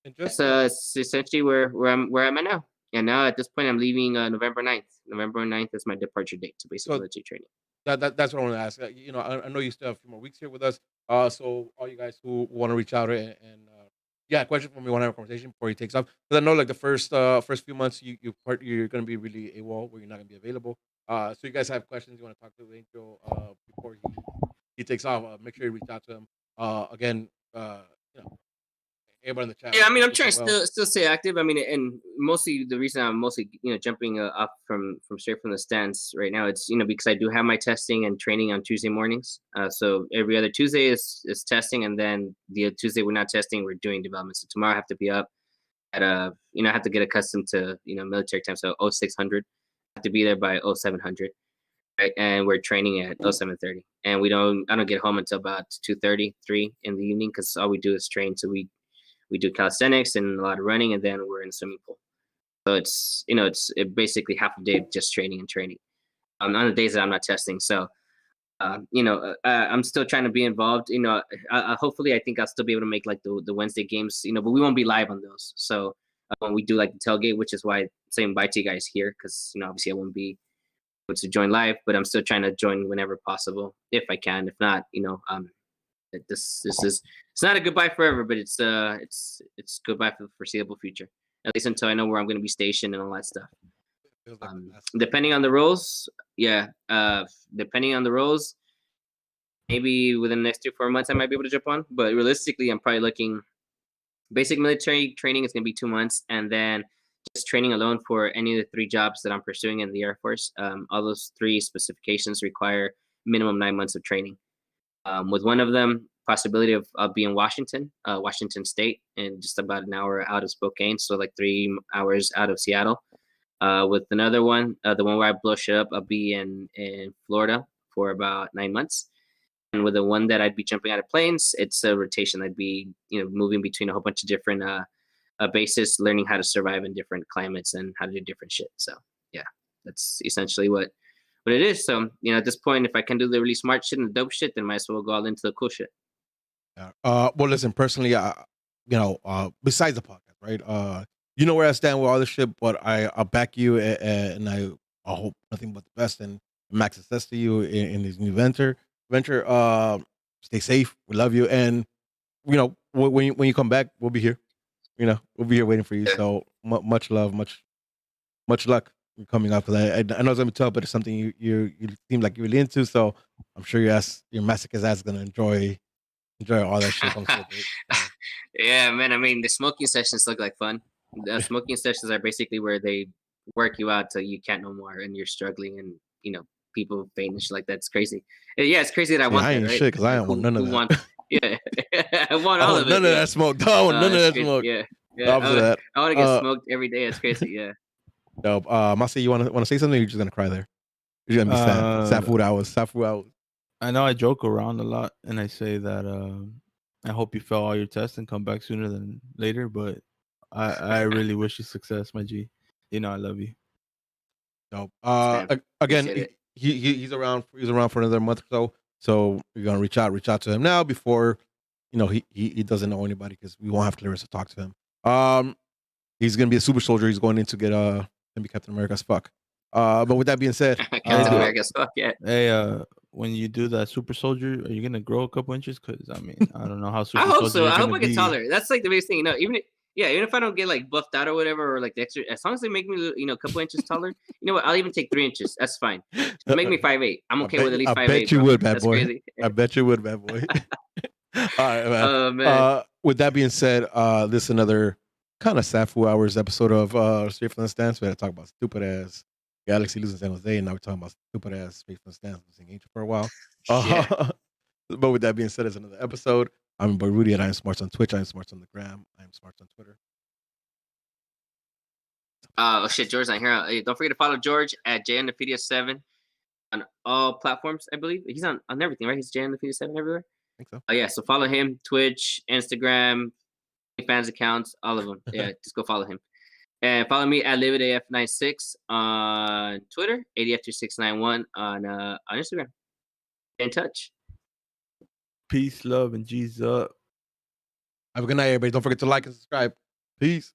it's essentially where I'm at now. And now at this point, I'm leaving November 9th. November 9th is my departure date to basic military training. That's what I want to ask. I know you still have a few more weeks here with us. So all you guys who want to reach out and question for me, want to have a conversation before he takes off. Because I know like the first few months you're going to be really AWOL, where you're not going to be available. So you guys have questions you want to talk to Angel before he takes off. Make sure you reach out to him. Again, everybody in the chat. Yeah, I mean, I'm trying to still stay active. I mean, and mostly the reason I'm jumping up from straight from the stands right now, it's because I do have my testing and training on Tuesday mornings. So every other Tuesday is testing, and then the Tuesday we're not testing, we're doing development. So tomorrow I have to be up at I have to get accustomed to military time. So 0600, I have to be there by 0700. Right, and we're training at 07:30, and I don't get home until about 2:30, 3 in the evening, because all we do is train. So we do calisthenics and a lot of running, and then we're in the swimming pool. So it's basically half a day of just training and training on the days that I'm not testing. So I'm still trying to be involved. Hopefully I think I'll still be able to make like the Wednesday games. But we won't be live on those. So when we do like the tailgate, which is why I'm saying bye to you guys here, because obviously I won't be able to join live, but I'm still trying to join whenever possible if I can. If not, this is, it's not a goodbye forever, but it's goodbye for the foreseeable future, at least until I know where I'm going to be stationed and all that stuff. Depending on the roles, maybe within the next 2-4 months I might be able to jump on, but realistically I'm probably looking basic military training is going to be 2 months, and then just training alone for any of the 3 jobs that I'm pursuing in the Air Force. All those 3 specifications require minimum 9 months of training. With one of them, possibility of being Washington State, and just about an hour out of Spokane, so like 3 hours out of Seattle. With another one, the one where I blow shit up, I'll be in Florida for about 9 months. And with the one that I'd be jumping out of planes, it's a rotation. I'd be, moving between a whole bunch of different bases, learning how to survive in different climates and how to do different shit. So yeah, that's essentially what it is. So, at this point, if I can do the really smart shit and the dope shit, then might as well go all into the cool shit. Yeah. Well, listen, personally, besides the podcast, right? You know where I stand with all this shit, but I'll back you, and I hope nothing but the best and max success to you in this new venture. Stay safe. We love you, and when you come back, we'll be here. We'll be here waiting for you. Yeah. So much love, much luck coming up. Because I know it's gonna be tough, but it's something you seem like you're really into. So I'm sure your masochist ass is gonna enjoy all that shit. Yeah, man. I mean, the smoking sessions look like fun. The smoking sessions are basically where they work you out till you can't no more and you're struggling, and people faint and shit like that. It's crazy. Yeah, it's crazy that I want I that, ain't right? shit because I don't want none of that. Yeah, I want all of it. None of that smoke. I want none of that crazy. smoke. Yeah, I want to get smoked every day. It's crazy. Yeah. No, Masi, you want to say something? Or you're just gonna cry there. You're gonna be sad. Sad food hours. I know I joke around a lot, and I say that I hope you fail all your tests and come back sooner than later. But I really wish you success, my G. I love you. No. Again, he's around. He's around for another month or so. So we're gonna reach out to him now before he doesn't know anybody, because we won't have clearance to talk to him. He's gonna be a super soldier. He's going in to get be Captain America's fuck. But with that being said, Captain America's fuck, yeah. Hey, when you do that super soldier, are you gonna grow a couple inches? Because I don't know how super I hope soldier so. you're I hope gonna I get be. taller. That's like the biggest thing. Even if I don't get like buffed out or whatever, or like the extra, as long as they make me a couple inches taller, you know what? I'll even take 3 inches. That's fine. Make me 5'8". I'm okay with at least 5'8". I bet you would, bad That's boy. crazy. I bet you would, bad boy. All right, man. Oh man. With that being said, this is another kind of sad 4 hours episode of Straight from the Stands. We had to talk about stupid ass Galaxy losing San Jose, and now we're talking about stupid ass Straight from the Stands losing Angel for a while. But with that being said, it's another episode. I'm your boy Rudy, and I am Smarts on Twitch. I am Smarts on the gram. I am Smarts on Twitter. Oh shit, George's not here. Hey, don't forget to follow George at JNFedia7 on all platforms. I believe he's on everything, right? He's JNFedia7 everywhere. I think so. Oh yeah, so follow him, Twitch, Instagram, fans accounts, all of them. Yeah, just go follow him. And follow me at LividAF96 on Twitter, ADF2691 on Instagram. Stay in touch. Peace, love, and G's up. Have a good night, everybody. Don't forget to like and subscribe. Peace.